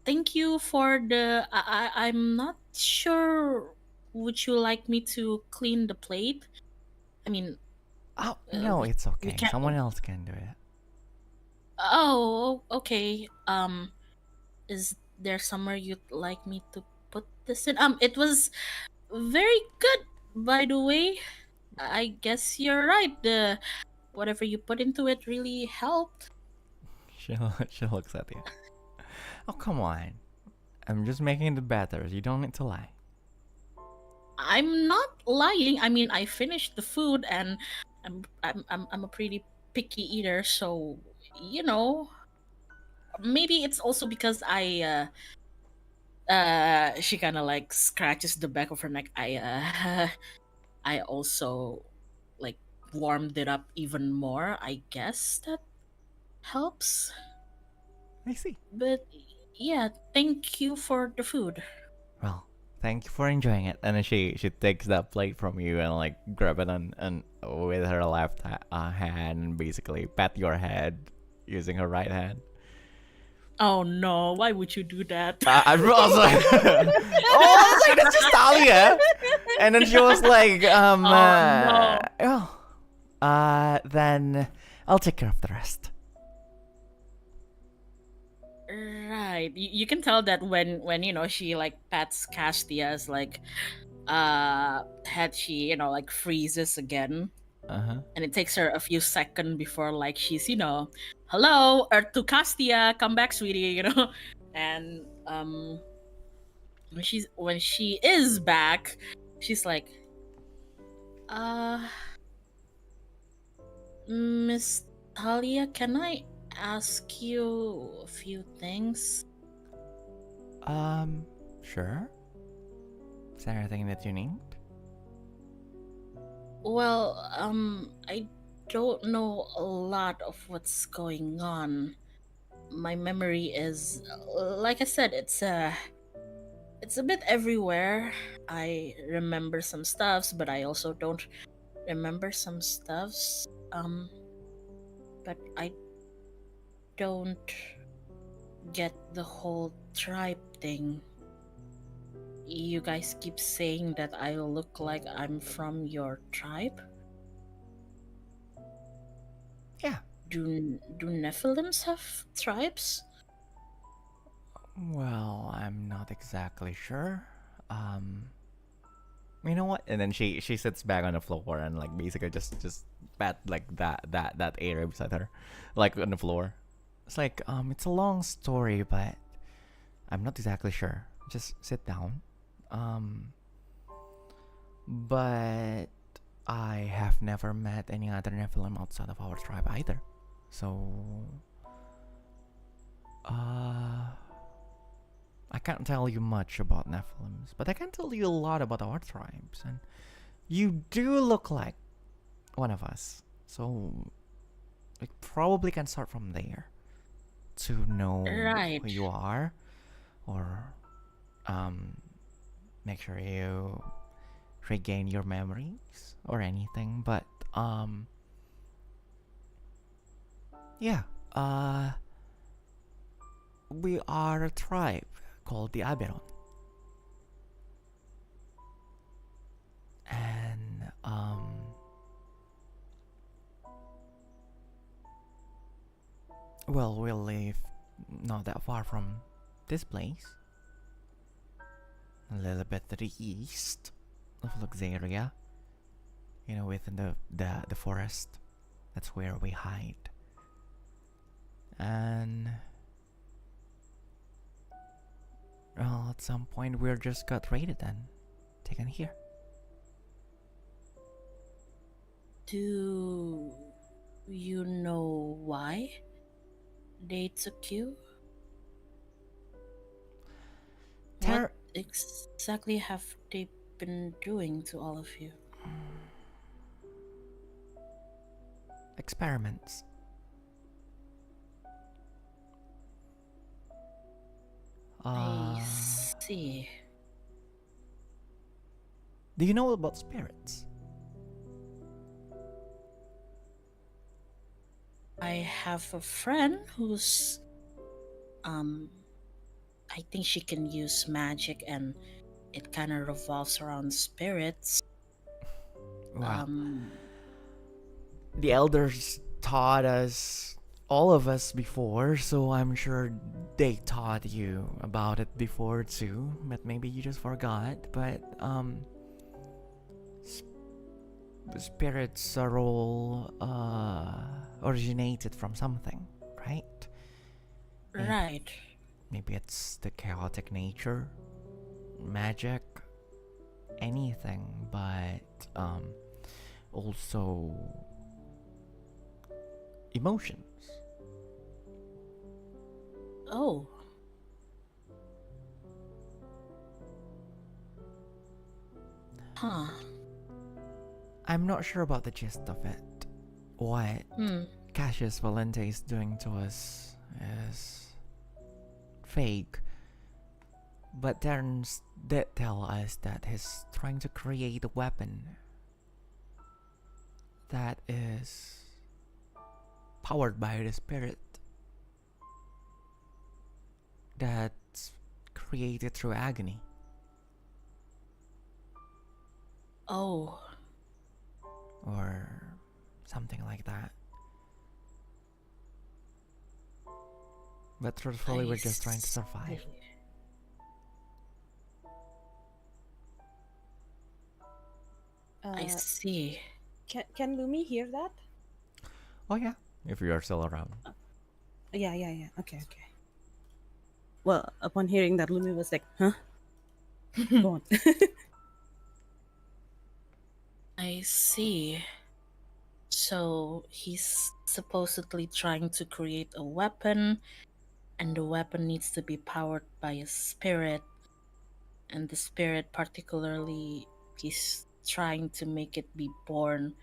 thank you for the. I'm not sure. Would you like me to clean the plate? I mean, Oh no, it's okay. can't- Someone else can do it. oh, okay. Is there somewhere you'd like me to put this in? It was very good, by the way. I guess you're right. The whatever you put into it really helped. She looks at you. Oh come on, I'm just making it better. You don't need to lie. I'm not lying. I mean, I finished the food, and I'm a pretty picky eater, so maybe it's also because she kind of like scratches the back of her neck. I also like warmed it up even more. I guess that helps. I see. But yeah, thank you for the food. Well, thank you for enjoying it. And then she takes that plate from you and like grab it and with her left hand and basically pat your head using her right hand. Oh no! Why would you do that? I was like, that's just Talia. And then she was like, then I'll take care of the rest. Right. You can tell that when she like pats Castia's like head, she like freezes again. And it takes her a few seconds before like she's hello, Earth to Castia, come back, sweetie, And when she is back, she's like, Miss Talia, can I ask you a few things? Sure. Is there anything that you need? Well, I don't know a lot of what's going on. My memory is, like I said, it's a bit everywhere. I remember some stuffs, but I also don't remember some stuffs. But I don't get the whole tribe thing. You guys keep saying that I look like I'm from your tribe. Yeah. Do Nephilims have tribes? Well, I'm not exactly sure. You know what? And then she sits back on the floor and like basically just pat like that area beside her, like on the floor. It's like it's a long story, but I'm not exactly sure. Just sit down. But I have never met any other Nephilim outside of our tribe either. So I can't tell you much about Nephilims, but I can tell you a lot about our tribes, and you do look like one of us. So we probably can start from there to know Right. who you are, or make sure you regain your memories or anything. But yeah, we are a tribe called the Aberon. And well, we live not that far from this place. A little bit to the east of Luxeria. You know, within the forest. That's where we hide. And well, at some point we just got raided and taken here. Do you know why they took you? What exactly have they been doing to all of you? Experiments. I see. Do you know about spirits? I have a friend who's I think she can use magic and it kind of revolves around spirits. Wow. The elders taught us, all of us before, so I'm sure they taught you about it before too, but maybe you just forgot. But the spirits are all originated from something, right? Right. Maybe it's the chaotic nature, magic, anything, but also emotions. Oh. Huh. I'm not sure about the gist of it. What Cassius Valente is doing to us is fake. But Terrence did tell us that he's trying to create a weapon that is powered by the spirit that's created through agony. Oh. Or something like that. But truthfully, we're just trying to survive. I see. Can Lumi hear that? Oh yeah, if you're still around. Yeah. Okay. Well, upon hearing that, Lumi was like, huh? Go on. I see. So he's supposedly trying to create a weapon, and the weapon needs to be powered by a spirit. And the spirit, particularly, he's trying to make it be born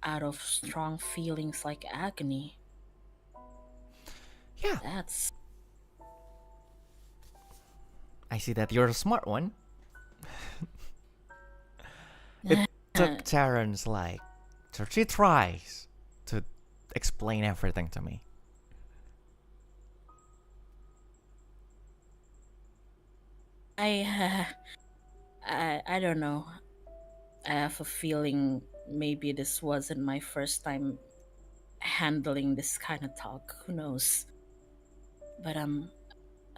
out of strong feelings like agony. Yeah. That's... I see that you're a smart one. took Terrence like 30 tries to explain everything to me. I don't know. I have a feeling maybe this wasn't my first time handling this kind of talk. Who knows? But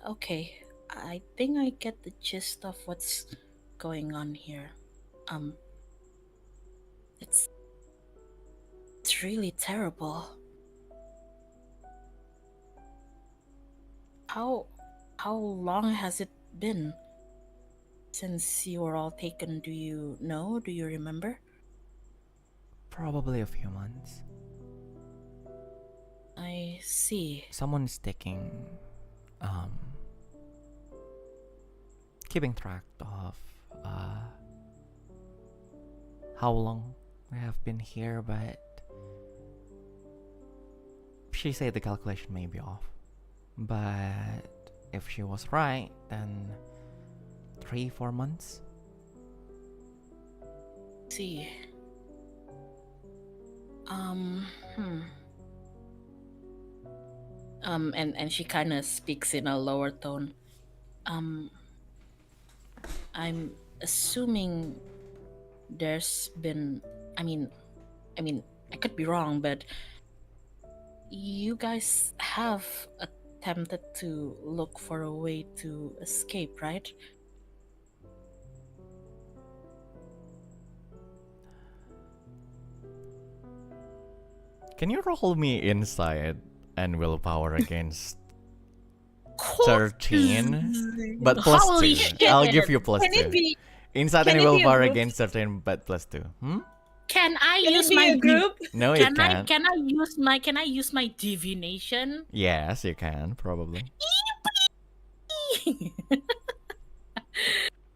okay. I think I get the gist of what's going on here. It's really terrible. How long has it been since you were all taken? Do you know? Do you remember? Probably a few months. I see. Someone's taking, keeping track of, how long we have been here, but she said the calculation may be off. But if she was right, then 3-4 months. See. And she kind of speaks in a lower tone. I'm assuming there's been, I mean, I could be wrong, but you guys have attempted to look for a way to escape, right? Can you roll me insight and willpower against 13? But plus Holy 2. shit. I'll give you plus Can 2. it be? Insight can and it be a willpower group? against 13, but plus 2. Can I Can it use be my a group? No, you Can can't. Can I use my divination? Yes, you can, probably.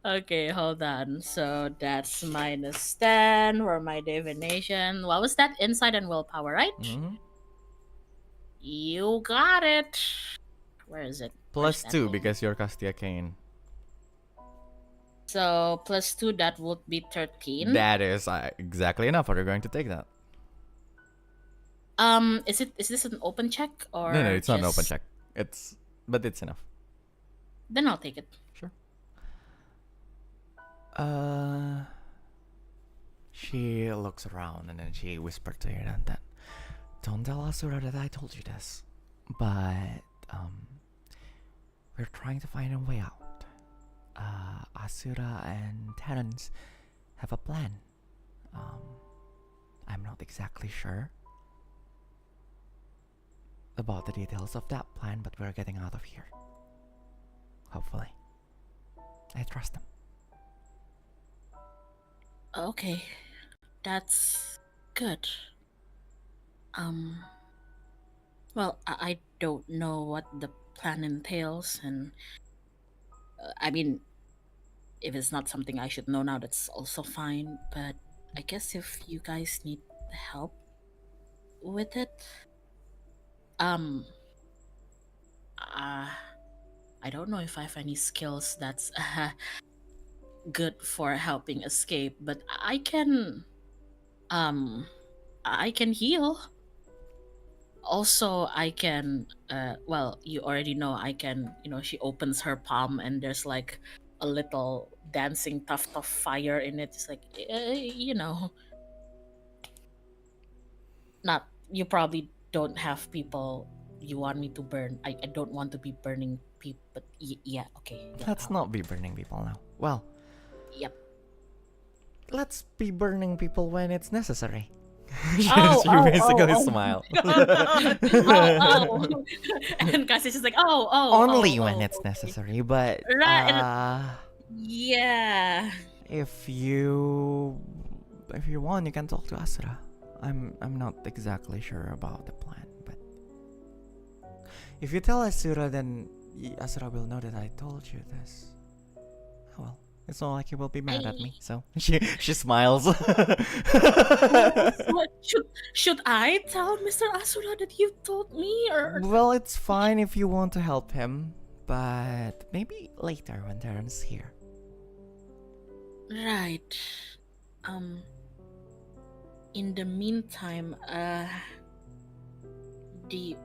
Okay, hold on. So that's minus 10 for my divination. What was that? Insight and willpower, right? Mhm. You got it. Where is it? Plus Where's 2 that? because you're Castia Kane. So plus 2, that would be 13. That is exactly enough. Are you going to take that? Is this an open check or No, it's not an open just- check. But it's enough. Then I'll take it. Sure. She looks around and then she whispered to her that, "Don't tell Asura that I told you this, but we're trying to find a way out. Asura and Terrence have a plan. I'm not exactly sure about the details of that plan, but we're getting out of here. Hopefully. I trust them." Okay, that's good. Well, I don't know what the plan entails, and I mean, if it's not something I should know now, that's also fine. But I guess if you guys need help with it, I don't know if I have any skills that's good for helping escape, but I can heal. Also, I can well, you already know I can, she opens her palm and there's like a little dancing tuft of fire in it. It's like not, you probably don't have people you want me to burn. I don't want to be burning people, but yeah, okay. Yeah, Let's not be burning people now. Well, Yep. let's be burning people when it's necessary. Oh, She basically oh. smiled. And Cassie's just like, Only when it's okay. necessary, but Right. Yeah. if you want, you can talk to Asura. I'm not exactly sure about the plan, but if you tell Asura, then Asura will know that I told you this. Oh well, it's not like he will be mad at me. So she smiles. What, should I tell Mr. Asura that you told me, or Well, it's fine if you want to help him, but maybe later when Terrence is here. right? in the meantime, the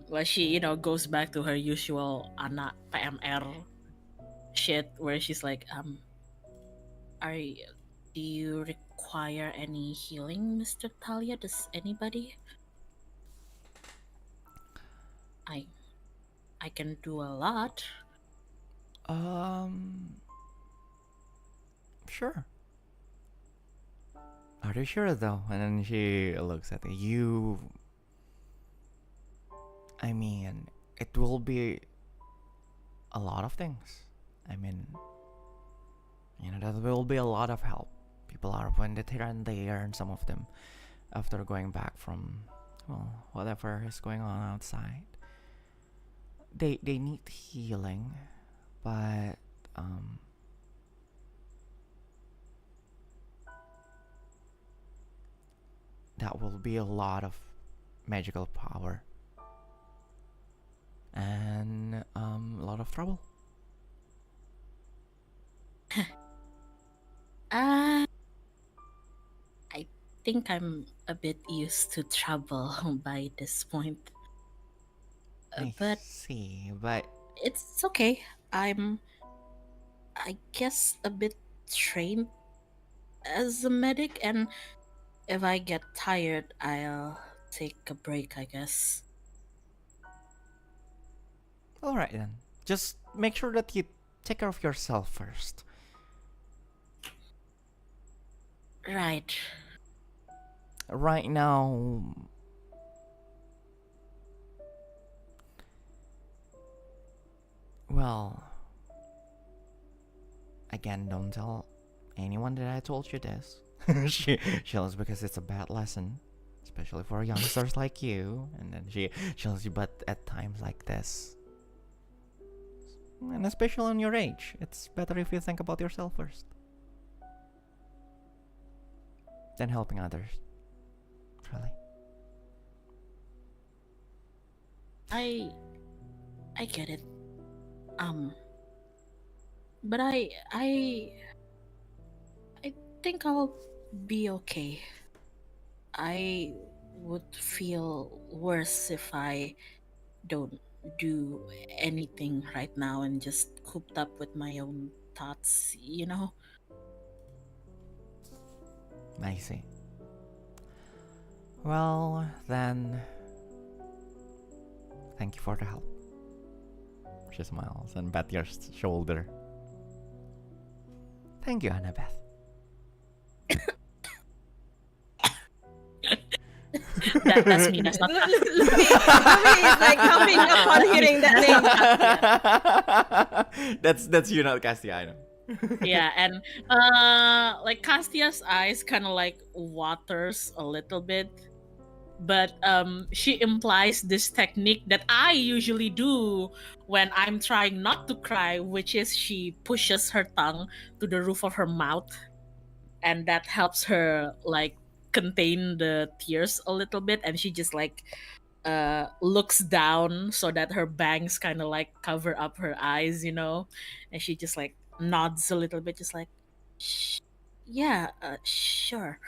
well, she goes back to her usual anak PMR shit, where she's like, do you require any healing, Mr. Talia? Does anybody? I can do a lot. Sure. Are you sure though? And then she looks at you. I mean, it will be a lot of things. I mean, that will be a lot of help. People are wounded here and there, and some of them, after going back from, whatever is going on outside, they need healing, but that will be a lot of magical power and a lot of trouble. I think I'm a bit used to trouble by this point. But it's okay. I'm, I guess, a bit trained as a medic, and if I get tired, I'll take a break, I guess. Alright then. Just make sure that you take care of yourself first. Right. Right now, well, again, don't tell anyone that I told you this. She knows, because it's a bad lesson, especially for youngsters like you. And then she tells you, but at times like this, and especially on your age, it's better if you think about yourself first than helping others. Really. I get it. But I think I'll be okay. I would feel worse if I don't do anything right now and just cooped up with my own thoughts, I see. Well, then, thank you for the help. She smiles and pats your shoulder. Thank you, Annabeth. That's me. That's not Lumi is like humming upon hearing that name. That's you, not Castia, I know. Yeah, and like Castia's eyes kind of like waters a little bit, but she implies this technique that I usually do when I'm trying not to cry, which is she pushes her tongue to the roof of her mouth, and that helps her like contain the tears a little bit, and she just like looks down so that her bangs kind of like cover up her eyes, and she just like nods a little bit, just like, yeah, sure.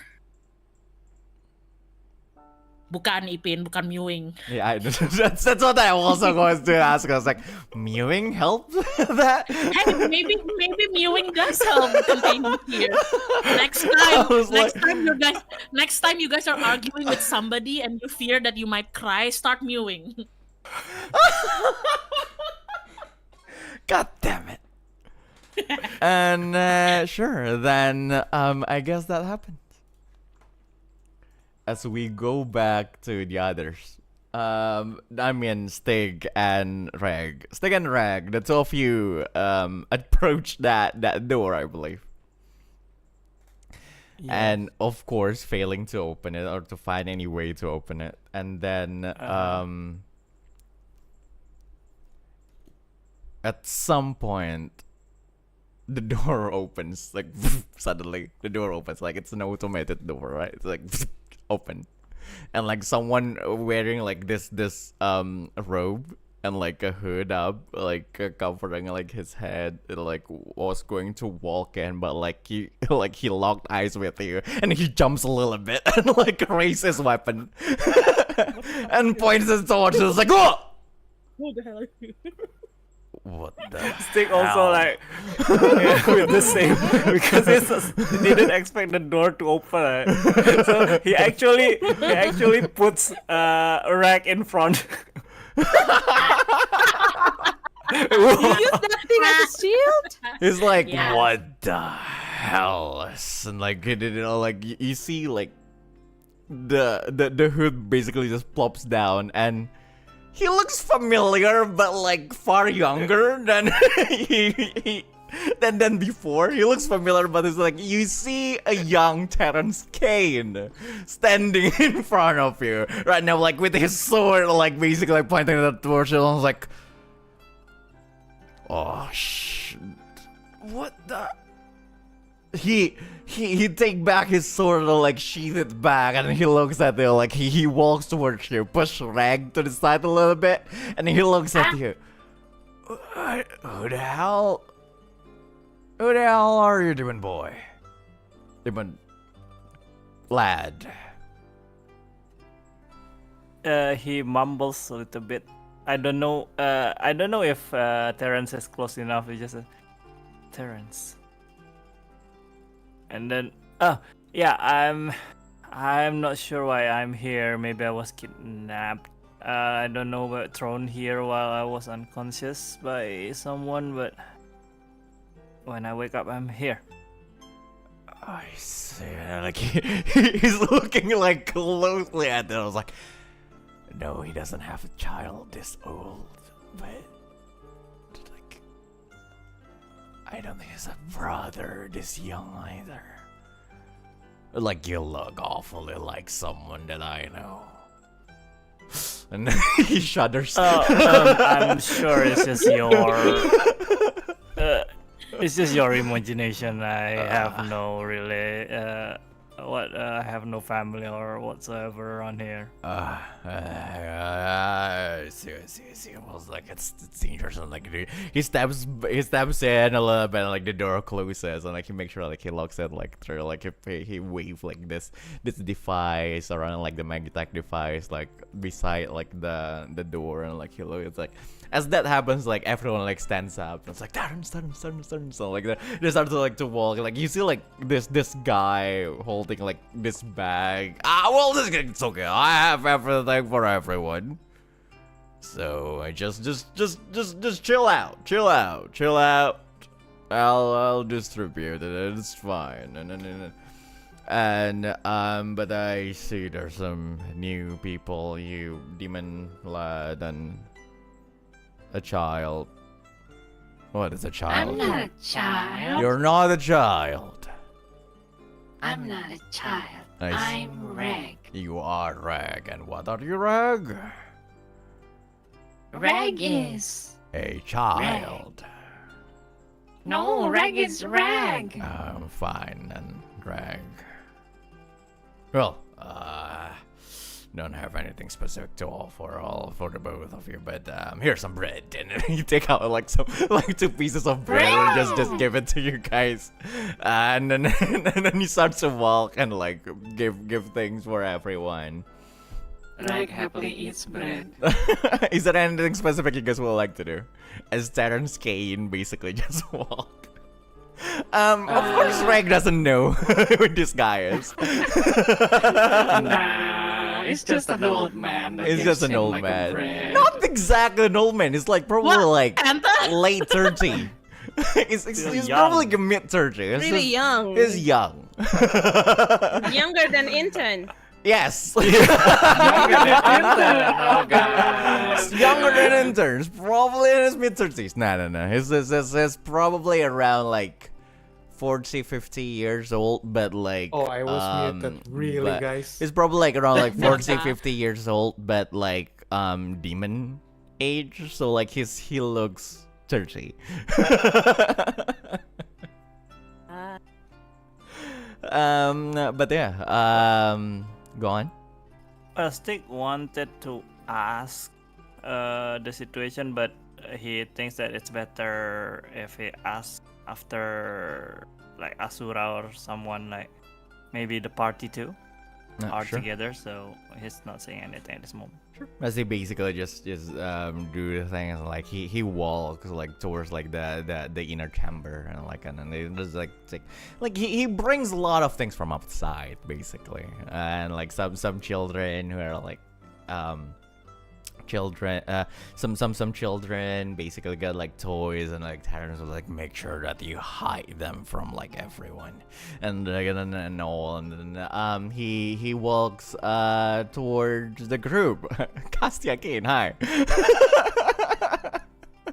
Bukan Ipin, bukan mewing. Yeah, that's what I also was to ask. I was like, mewing help that? Hey, maybe mewing does help containing tears. Next time you guys are arguing with somebody and you fear that you might cry, start mewing. God damn it. And sure, then I guess that happened. As we go back to the others, I mean Stygg and Regg. Stygg and Regg, the two of you approach that door, I believe. Yeah. And of course, failing to open it or to find any way to open it. And then at some point, the door opens, like suddenly the door opens, like it's an automated door, right? It's like open, and like someone wearing like this robe and like a hood up, like covering like his head, and, like was going to walk in, but like he locked eyes with you, and he jumps a little bit and like raises his weapon and points it towards you. It's like, oh! Who the hell are you? What the Stygg also like with the same because he didn't expect the door to open. So he actually puts Regg in front. You use that thing as a shield? He's like, Yeah. what the hell? And like, like you see, like the hood basically just plops down, and he looks familiar, but like far younger than than before. He looks familiar, but it's like you see a young Terrence Kane standing in front of you right now, like with his sword, like basically like, pointing at the torch. And I was like, oh shit! What the? He take back his sword and like sheath it back, and he looks at you, like he walks towards you, push Regg to the side a little bit, and he looks at you. Who the hell are you, demon boy? Demon lad. He mumbles a little bit. I don't know if Terrence is close enough. He just Terrence. And then, yeah, I'm not sure why I'm here. Maybe I was kidnapped. I don't know, but thrown here while I was unconscious by someone. But when I wake up, I'm here. I see. Like he's looking like closely at it. I was like, no, he doesn't have a child this old, but like, I don't think he's a brother this young either. Like, you look awfully like someone that I know. And then he shudders. I'm sure it's just your imagination. I have no really I have no family or whatsoever around here. I see. Almost like it's dangerous, and like he stabs in a little bit, and like the door closes, and like he makes sure like he locks it like through, like he waves like this device around, like the magnetic device, like beside like the door, and like he looks like. As that happens, like everyone like stands up. And it's like Terrence. So like they start to walk. Like you see like this guy holding like this bag. Well, it's okay. I have everything for everyone. So I just chill out. I'll distribute it. It's fine. And but I see there's some new people. You demon lad and a child. What is a child? I'm not a child. You're not a child. I'm not a child. I see. I'm Regg. You are Regg. And what are you, Regg? Regg is. A child. No, Regg is Regg. Fine then, Regg. Well, don't have anything specific to offer for the both of you, but here's some bread, and you take out like 2 pieces of bread and just give it to you guys, and then you start to walk and like give things for everyone. Regg happily eats bread. Is there anything specific you guys would like to do? As Terrence Kane basically just walk. Of course Regg doesn't know who this guy is. Nah, it's just an old man. It's just an old man. Not exactly an old man. It's like probably like late 30. He's probably like mid-30s. Really young. He's young. Younger than intern. Yes. Oh, Younger than interns. Probably in his mid-30s. No. He's probably around like 40, 50 years old, but like... Oh, I was muted. Really, guys? He's probably like around like 40, 50 years old, but like demon age. So like he looks 30. But yeah, go on. Stygg wanted to ask the situation, but he thinks that it's better if he asks after like Asura or someone, like maybe the party too are sure. together. So he's not saying anything at this moment. As he basically just do the thing, and like he walks like towards like the inner chamber, and then it just like he brings a lot of things from outside basically, and like some children who are like children, some children basically got like toys, and like Terrence was like, make sure that you hide them from like everyone, and all, and then he walks towards the group. Castia Kane, hi.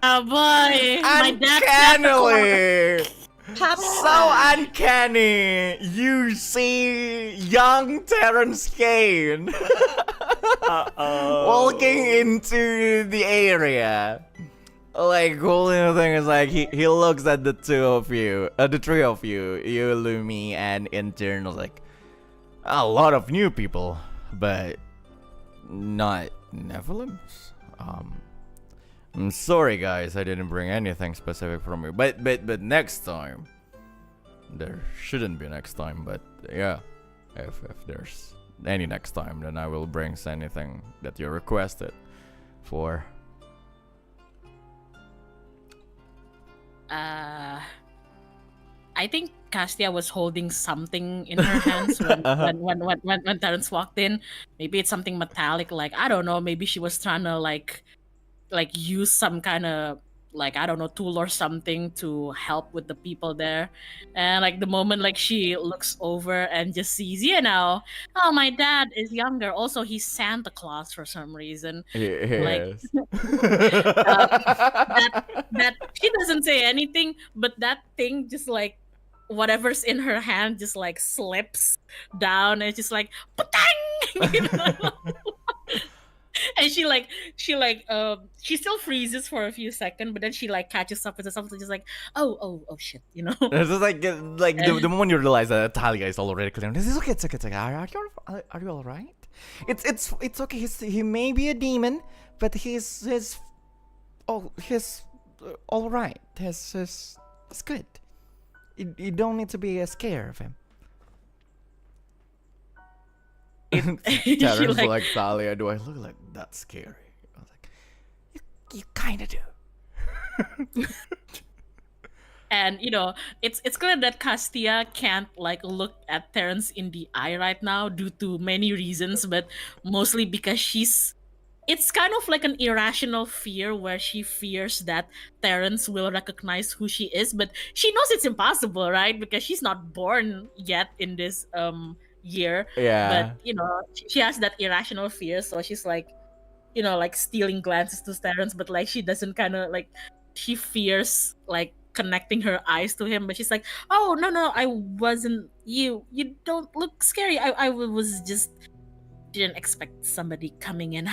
Oh boy, my Uncannily, so uncanny. You see young Terrence Kane walking into the area. Like, cool little thing is like he looks at the two of you, the three of you, Lumi and intern, was like, a lot of new people, but not Nephilims. I'm sorry guys, I didn't bring anything specific from you, but next time, there shouldn't be next time, but yeah, if there's any next time, then I will bring anything that you requested for. I think Castia was holding something in her hands when Terrence walked in. Maybe it's something metallic, like I don't know. Maybe she was trying to like use some kind of like, I don't know, tool or something to help with the people there. And like the moment like she looks over and just sees, oh, my dad is younger. Also, he's Santa Claus for some reason. Yes. That she doesn't say anything, but that thing just like whatever's in her hand just like slips down, and it's just like patang! And she still freezes for a few seconds, but then she like catches up with something, just like oh shit, It's just like the moment you realize that Talia is already clear. This is okay. It's okay. Are you all right? It's okay. He may be a demon, but he's all right. It's good. You don't need to be scared of him. Terrence like, Talia, do I look like that scary? I was like, you kind of do. And it's clear that Castia can't like look at Terrence in the eye right now due to many reasons, but mostly because it's kind of like an irrational fear where she fears that Terrence will recognize who she is, but she knows it's impossible, right? Because she's not born yet in this year. Yeah. But she has that irrational fear, so she's like, like stealing glances to Terrence, but like she doesn't kind of like, she fears like connecting her eyes to him, but she's like, oh no, I wasn't, you don't look scary. I was just didn't expect somebody coming in.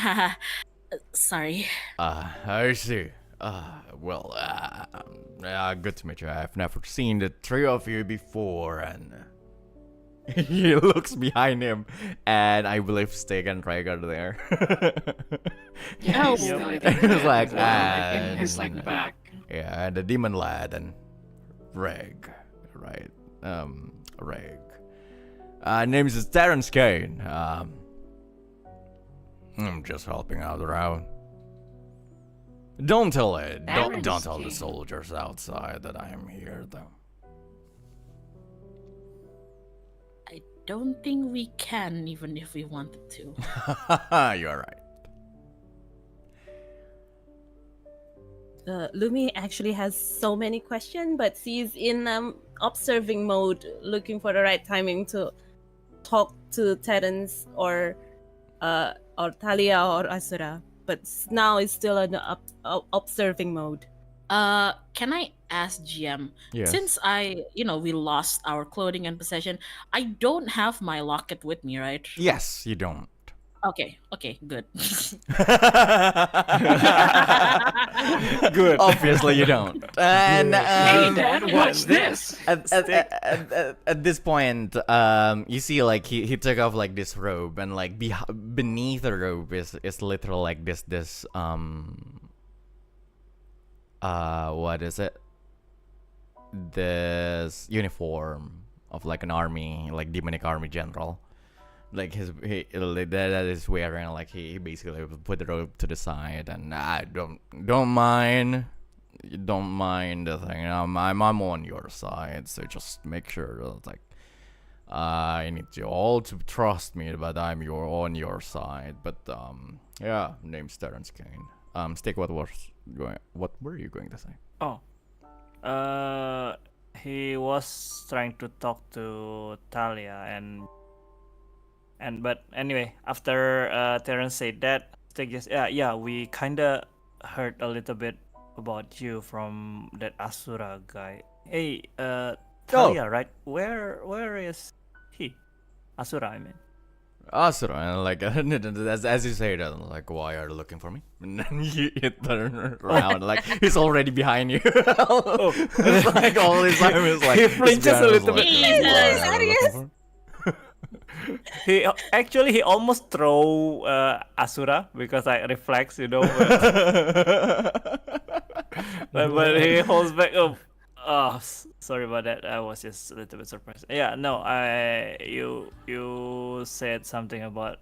Sorry. I see. Well, good to meet you. I've never seen the three of you before, and he looks behind him, and I believe Stygg and Regg are there. Yeah, It's like, in his like back. Yeah, and the demon lad and Regg, right? Regg. Name's is Terrence Kane. I'm just helping out around. Don't tell it. Don't tell the soldiers outside that I am here, though. I don't think we can, even if we wanted to. You're right. Lumi actually has so many questions, but she's in observing mode, looking for the right timing to talk to Terrence or Talia or Asura. But now it's still in observing mode. Can I ask GM? Yes. Since we lost our clothing and possession, I don't have my locket with me, right? Yes, you don't. Okay, good. Good. Obviously, you don't. And Hey, Dad, what's this? at this point, you see like he took off like this robe, and like beneath the robe is literally like this what is it? This uniform of like an army, like demonic army general. Like that is wearing, like he basically put the robe to the side, and I don't mind the thing. I'm on your side, so just make sure that like I need you all to trust me, but I'm on your side. But yeah, name's Terrence Kane. Stygg, what were you going to say? Oh, he was trying to talk to Talia, but anyway, after Terrence said that, Stygg just yeah, we kinda heard a little bit about you from that Asura guy. Hey, Talia, right? Where is he? Asura, I mean. Asura, and like as you say that, like, why are you looking for me? And then you turn around, like he's already behind you. It's like all this time is like he flinches a little bit. Serious? He almost throw Asura because I reflex, you know. But he holds back. Oh, sorry about that. I was just a little bit surprised. Yeah, no, you said something about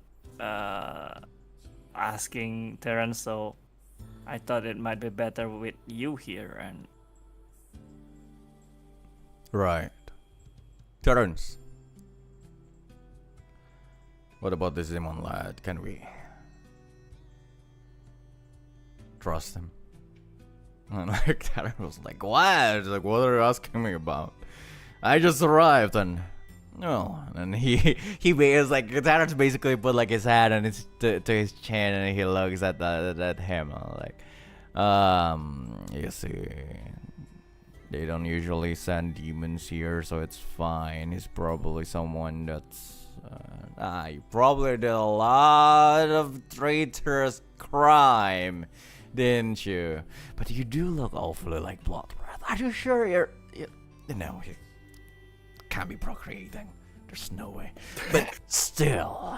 asking Terrence, so I thought it might be better with you here. And right, Terrence. What about this demon lad? Can we trust him? And like Terrence was like, what? Like, what are you asking me about? I just arrived, and and he is like, Terrence basically put like his hand on to his chin, and he looks at him like, you see, they don't usually send demons here, so it's fine. He's probably someone that's you probably did a lot of traitorous crime, didn't you? But you do look awfully like Bloodwrath. Are you sure you can't be procreating? There's no way. But still.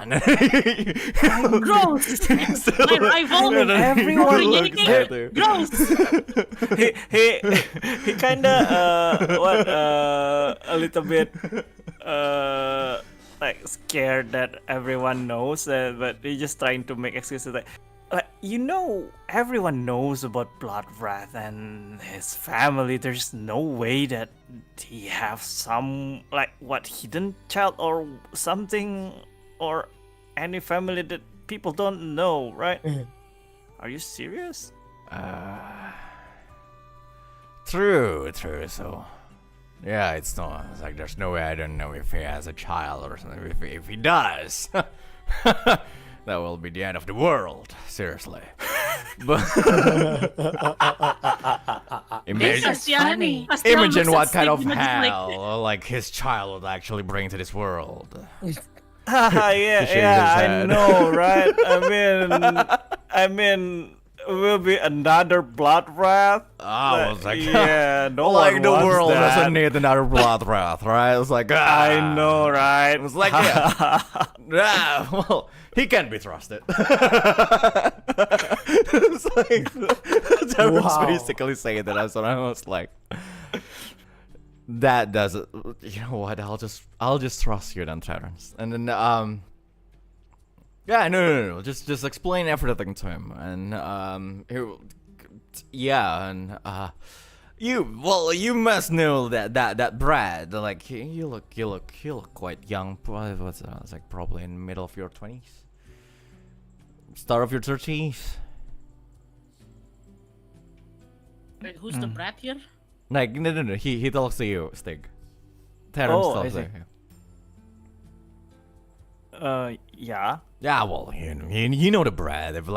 Gross! My rival! Everyone looks at you. Gross! he kinda a little bit like scared that everyone knows, but he's just trying to make excuses like everyone knows about Bloodwrath and his family. There's no way that he have some hidden child or something, or any family that people don't know, right? Are you serious? True. So, yeah, it's like there's no way I don't know if he has a child or something. If he does, that will be the end of the world. Seriously. But imagine what kind of hell like his child would actually bring to this world. Yeah, I know, right? I mean, will be another Bloodwrath. I was like, yeah, no like one the wants world that. doesn't need another Bloodwrath, right? It was like, I know, right? It was like, yeah, well, he can be trusted. It's like, Terrence basically saying that. So I was like, that doesn't. You know what? I'll just trust you then, Terrence. And then yeah, no. Just explain everything to him, and you must know that Brad, like you look quite young. What's that? It's like probably in the middle of your 20s, start of your 30s. Wait, who's the brat here? Like no. He talks to you, Stygg. Terrence talks to you. Yeah. Yeah, well, you know the Brad. If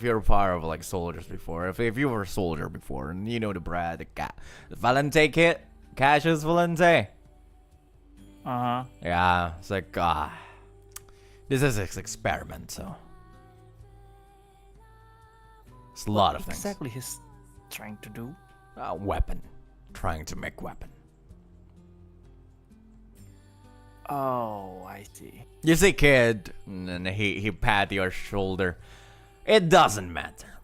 you're part of like soldiers before, if you were a soldier before, and you know the Brad, the Valente kit, Cassius Valente. Uh-huh. Yeah, it's like This is his experiment, so it's a lot of things. Exactly, he's trying to do. Weapon, trying to make weapon. Oh, I see. You see, kid, and he pat your shoulder. It doesn't matter.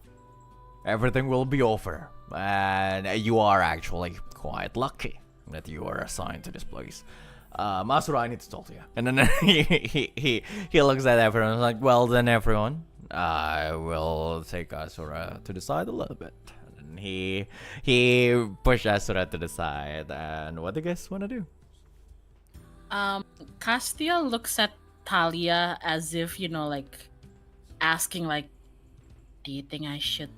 Everything will be over, and you are actually quite lucky that you are assigned to this place. Asura, I need to talk to you. And then he looks at everyone and is like, well then everyone, I will take Asura to the side a little bit. And he pushed Asura to the side. And what do you guys want to do? Castia looks at Talia as if, like asking, like, do you think I should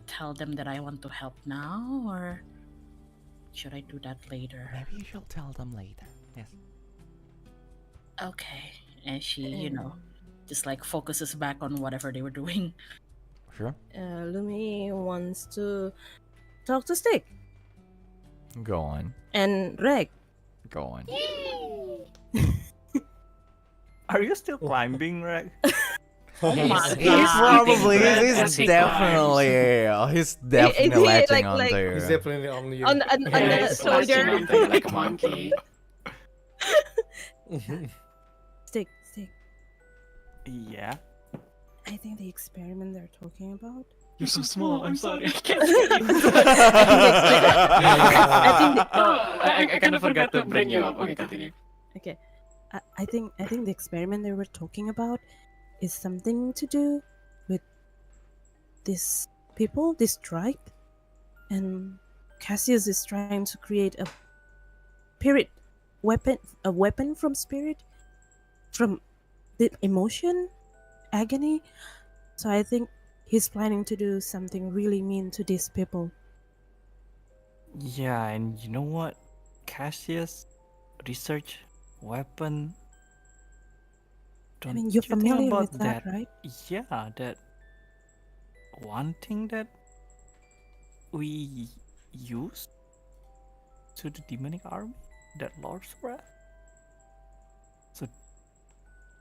tell them that I want to help now, or should I do that later? Maybe you should tell them later. Yes. Okay. And she, just like focuses back on whatever they were doing. Sure. Lumi wants to talk to Stygg. Go on. And Regg. Go on. Are you still climbing, Regg? Oh my He's God. probably, he's definitely latching on like- there. He's definitely on you. On the He's shoulder. latching onto like a monkey. Stygg. Yeah. I think the experiment they're talking about. You're so small. I'm sorry. I can't I kind of forgot to bring you up. Okay, continue. Okay, I think the experiment they were talking about is something to do with this people, this tribe, and Cassius is trying to create a weapon from spirit, from the emotion, agony. So I think he's planning to do something really mean to these people. Yeah, and you know what? Cassius research weapon. I mean, you're you think familiar about with that, right? Yeah, that one thing that we use to the demonic army, that Lord's Wrath. So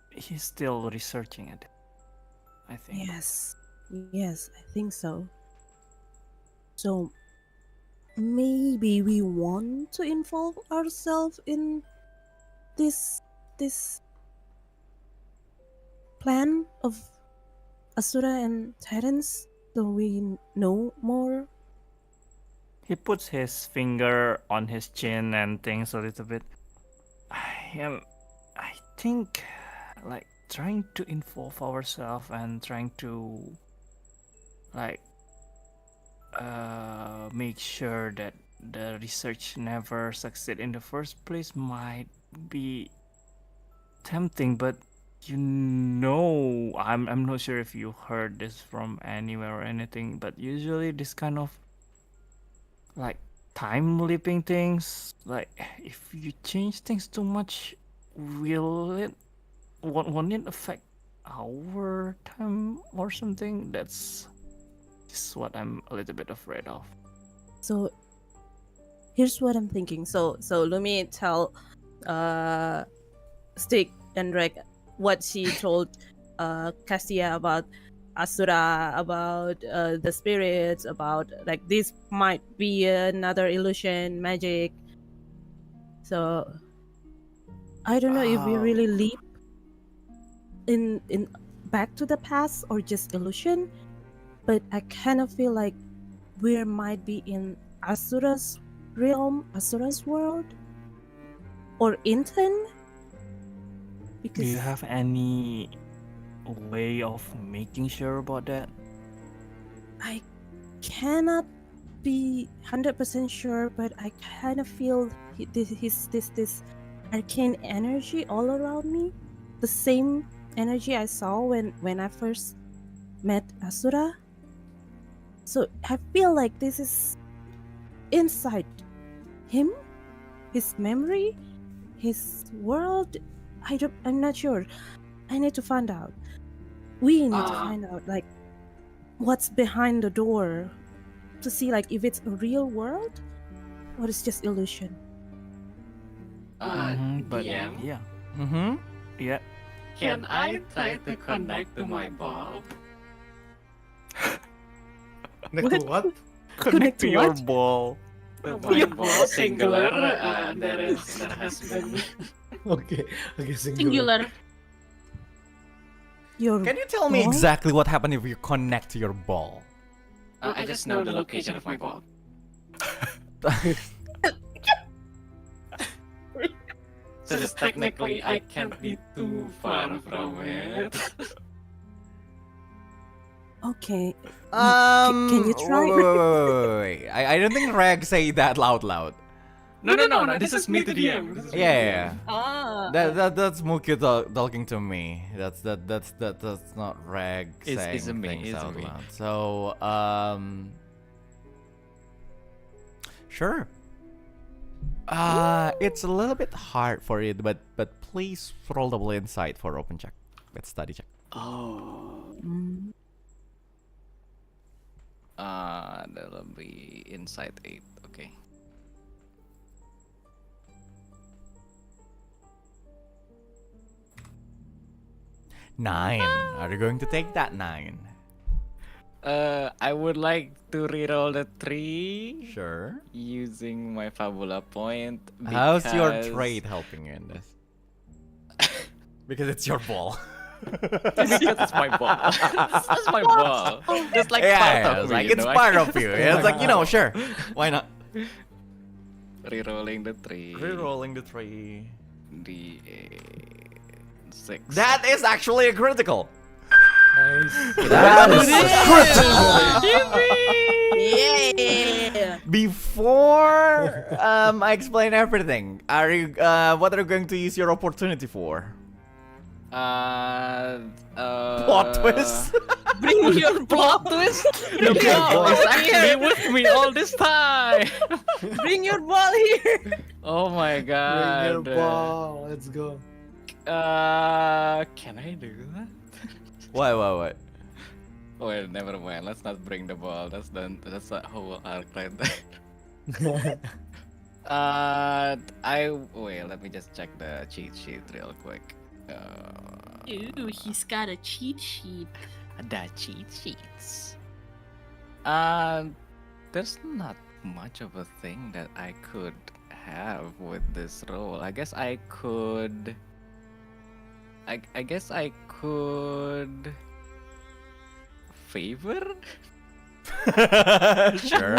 he's still researching it, I think. Yes, I think so. So maybe we want to involve ourselves in this plan of Asura and Titans, so we know more. He puts his finger on his chin and thinks a little bit. I think, like, trying to involve ourselves and trying to, like, make sure that the research never succeed in the first place might be tempting, but I'm not sure if you heard this from anywhere or anything, but usually this kind of like time leaping things, like if you change things too much, won't it affect our time or something? That's just what I'm a little bit afraid of. So here's what I'm thinking. So Lumi tell Stygg and Regg what she told Castia about Asura, about the spirits, about like this might be another illusion, magic. So I don't know if we really leap in back to the past or just illusion, but I kind of feel like we might be in Asura's realm, Asura's world, or Inten. Do you have any way of making sure about that? I cannot be 100% sure, but I kind of feel this arcane energy all around me, the same energy I saw when I first met Asura. So I feel like this is inside him, his memory, his world. I'm not sure. I need to find out. We need to find out, like, what's behind the door to see, like, if it's a real world or it's just illusion. But DM? yeah. Mm-hmm. Yeah. Can I try to connect to my ball? Connect to what? Connect to your what? ball. To my ball singular. There has been. Okay, Singular. Your Can you tell me ball? exactly what happened if you connect to your ball? I just know the location of my ball. So just technically, I can't be too far from it. Okay. Can you try? Wait. I don't think Regg say that loud. No. This is me to DM. This is me to Yeah. DM. Ah. That's Muukyu talking to me. That's not Regg saying It's me, things it's out me. loud. So sure. It's a little bit hard for it, but please roll double insight for open check. Let's study check. Oh. Mm. That'll be inside 8. Okay. Nine. Are you going to take that 9? I would like to reroll the 3 Sure. using my Fabula point. How's your because- trade helping you in this? Because it's your ball. Because it's my ball. That's my ball. Just like yeah, part of it's me, like you it's know? part of you. It's like, sure. Why not? Rerolling the 3. Rerolling the 3. The 6. That is actually a critical. Nice. That is Yeah. Before I explain everything, what are you going to use your opportunity for? Plot twist? Bring your plot twist. The ball is actually with me all this time. Bring your ball here. Oh my god. Bring your ball. Let's go. Can I do that? What? Wait, never mind. Let's not bring the ball. That's that whole arc right there. Wait. Let me just check the cheat sheet real quick. Ooh, he's got a cheat sheet. The cheat sheets. There's not much of a thing that I could have with this role. I guess I could. I guess I could favor. Sure.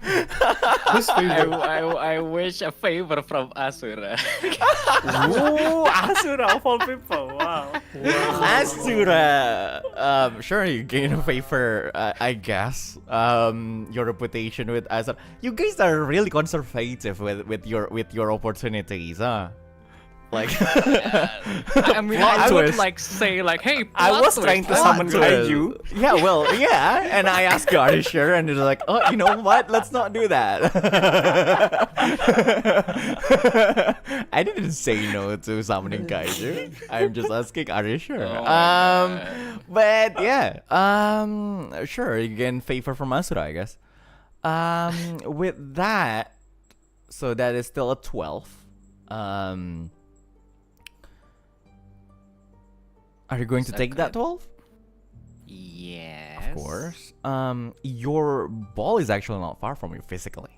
Who's favorite? I wish a favor from Asura. Ooh, Asura of all people. Wow. Asura. Sure, you gain a favor, I guess. Your reputation with Asura. You guys are really conservative with your opportunities, huh? Like, I mean, Plot I would twist. like say like, hey, I plot was twist. trying to Plot summon twist. Kaiju. Yeah, well, yeah. And I asked you, are you sure? And they're like, oh, you know what? Let's not do that. I didn't say no to summoning Kaiju. I'm just asking, are you sure? Oh my God. But yeah, sure, you gain favor from Asura, I guess. With that, so that is still a 12. Are you going to take that 12? Yes. Of course. Your ball is actually not far from you physically.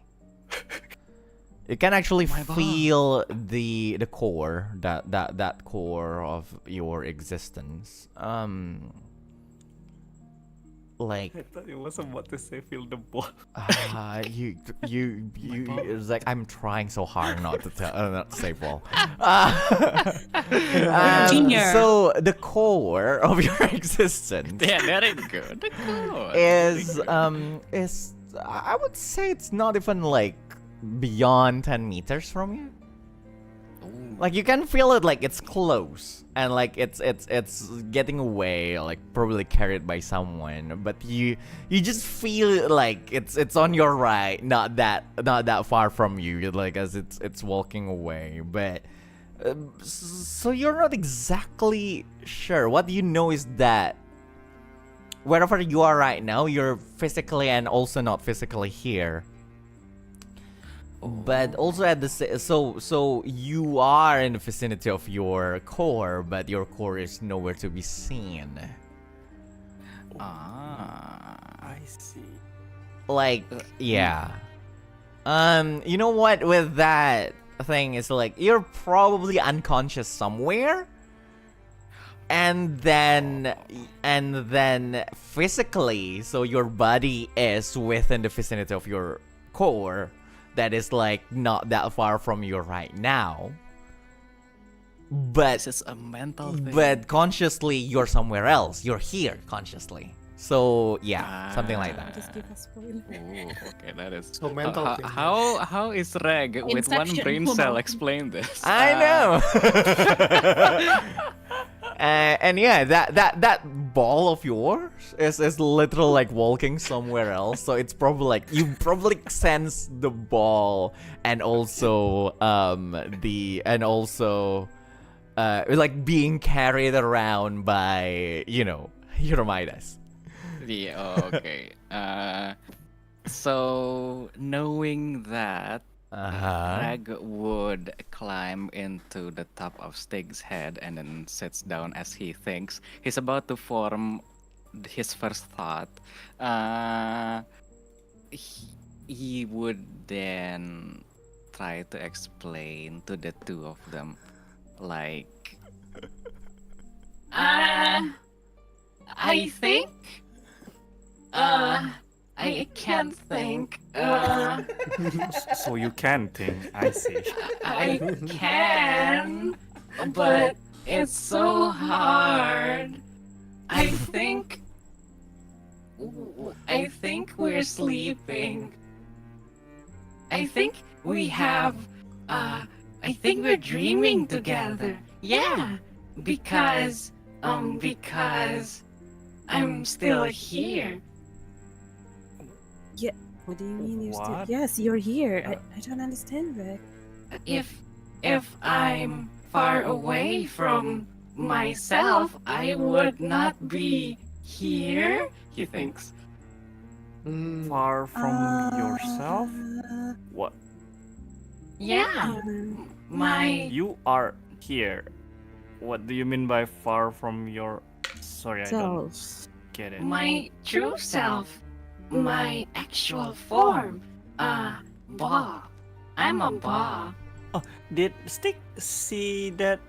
You can actually feel the core, that core of your existence. Like, I thought it was about to say feel the ball. you it's like I'm trying so hard not to say ball. Junior. So the core of your existence Yeah, very good. Good. is I would say it's not even like beyond 10 meters from you. Like you can feel it, like it's close and like it's getting away, like probably carried by someone, but you just feel like it's on your right, not that far from you, like as it's walking away. But so you're not exactly sure. What you know is that wherever you are right now, you're physically and also not physically here. But also at the so you are in the vicinity of your core, but your core is nowhere to be seen. I see. Like, yeah. You know what? With that thing, is like you're probably unconscious somewhere, and then physically, so your body is within the vicinity of your core. That is like not that far from you right now. But This is a mental thing. But consciously, you're somewhere else. You're here consciously. So yeah, something like that. Just give a spoiler. Ooh, okay, that is So mental thing. how is Regg with one Inception. brain cell explain this? I know. And yeah, that ball of yours is literal like walking somewhere else. So it's probably like you probably sense the ball and also like being carried around by your Midas. Yeah, okay. So knowing that, Regg would climb into the top of Stygg's head and then sits down as he thinks. He's about to form his first thought. He would then try to explain to the two of them, like, I think. I can't think. So you can think. I see. I can, but it's so hard. I think we're sleeping. I think we have. I think we're dreaming together. Yeah, because I'm still here. Yeah. What do you mean you're still? What? Yes, you're here. I don't understand, Regg. If I'm far away from myself, I would not be here. He thinks. Far from yourself? What? Yeah, my You are here. What do you mean by far from your? Sorry, I don't Self. get it. my true self, my actual form. Ba. I'm a ba. Did Stygg see that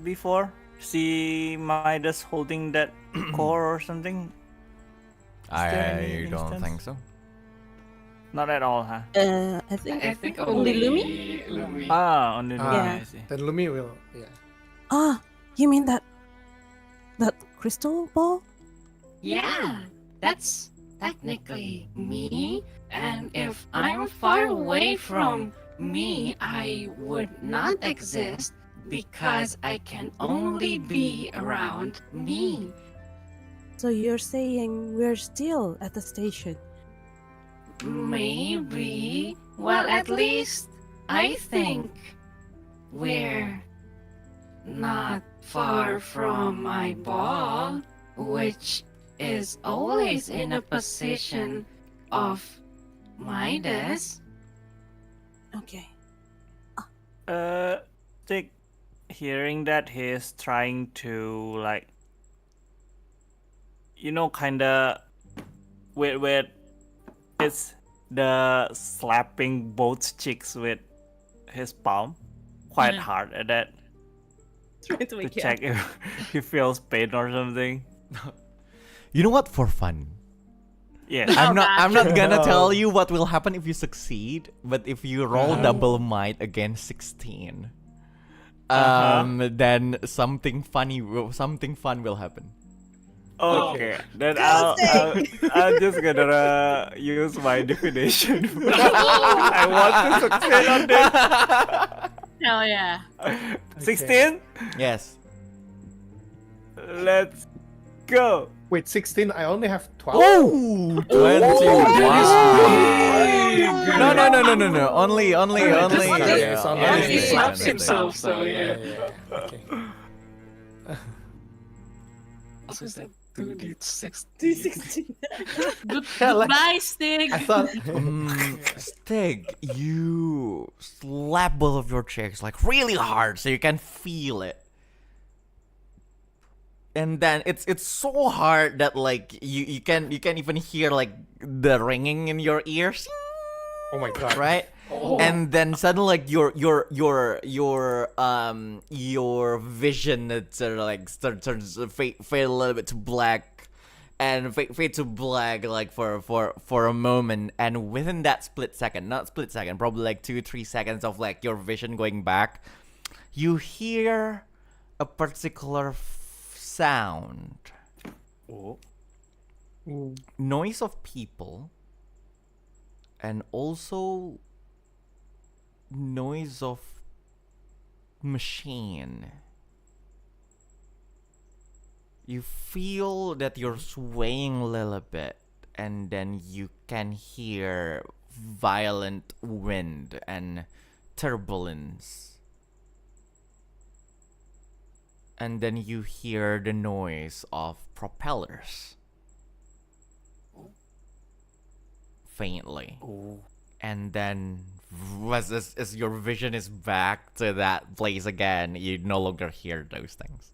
before? See Midas holding that core or something? there any I don't instance? think so. Not at all, huh? I think. I think Only Lumi? Lumi. Ah, on the Yeah. I see. Then Lumi will. Yeah. Ah, you mean that crystal ball? Yeah, that's technically me. And if I'm far away from me, I would not exist because I can only be around me. So you're saying we're still at the station? Maybe. Well, at least I think we're not far from my ball, which is always in a position of Midas. Okay. Stygg, hearing that he's trying to like, kinda, with it's the slapping both cheeks with his palm quite hard at that Trying to to wake you check if he feels pain or something. You know what? For fun, Yeah. I'm not gonna No. tell you what will happen if you succeed, but if you roll double might against 16, then something fun will happen. Okay, then I'm just gonna use my divination. I want to succeed on this. Hell yeah. 16? Yes. Let's go. Wait, 16. I only have 12. Oh, 20. No. Only. It's only- Yeah, he slaps slaps himself, so Yeah, yeah. yeah, yeah. Okay. Also said, 216. Goodbye, Stygg. I thought Stygg, you slap both of your cheeks like really hard so you can feel it. And then it's so hard that like you can even hear like the ringing in your ears. oh my god. Right? And then suddenly like your vision it sort of like turns fade a little bit to black and fade to black like for a moment, and within that not split second, probably like 2-3 seconds of like your vision going back, you hear a particular sound. Noise of people, and also noise of machine. You feel that you're swaying a little bit, and then you can hear violent wind and turbulence. And then you hear the noise of propellers. Faintly. And then as your vision is back to that place again, you no longer hear those things.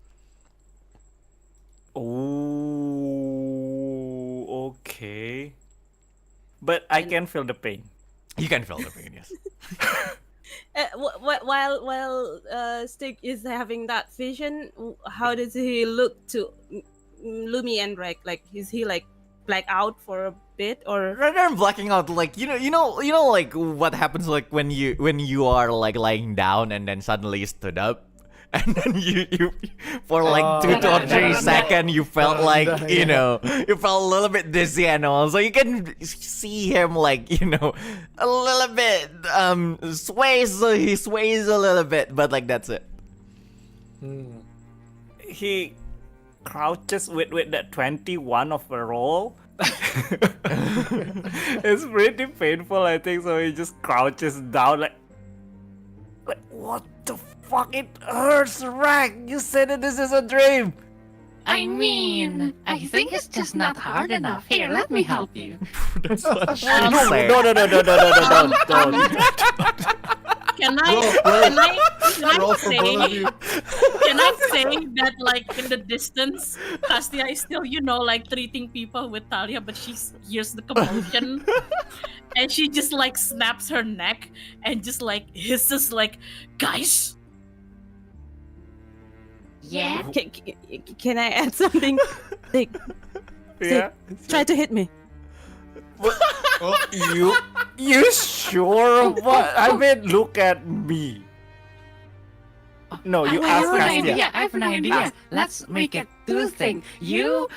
Oh, okay. But I can feel the pain. You can feel the pain, yes. While Stygg is having that vision, how does he look to Lumi and Regg? Like, is he like black out for a bit, or Rather than blacking out, like you know, like what happens like when you are like lying down and then suddenly you stood up, and then you for like 2 to 3 seconds you felt like you felt a little bit dizzy and all, so you can see him like a little bit sways. So he sways a little bit, but like that's it. He crouches with that 21 of a roll. It's pretty painful, I think, so he just crouches down like what the fuck, it hurts, Regg. You said that this is a dream. I mean, I think it's just not hard enough. Here, let me help you. That's what she No, said. no, don't. Can I Roll for both of say you. can I say that like in the distance, Castia is still like treating people with Talia, but she hears the commotion, and she just like snaps her neck and just like hisses like, "Guys." Yeah? can I add something? Stygg, Yeah. try to hit me. You sure? What? I mean, look at me. No, you I ask have an Castia. idea. I have an idea. Let's make it two things. You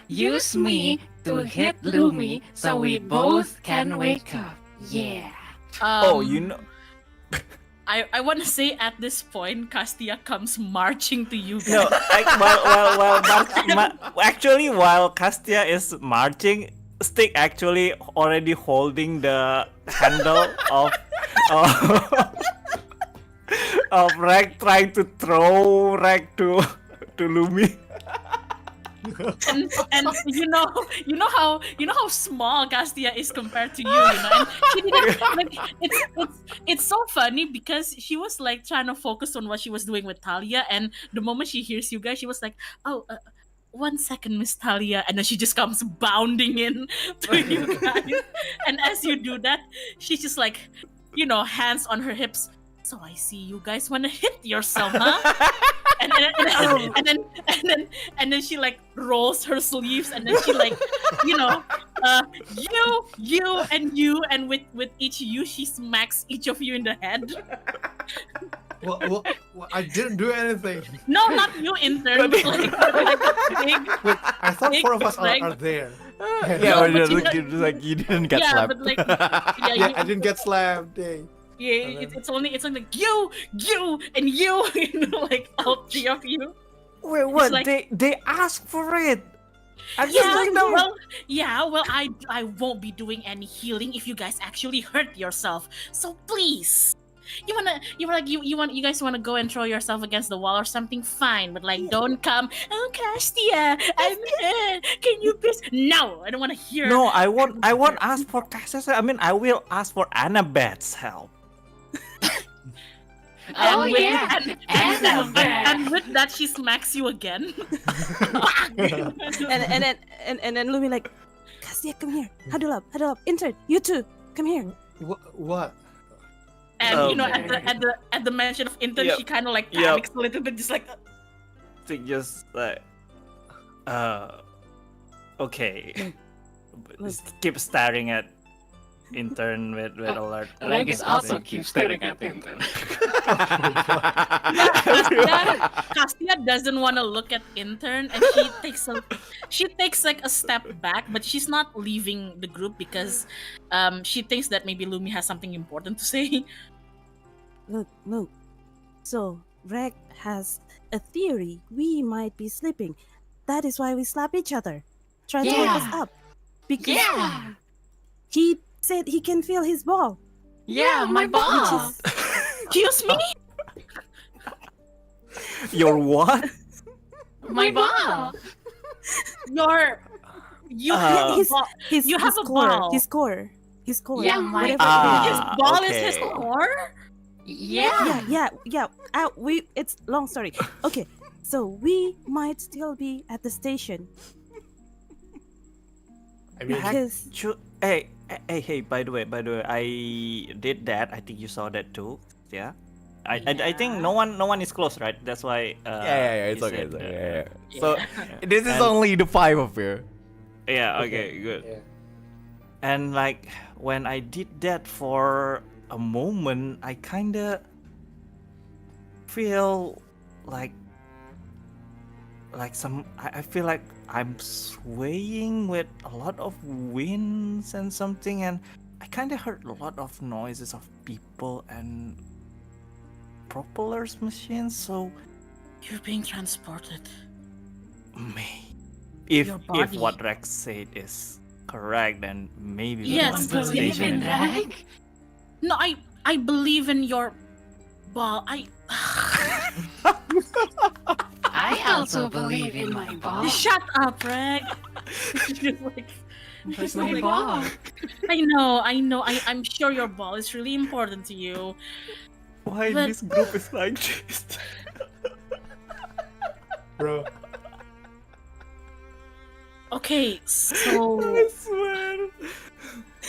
use me to hit Lumi so we both can wake up. Yeah. Oh, you know. I want to say at this point, Castia comes marching to you guys. No, actually, while Castia is marching, Stygg actually already holding the handle of Regg, trying to throw Regg to Lumi. and you know how small Castia is compared to you, and she didn't, like, it's so funny because she was like trying to focus on what she was doing with Talia, and the moment she hears you guys, she was like, "Oh, 1 second, Miss Talia," and then she just comes bounding in to you guys, and as you do that, she's just like, hands on her hips. So I see you guys want to hit yourself, huh? and then she like rolls her sleeves, and then she like, you and with each you, she smacks each of you in the head. Well, I didn't do anything. No, not you, intern. But like big. Wait, I thought Big 4 of us Regg. are there. Yeah, No, but but like you didn't get Yeah, slapped. but like, Yeah, I didn't get slammed. Dang. Yeah, it's only like you, and you, like all 3 of you. Wait, what? like- They asked for it. I'm just Yeah, like, no. well, I won't be doing any healing if you guys actually hurt yourself. So please, you guys wanna go and throw yourself against the wall or something? Fine, but like don't come. Oh, Castia, I'm in. Can you please? No, I don't want to hear. No, I won't ask for Cassia. I mean, I will ask for Annabeth's help. Oh, with, yeah, and with that, she smacks you again. and then Lumi like, Castia, come here. Huddle up. Intern, you too. Come here. What? And you know, at the mention of intern, she kind of like panics a little bit, just like. Just like, okay. Keep staring at intern with alert. Regg is also keep staring at intern. Castia doesn't want to look at intern, and she takes like a step back, but she's not leaving the group because she thinks that maybe Lumi has something important to say. Look. So Regg has a theory we might be sleeping. That is why we slap each other. Try to wake us up. Because he said he can feel his ball. Yeah, my ball. Excuse me? Your what? My ball. You have a ball. His core. Yeah, my his ball. ball is his core? Yeah. It's long story. Okay, so we might still be at the station. I mean, Because Hey, by the way, I did that. I think you saw that too. Yeah. I think no one is close, right? That's why. It's he okay. said, So this is only the 5 of you. Yeah. Okay. Good. Yeah. And like when I did that for a moment, I kinda feel like I feel like I'm swaying with a lot of winds and something, and I kinda heard a lot of noises of people and propellers machines. So You're being transported. if Your body. what Rex said is correct, then maybe we Yes, want to Believe station in there. Regg? No, I believe in your ball. I also believe in my ball. Shut up, Regg. Just like, It's my ball. I know. I'm sure your ball is really important to you. Why But- this group is like this? Bro. Okay, so I swear.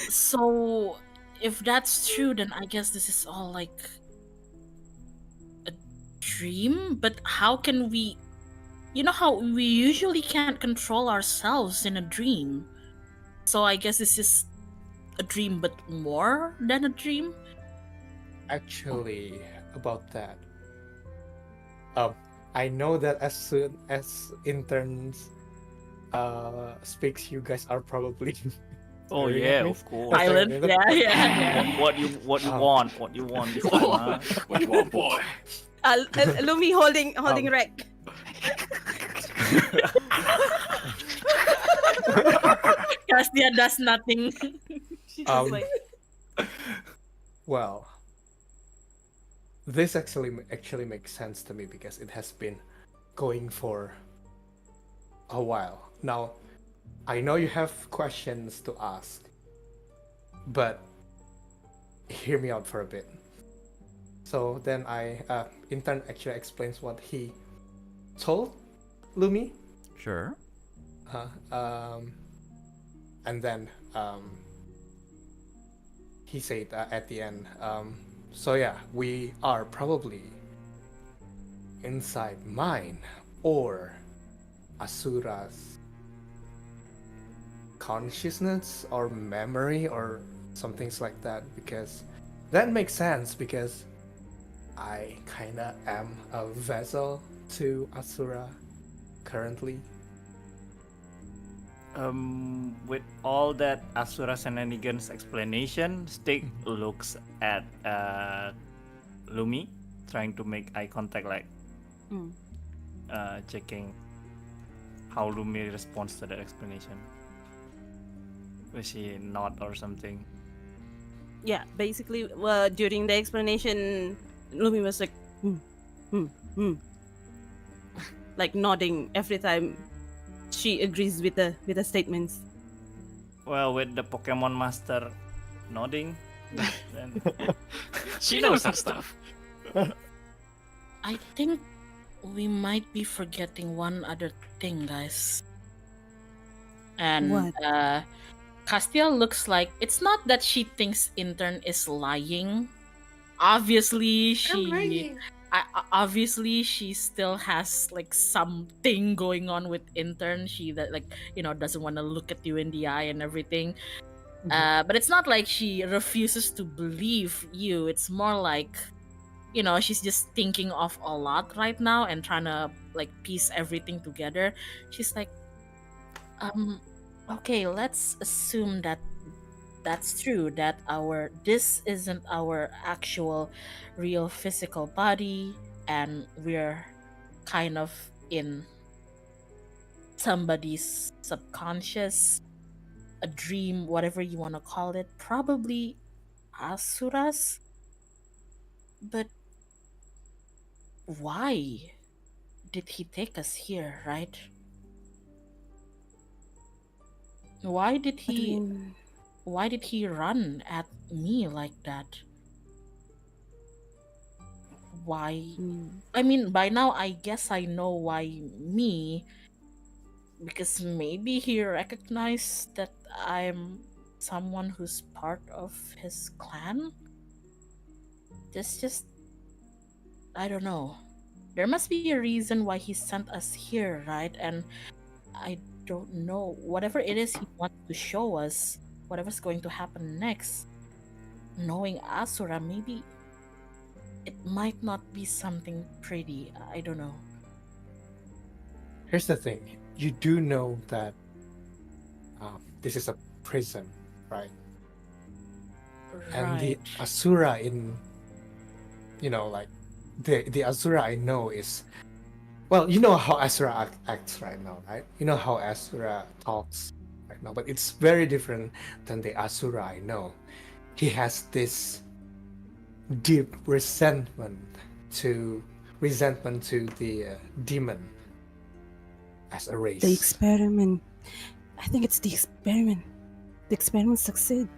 so if that's true, then I guess this is all like a dream. But how can we? You know how we usually can't control ourselves in a dream. So I guess this is a dream, but more than a dream. Actually, about that. I know that as soon as interns speaks, you guys are probably Oh staring yeah, at me. of course. Silent. Yeah. What you want? What you want this time? Huh? What you want, boy? Lumi holding Regg. Castia does nothing. She's just Um, like, Well, this actually makes sense to me because it has been going for a while. Now, I know you have questions to ask, but hear me out for a bit. So then intern actually explains what he told Lumi. Sure. And then he said at the end, so yeah, we are probably inside mine or Asura's consciousness or memory or some things like that, because that makes sense because I kinda am a vessel to Asura currently. With all that Asura shenanigans explanation, Stygg looks at Lumi, trying to make eye contact, like checking how Lumi responds to that explanation. Will she nod or something? Yeah, basically, during the explanation, Lumi was like, hmm, hmm, like nodding every time she agrees with the statements. Well, with the Pokemon Master nodding, then She knows her stuff. I think we might be forgetting one other thing, guys. And What? Castia looks like it's not that she thinks intern is lying. Obviously, obviously she still has like something going on with intern. She that like doesn't want to look at you in the eye and everything. But it's not like she refuses to believe you. It's more like she's just thinking of a lot right now and trying to like piece everything together. She's like, okay, let's assume that that's true, that this isn't our actual real physical body, and we're kind of in somebody's subconscious, a dream, whatever you want to call it, probably asuras. But why did he take us here, right? Why did he run at me like that? Why? I mean, by now I guess I know why me, because maybe he recognized that I'm someone who's part of his clan. This just, I don't know. There must be a reason why he sent us here, right? And I don't know. Whatever it is he wants to show us, whatever's going to happen next, knowing Asura, maybe it might not be something pretty. I don't know. Here's the thing. You do know that this is a prison, right? And the Asura like the Asura I know is, well, you know how Asura acts right now, right? You know how Asura talks right now, but it's very different than the Asura I know. He has this deep resentment to the demon as a race. The experiment. I think it's the experiment. The experiment succeeded.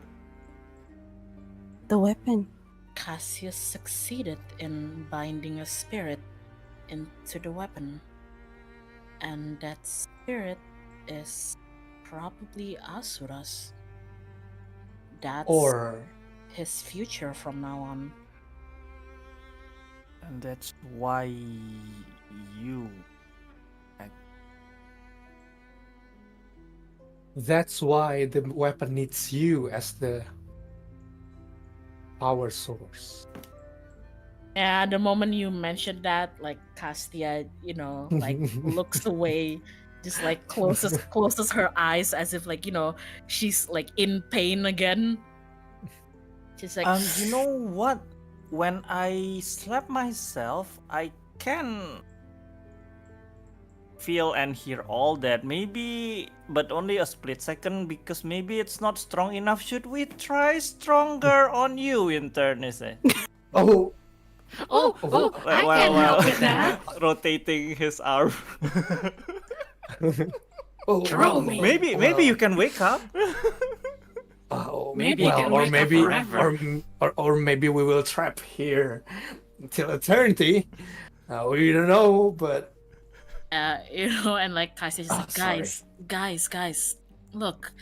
The weapon. Cassius succeeded in binding a spirit into the weapon. And that spirit is probably Asura's. That's his future from now on. And that's why you... That's why the weapon needs you as the power source. Yeah, the moment you mentioned that, like Castia, like looks away, just like closes her eyes as if like she's like in pain again. She's like, you know what? When I slap myself, I can feel and hear all that. Maybe, but only a split second, because maybe it's not strong enough. Should we try stronger on you, intern? Is it? I can help with that. Rotating his arm. Throw me. Maybe you can wake up. Maybe you can wake up forever. Or maybe we will trap here until eternity. We don't know, but and like Cassie's just like, guys, look.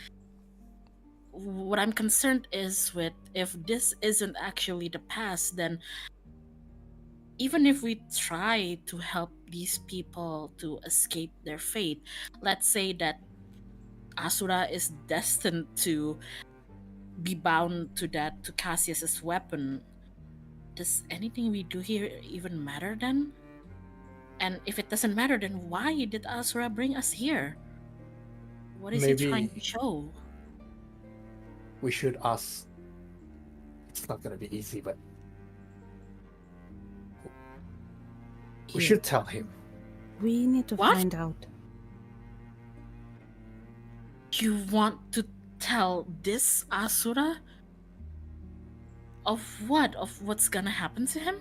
What I'm concerned is with, if this isn't actually the past, then even if we try to help these people to escape their fate, let's say that Asura is destined to be bound to Cassius's weapon, does anything we do here even matter then? And if it doesn't matter, then why did Asura bring us here? What is he trying to show? We should ask. It's not gonna be easy, but we should tell him. We need to find out. You want to tell this Asura? Of what? Of what's gonna happen to him?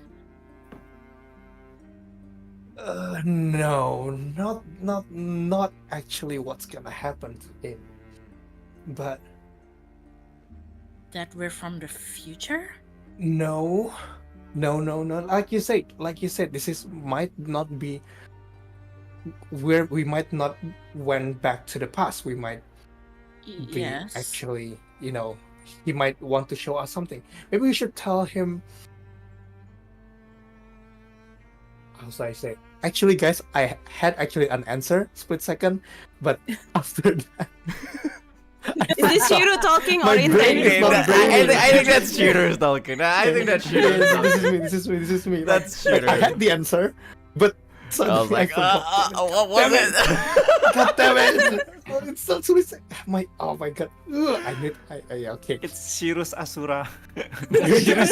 No, not actually what's gonna happen to him, but That we're from the future? no. Like you said, this is might not be where we might not went back to the past. We might be Yes. actually, he might want to show us something. Maybe we should tell him. How should I say? Actually, guys, I had actually an answer, split second, but after that. Is this Shiru talking or My in brain is not brain. I think that's Shiru's talking. I think that's Shiru's Yes, talking. this is me. That's like, Shiru. I had the answer, but I suddenly was like, forgot. what was Damn it? God damn it! Oh, it's so sweet. Oh my God! Ugh, okay. It's Shiru's Asura. Asura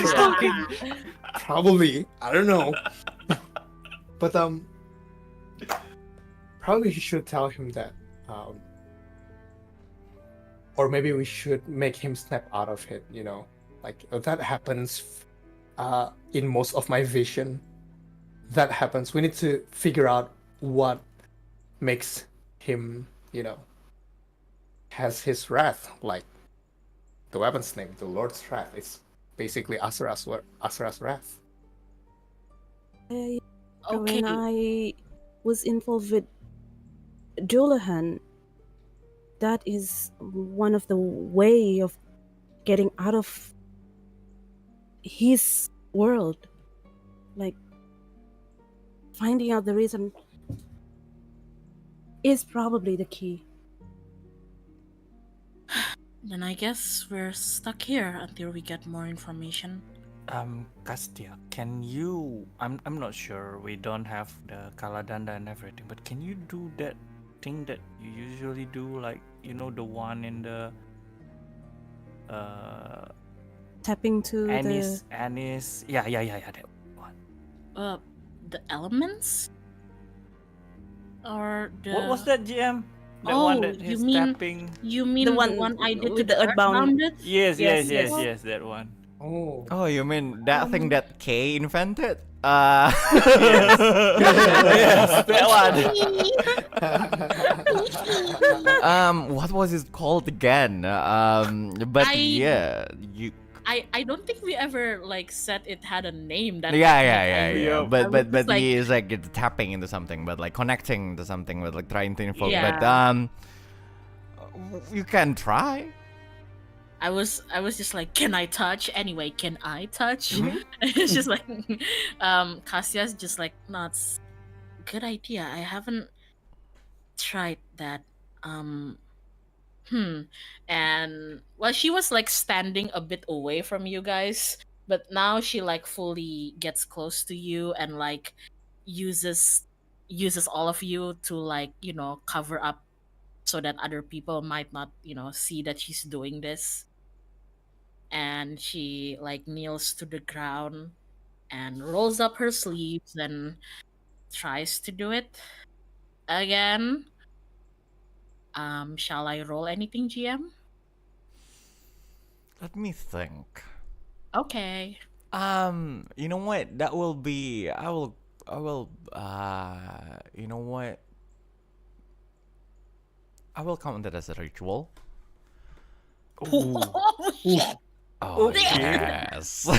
is talking. Probably, I don't know. But probably you should tell him that, or maybe we should make him snap out of it. Like that happens, in most of my vision. That happens. We need to figure out what makes him, has his wrath. Like the weapon's name, the Lord's wrath. It's basically Asura's wrath. Okay. Okay. When I was involved with Dullahan, that is one of the way of getting out of his world. Like finding out the reason is probably the key. Then I guess we're stuck here until we get more information. Castia, can you? I'm not sure. We don't have the Kaladanda and everything, but can you do that thing that you usually do, like the one in the Tapping to Anis, yeah, that one. The elements? Or the... What was that, GM? That Oh, one that you he's mean- tapping. You mean The the one one I did with to the Earthbound? Earthbounded? Yes, Yes. that one. Oh. Oh, you mean that thing that K invented? Yes, that one. What was it called again? But I- you. I don't think we ever said it had a name. That Yeah. Yeah. But I was he is like it's tapping into something, but like connecting to something, with like trying to invoke. Yeah. But you can try. I was just like, can I touch? Anyway, can I touch? Mhm. It's just like, Castia's just like, no, it's a good idea. I haven't tried that. And well, she was like standing a bit away from you guys, but now she like fully gets close to you and like uses all of you to like cover up so that other people might not see that she's doing this. And she like kneels to the ground and rolls up her sleeves and tries to do it again. Shall I roll anything, GM? Let me think. Okay. You know what? That will be. I will. You know what? I will count that as a ritual. Oh, shit. Oh Okay. yes. Is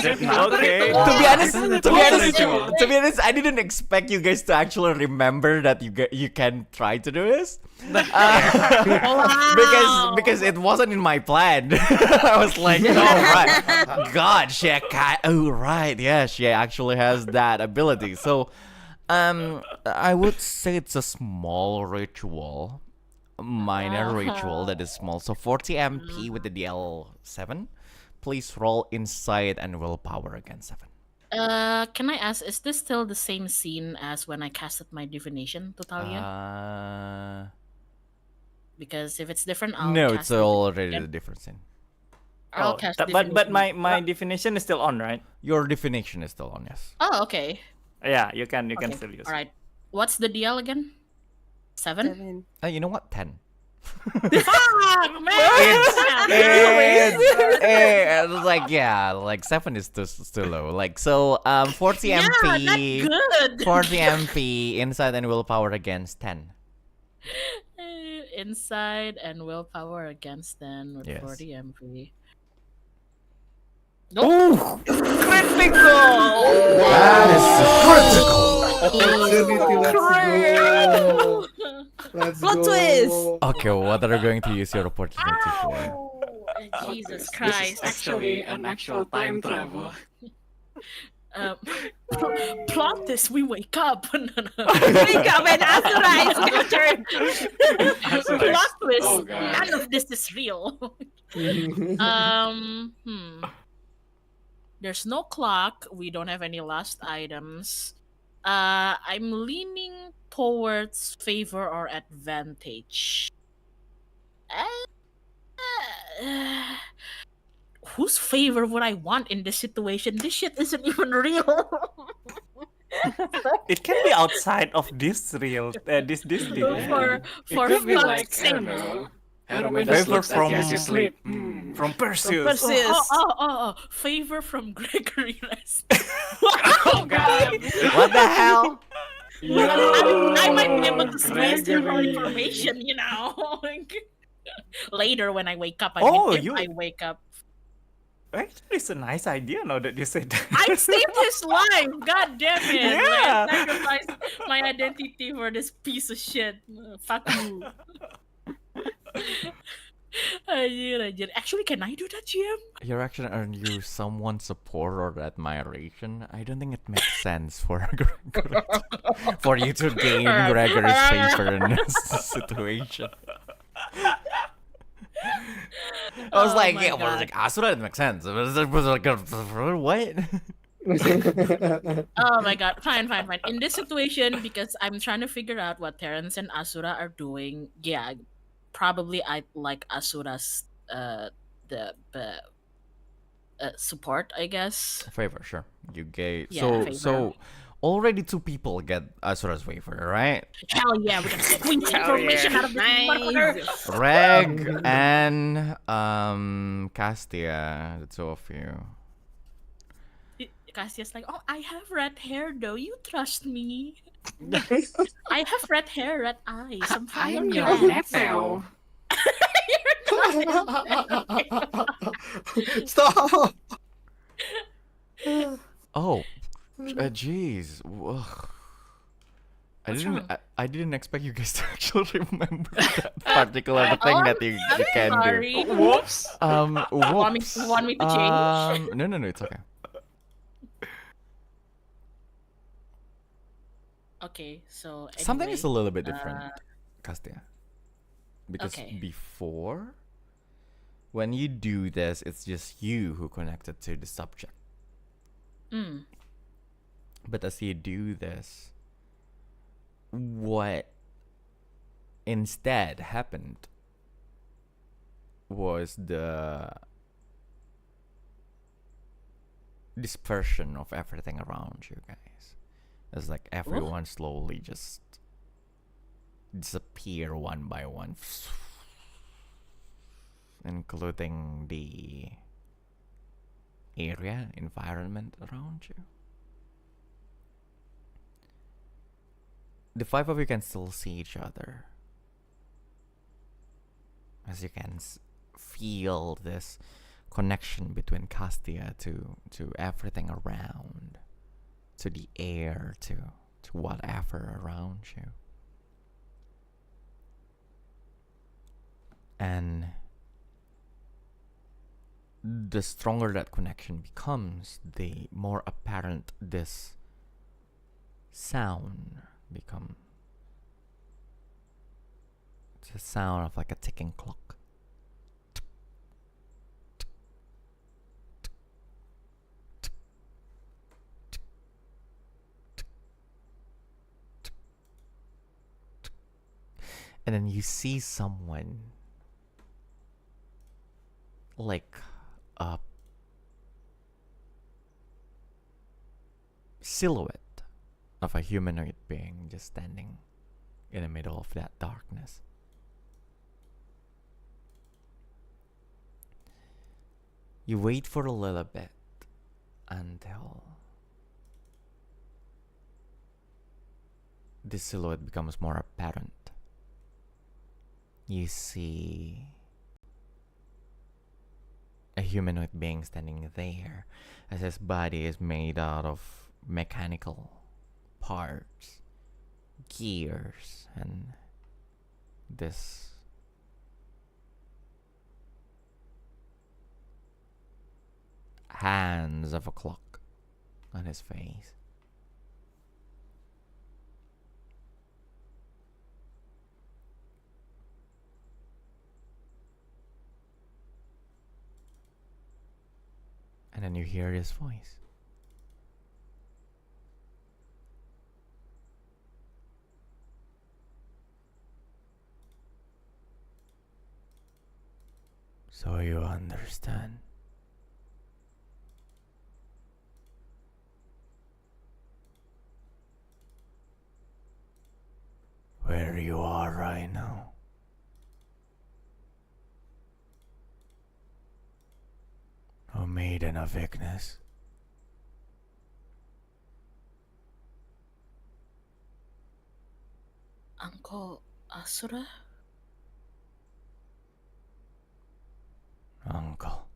it okay? To be honest, I didn't expect you guys to actually remember that you can try to do this. Because it wasn't in my plan. I was like, oh right, God, she actually has that ability. So, I would say it's a small ritual. Minor ritual that is small. So 40 MP with the DL7. Please roll insight and willpower again 7. Can I ask, is this still the same scene as when I casted my divination to Talia? Because if it's different, I'll No, cast it's it already again. the different scene. I'll cast but divination. my definition is still on, right? Your definition is still on, yes. Oh, okay. Yeah, you can Okay. still use. All right. What's the DL again? 7? 7. You know what? 10. Fuck, man! It's like yeah, like 7 is too low. Like so, 40 Yeah, MP, that's good. 40 MP inside and willpower against 10. Inside and willpower against 10 with Yes. 40 MP. Oh, Critical! that is Opportunity, let's go. Let's Plot go. twist. Okay, what are you going to use your opportunity for? Oh, Jesus This Christ! is actually an actual time travel. Um, plot this. We wake up. No, no. Wake up and Asura is captured. Plot twist. Oh, God. None of this is real. There's no clock. We don't have any lost items. I'm leaning towards favor or advantage. Whose favor would I want in this situation? This shit isn't even real. It can be outside of this real this deal. for Could be fuck's like, I sake. don't know. Hermes Favor looks at you as you from- sleep. From Perseus. Perseus. Favor from Gregory Rest. Oh God. What the hell? I might be able to squeeze your information, you know. Later when I wake up, I wake up. Actually, it's a nice idea now that you said that. I saved his life. God damn it! Yeah. I sacrificed my identity for this piece of shit. Fuck you. Anjir. Actually, can I do that, GM? Your action earned you someone's support or admiration. I don't think it makes sense for for you to gain Gregory's favor in this situation. I was Oh like, my yeah, well, God. like Asura didn't make sense. It was like, what? Oh my god, fine. In this situation, because I'm trying to figure out what Terrence and Asura are doing, yeah, probably I like Asura's support, I guess. Favor, sure. You gave Yeah, so already 2 people get Asura's favor, right? Hell yeah, we're gonna squeeze information out of this motherfucker. Regg and Castia, the 2 of you. Castia's like, oh, I have red hair though. You trust me? I have red hair, red eyes. I'm your nephew. Stop. Oh, jeez. I didn't expect you guys to actually remember that particular thing that you can Sorry. do. Whoops. Whoops. Want me to change? No, it's okay. Okay, so Something is a anyway, little bit different, Castia. Because okay. before, when you do this, it's just you who connected to the subject. But as you do this, what instead happened was the dispersion of everything around you guys. It's like everyone slowly just disappear one by one, including the environment around you. The 5 of you can still see each other, as you can feel this connection between Castia to everything around, to the air, to whatever around you. And the stronger that connection becomes, the more apparent this sound becomes. It's a sound of like a ticking clock. And then you see someone like a silhouette of a humanoid being just standing in the middle of that darkness. You wait for a little bit until the silhouette becomes more apparent. You see a humanoid being standing there, as his body is made out of mechanical parts, gears, and this hands of a clock on his face. And then you hear his voice. So you understand. Where you are right now. O maiden of Ignis. Uncle Asura? Uncle.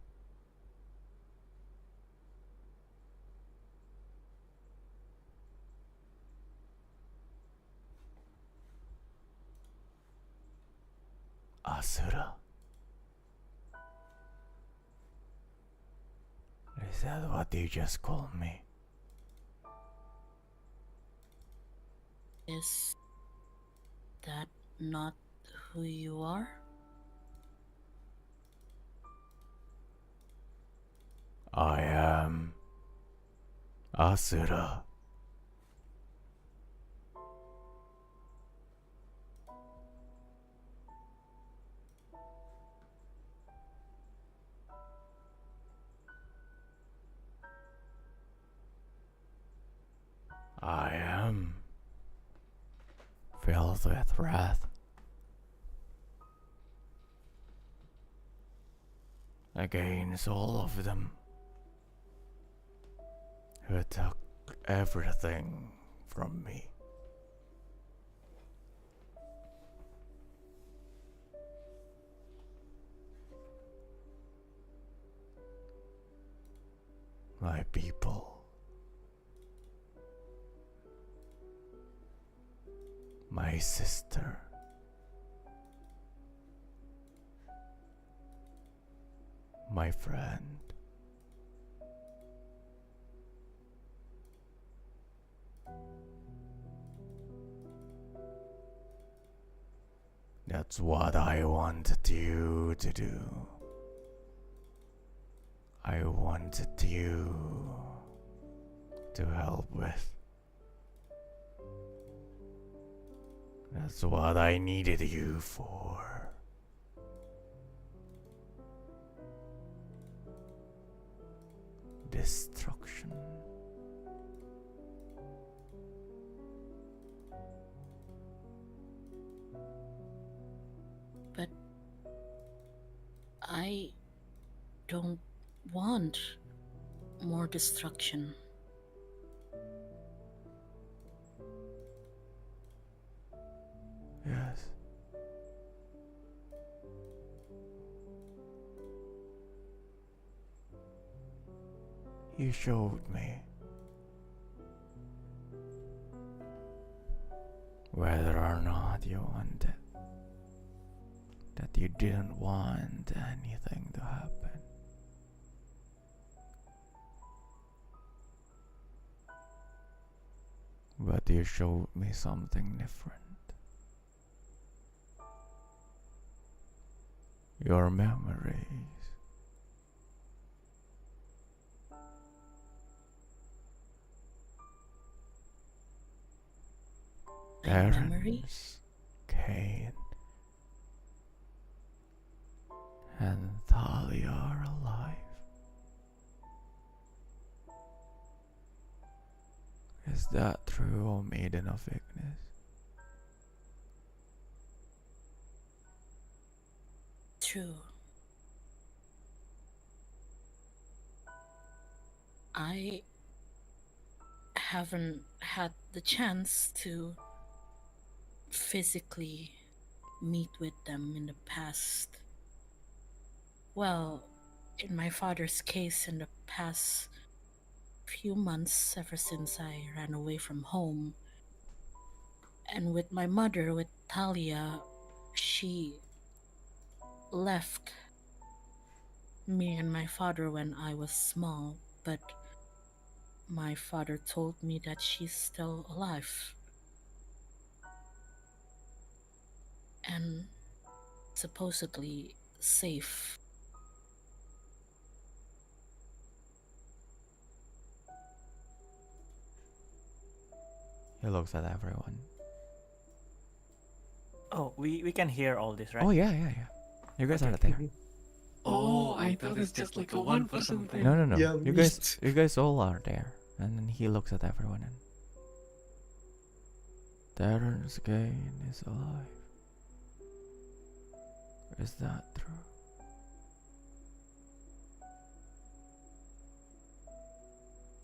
Asura. Is that what you just called me? Is that not who you are? I am Asura. I am filled with wrath against all of them who took everything from me. My people. My sister. My friend. That's what I wanted you to do. I wanted you to help with. That's what I needed you for. Destruction. But I don't want more destruction. Yes. You showed me whether or not you wanted, that you didn't want anything to happen. But you showed me something different. Your memories. My memory? Kane, and Thalia are alive. Is that true, O Maiden of Ignis? True. I haven't had the chance to physically meet with them in the past. Well, in my father's case, in the past few months, ever since I ran away from home. And with my mother, with Talia, she left me and my father when I was small, but my father told me that she's still alive. And supposedly safe. He looks at everyone. Oh, we can hear all this, right? Oh yeah. You guys are there. Oh, I thought it's just like a one-person thing. No. Yeah, You guys all are there. And then he looks at everyone and Darren's gain is alive. Is that true?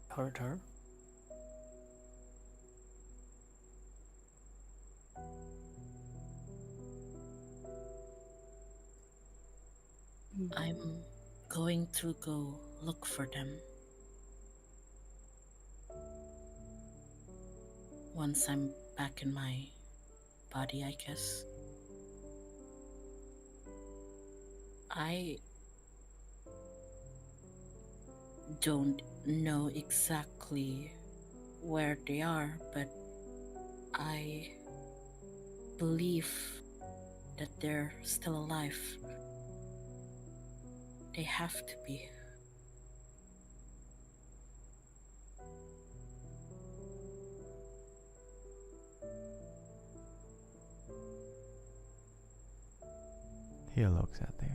Heard her. I'm going to go look for them. Once I'm back in my body, I guess. I don't know exactly where they are, but I believe that they're still alive. They have to be. He looks at you.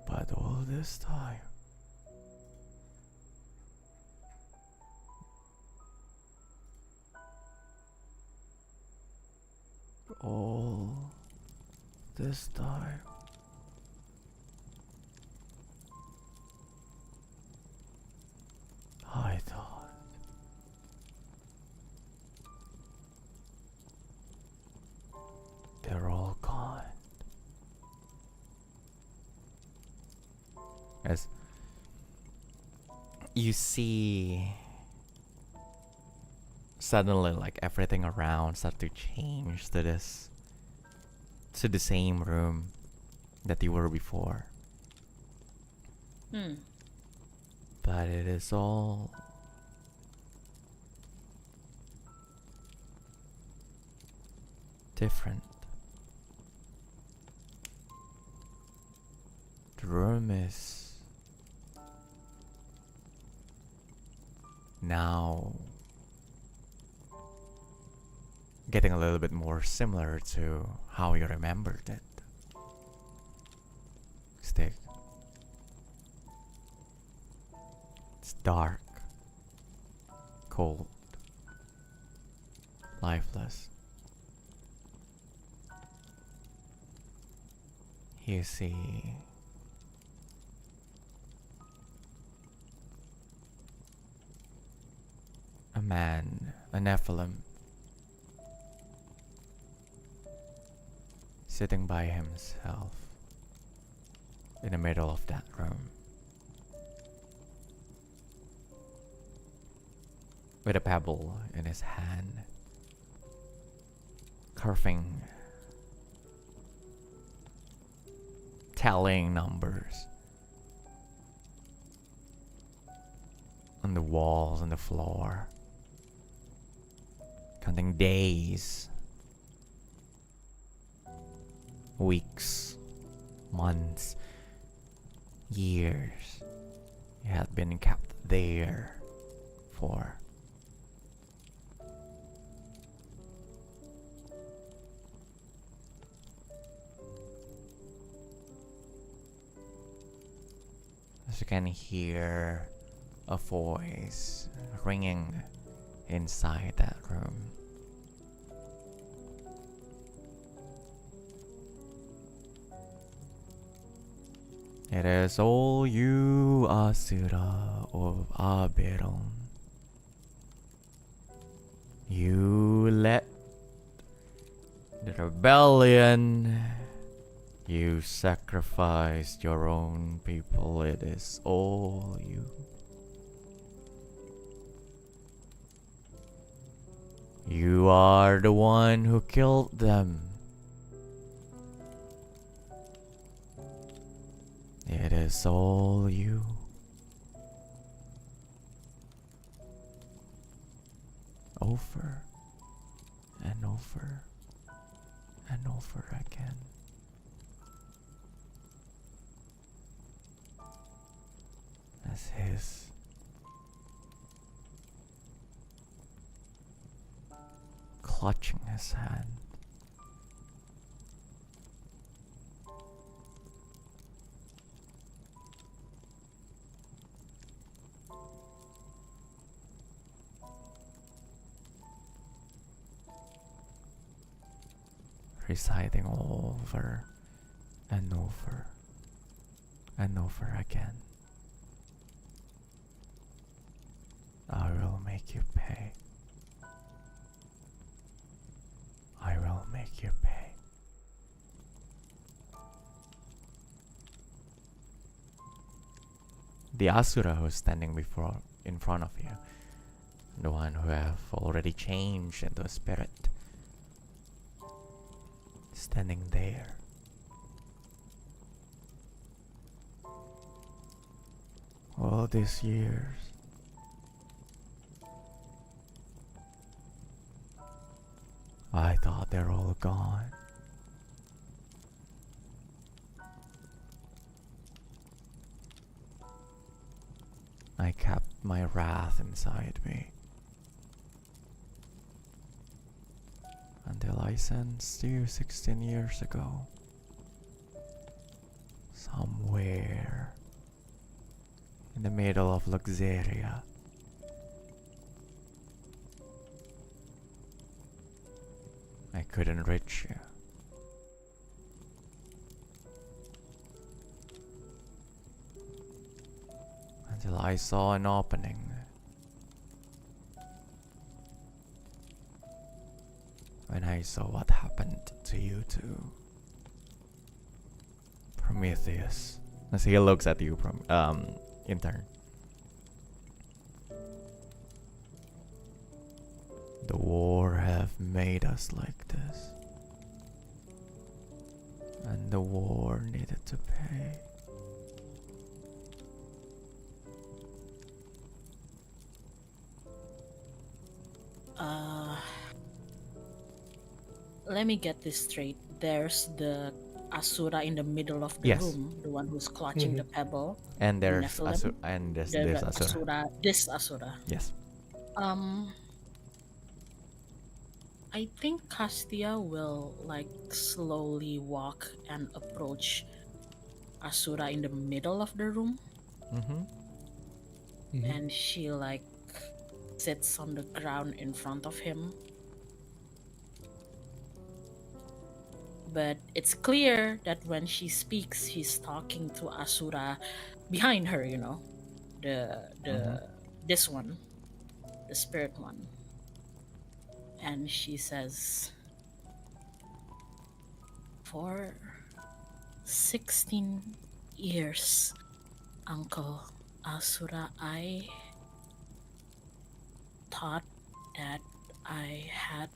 But all this time, I thought they're all gone. As you see, suddenly like everything around start to change to the same room that you were before. But it is all different. The room is now getting a little bit more similar to how you remembered it. Stygg. It's dark, cold, lifeless. You see a man, a Nephilim, sitting by himself in the middle of that room with a pebble in his hand, carving, telling numbers on the walls, on the floor, counting days, weeks, months, years. He had been kept there for. As you can hear a voice ringing inside that room. It is all you, Asura of Aberon. You led the rebellion. You sacrificed your own people. It is all you. You are the one who killed them. It is all you. Over and over and over again. As his clutching his hand. Reciting over and over and over again. I will make you pay. I will make you pay. The Asura who's standing in front of you, the one who have already changed into a spirit, standing there. All these years, I thought they're all gone. I kept my wrath inside me until I sensed you 16 years ago. Somewhere in the middle of Luxeria. I couldn't reach you. Until I saw an opening. When I saw what happened to you two. Prometheus. As he looks at you, intern. The war have made us like this. And the war needed to pay. Let me get this straight. There's the Asura in the middle of the Yes. room, the one who's clutching the pebble. And there's Nephilim. Asura. And there's The Asura. This Asura. Yes. I think Castia will like slowly walk and approach Asura in the middle of the room. And she like sits on the ground in front of him. But it's clear that when she speaks, she's talking to Asura behind her, you know. This one. The spirit one. And she says, for 16 years, Uncle Asura, I thought that I had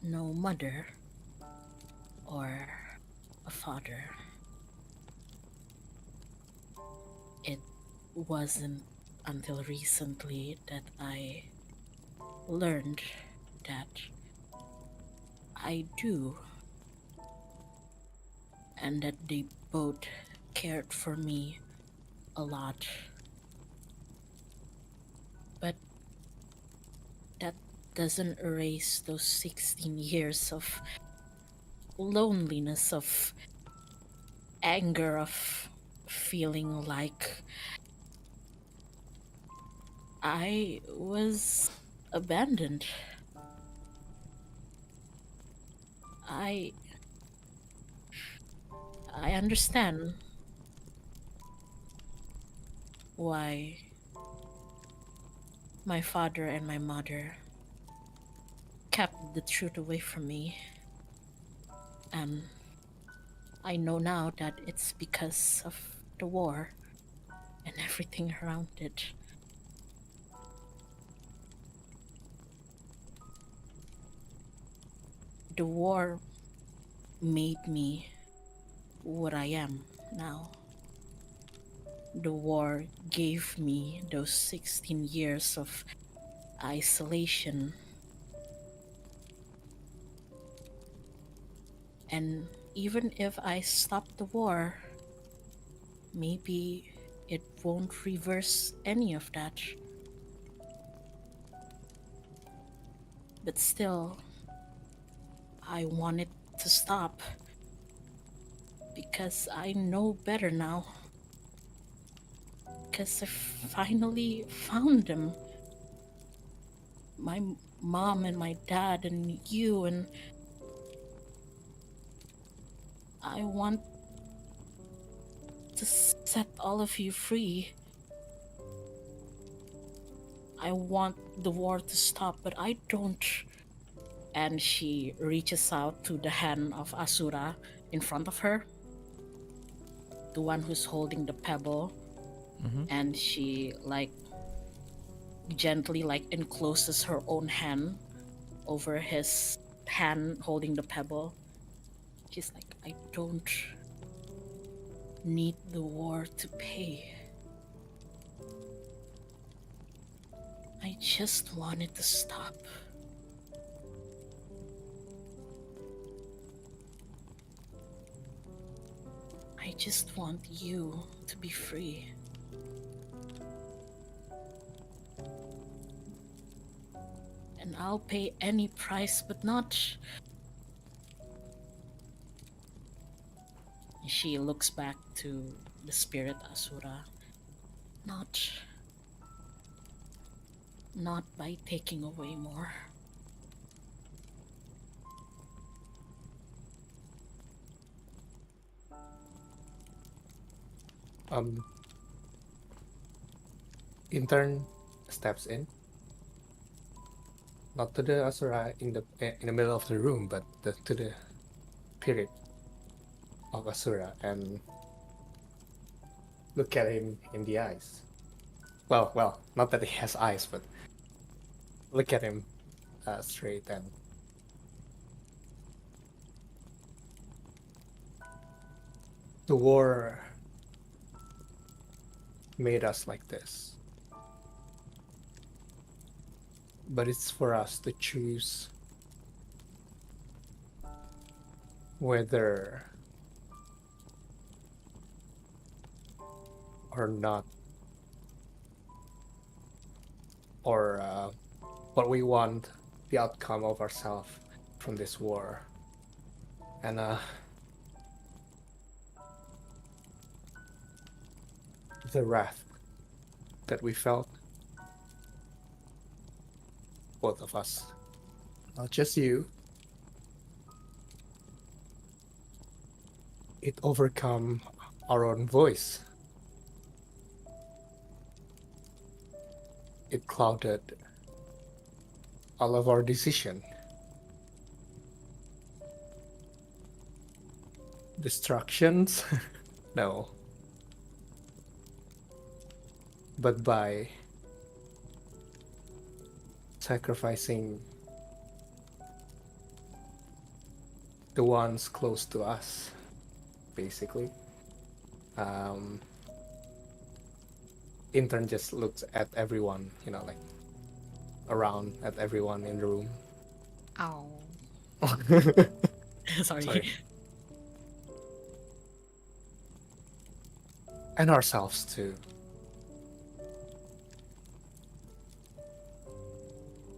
no mother or a father. It wasn't until recently that I learned that I do, and that they both cared for me a lot. But that doesn't erase those 16 years of loneliness, of anger, of feeling like I was abandoned. I understand why my father and my mother kept the truth away from me. And I know now that it's because of the war and everything around it. The war made me what I am now. The war gave me those 16 years of isolation. And even if I stop the war, maybe it won't reverse any of that. But still, I want it to stop because I know better now. Because I finally found them. My mom and my dad and you, and I want to set all of you free. I want the war to stop, but I don't. And she reaches out to the hand of Asura in front of her, the one who's holding the pebble. And she gently encloses her own hand over his hand holding the pebble. She's like, I don't need the war to pay. I just want it to stop. I just want you to be free. And I'll pay any price, but not... She looks back to the spirit Asura. Not by taking away more. Intern steps in. Not to the Asura in the middle of the room, but to the spirit of Asura and look at him in the eyes. Well, not that he has eyes, but look at him straight and the war made us like this. But it's for us to choose whether or not, or what we want the outcome of ourselves from this war. And the wrath that we felt, both of us, not just you, it overcome our own voice. It clouded all of our decision. Distractions? No. But by sacrificing the ones close to us, basically. Intern just looks at everyone, around at everyone in the room. Ow. Sorry. And ourselves too.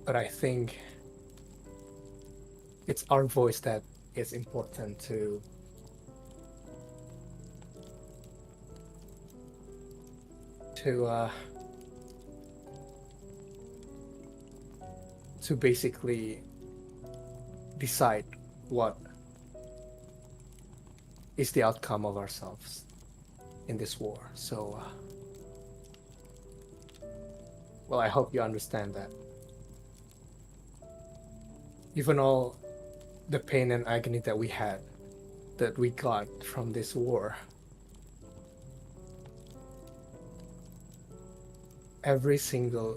But I think it's our voice that is important to to basically decide what is the outcome of ourselves in this war. So, well, I hope you understand that. Even all the pain and agony that we had, that we got from this war, every single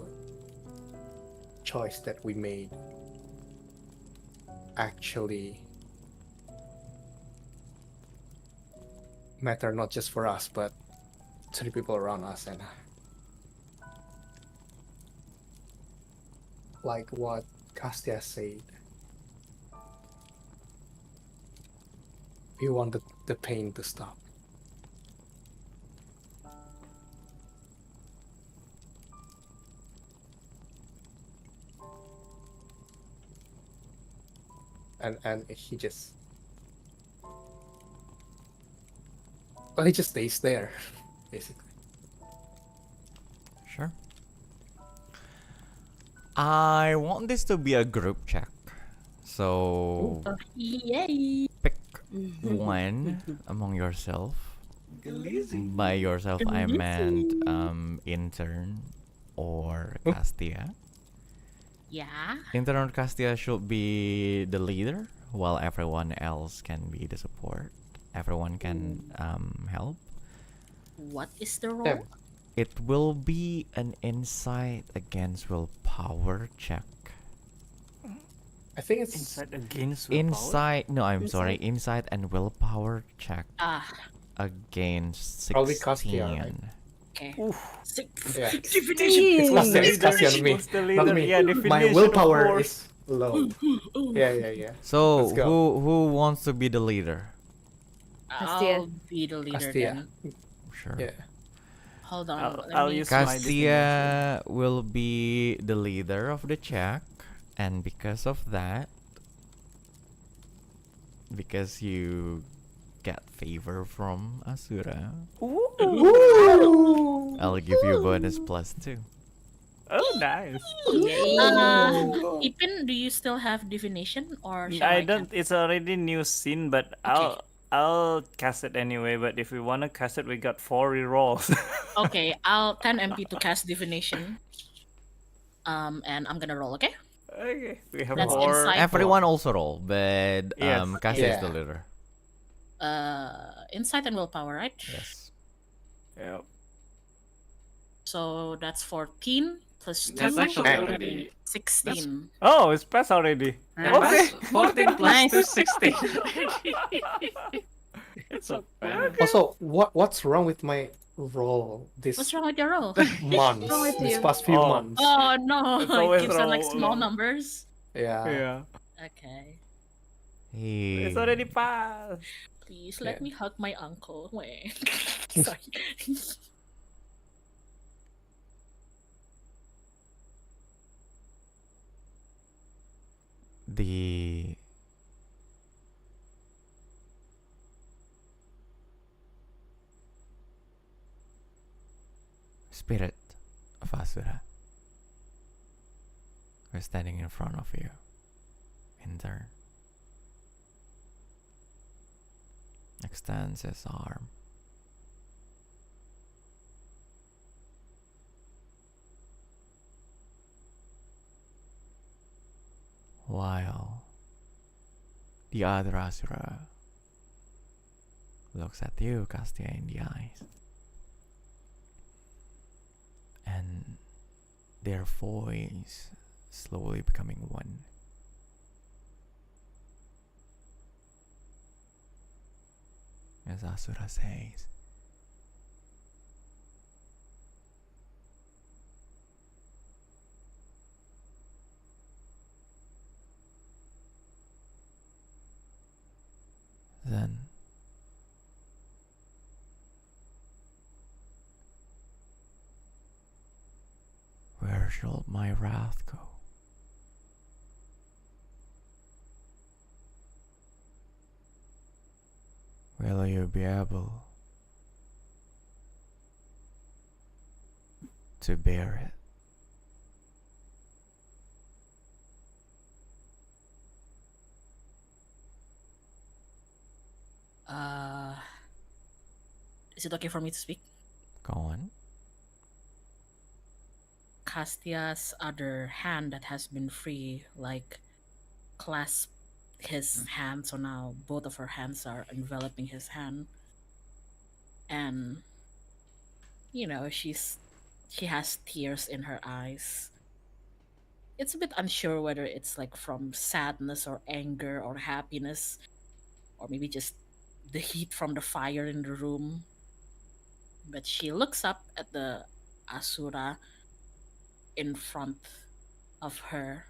choice that we made actually matter not just for us, but to the people around us. And like what Castia said, we want the pain to stop. And he just, well, he just stays there, basically. Sure. I want this to be a group check. So Yay! pick one among yourself. By yourself, I meant intern or Castia. Yeah. Intern or Castia should be the leader, while everyone else can be the support. Everyone can help. What is the role? Yeah. It will be an insight against willpower check. I think it's Insight against willpower? Insight, no, I'm sorry. Insight and willpower check Ah, against 16. Probably Castia, right? okay. Yeah. Definition. It's Castia, it's Castia, not me. What's the Not leader? me. Yeah, My definition, of willpower course. is low. Yeah. So Let's go. who wants to be the leader? I'll be the leader Castia. then. Sure. Yeah. Hold on. let I'll me- use my Castia will be the leader of the check, and because of that, because you get favor from Asura, I'll give you bonus +2. Oh, nice. Ipin, do you still have divination or shall I I don't. It's already new scene, but I'll cast it anyway. But if we wanna cast it, we got 4 rerolls. Okay, I'll 10 MP to cast divination. And I'm gonna roll, okay? Okay, we have That's 4. insight. Everyone also roll, but Yes. Cassia is Yeah. the leader. Insight and willpower, right? Yes. Yep. So that's 14 plus 2. That's actually already 16. Oh, it's passed already. okay. 14 plus Nice. 2, 16. It's so bad. Also, what's wrong with my roll this What's wrong with your roll? month? wrong with This you? past few Oh. months. Oh no, It's it always keeps on like roll small low. numbers. Yeah. Yeah. Okay. Hey. It's already passed. Please let Yeah. me hug my uncle. Wait. Sorry. The spirit of Asura is standing in front of you in turn. Extends his arm. While the other Asura looks at you, Castia, in the eyes. And their voice slowly becoming one. As Asura says, then where shall my wrath go? Will you be able to bear it? Is it okay for me to speak? Go on. Castia's other hand that has been free, like, clasped his hand, so now both of her hands are enveloping his hand. And, she has tears in her eyes. It's a bit unsure whether it's like from sadness or anger or happiness, or maybe just the heat from the fire in the room. But she looks up at the Asura in front of her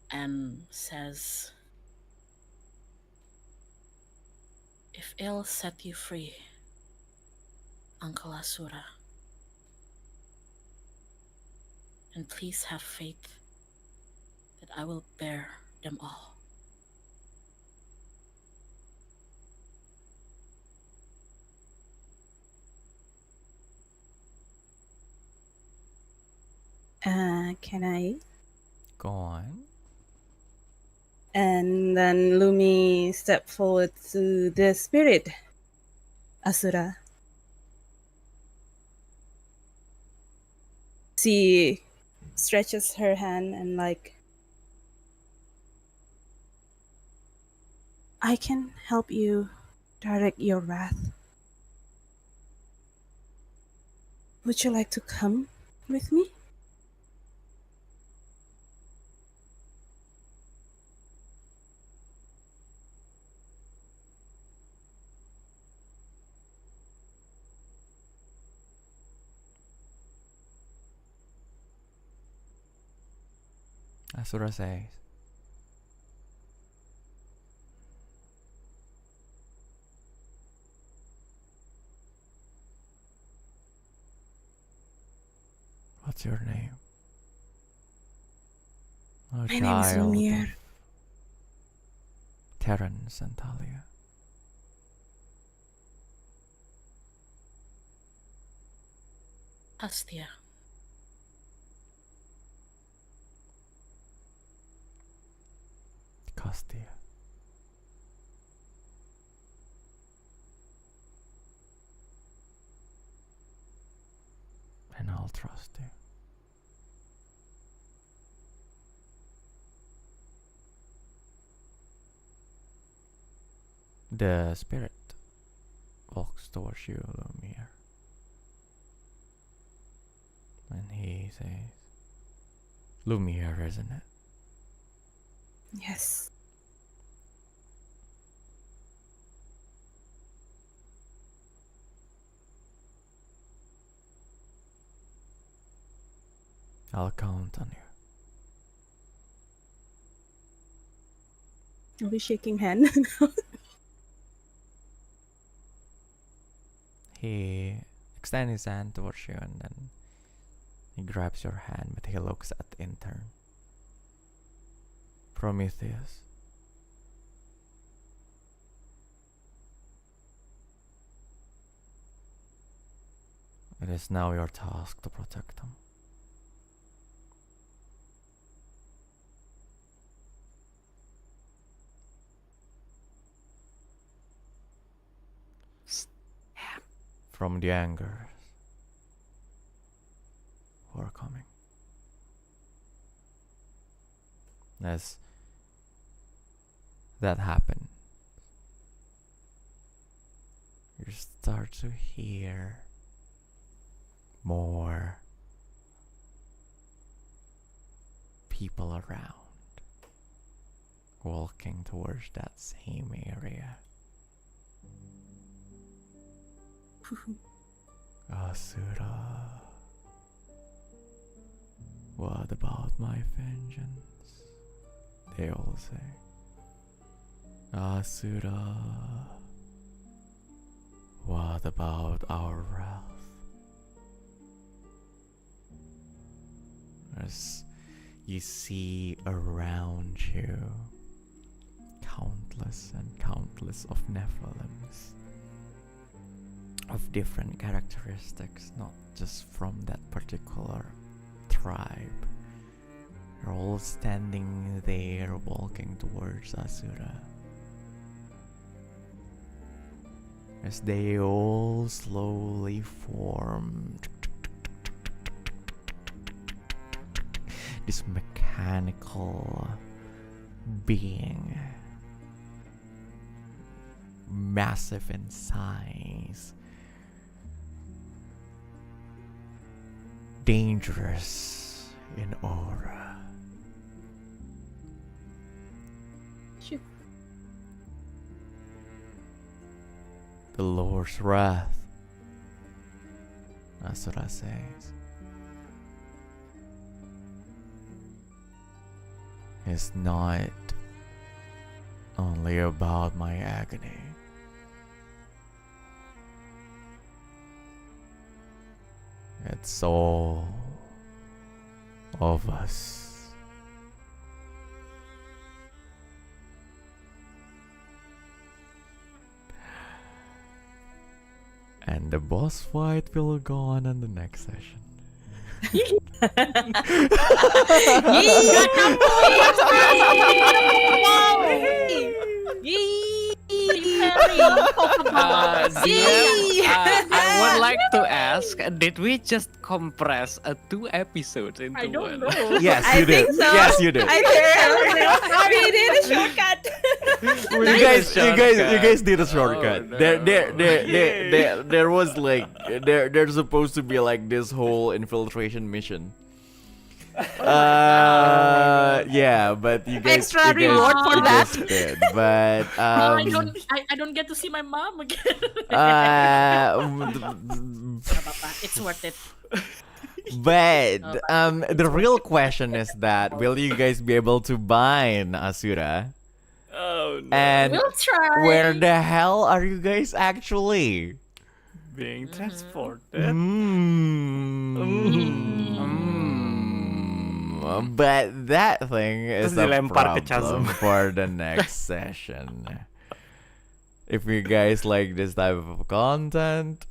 and says, "If ill set you free, Uncle Asura, and please have faith that I will bear them all." Can I? Go on. And then Lumi stepped forward to the spirit, Asura. She stretches her hand and like, I can help you direct your wrath. Would you like to come with me? Asura says, "What's your name? Oh, My name is child Lumir. of Terrence and Talia." Castia. Castia. And I'll trust you. The spirit walks towards you, Lumir. And he says, "Lumir, isn't it? Yes. I'll count on you." Are we shaking hand? He extends his hand towards you and then he grabs your hand, but he looks at the intern. "Prometheus, it is now your task to protect them." From the angers who are coming. As that happens, you start to hear more people around walking towards that same area. "Asura, what about my vengeance?" they all say. "Asura, what about our wrath?" As you see around you countless and countless of Nephilims of different characteristics, not just from that particular tribe. They're all standing there walking towards Asura. as they all slowly form this mechanical being, massive in size, dangerous in aura. The Lord's wrath, Asura says, is not only about my agony. It's all of us. And the boss fight will go on in the next session. I would like to ask, did we just compress 2 episodes into I don't one? know. Yes, I you did. think so. Yes, you did. I think so. We did a shortcut. You guys did a shortcut. no. There was like there's supposed to be like this whole infiltration mission. Yeah, but you guys Extra reward for you that. guys did, but I don't get to see my mom again. It's worth it. But the real question is that will you guys be able to bind Asura? Oh no. And We'll try. where the hell are you guys actually? Being transported. But that thing is Terus a dilempar ke problem chasm. for the next session. If you guys like this type of content,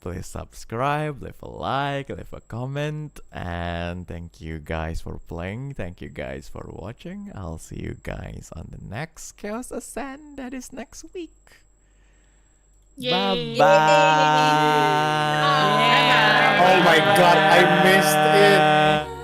please subscribe, leave a like, leave a comment, and thank you guys for playing. Thank you guys for watching. I'll see you guys on the next Chaos Ascend that is next week. Yay. Bye bye. Oh my god, I missed it.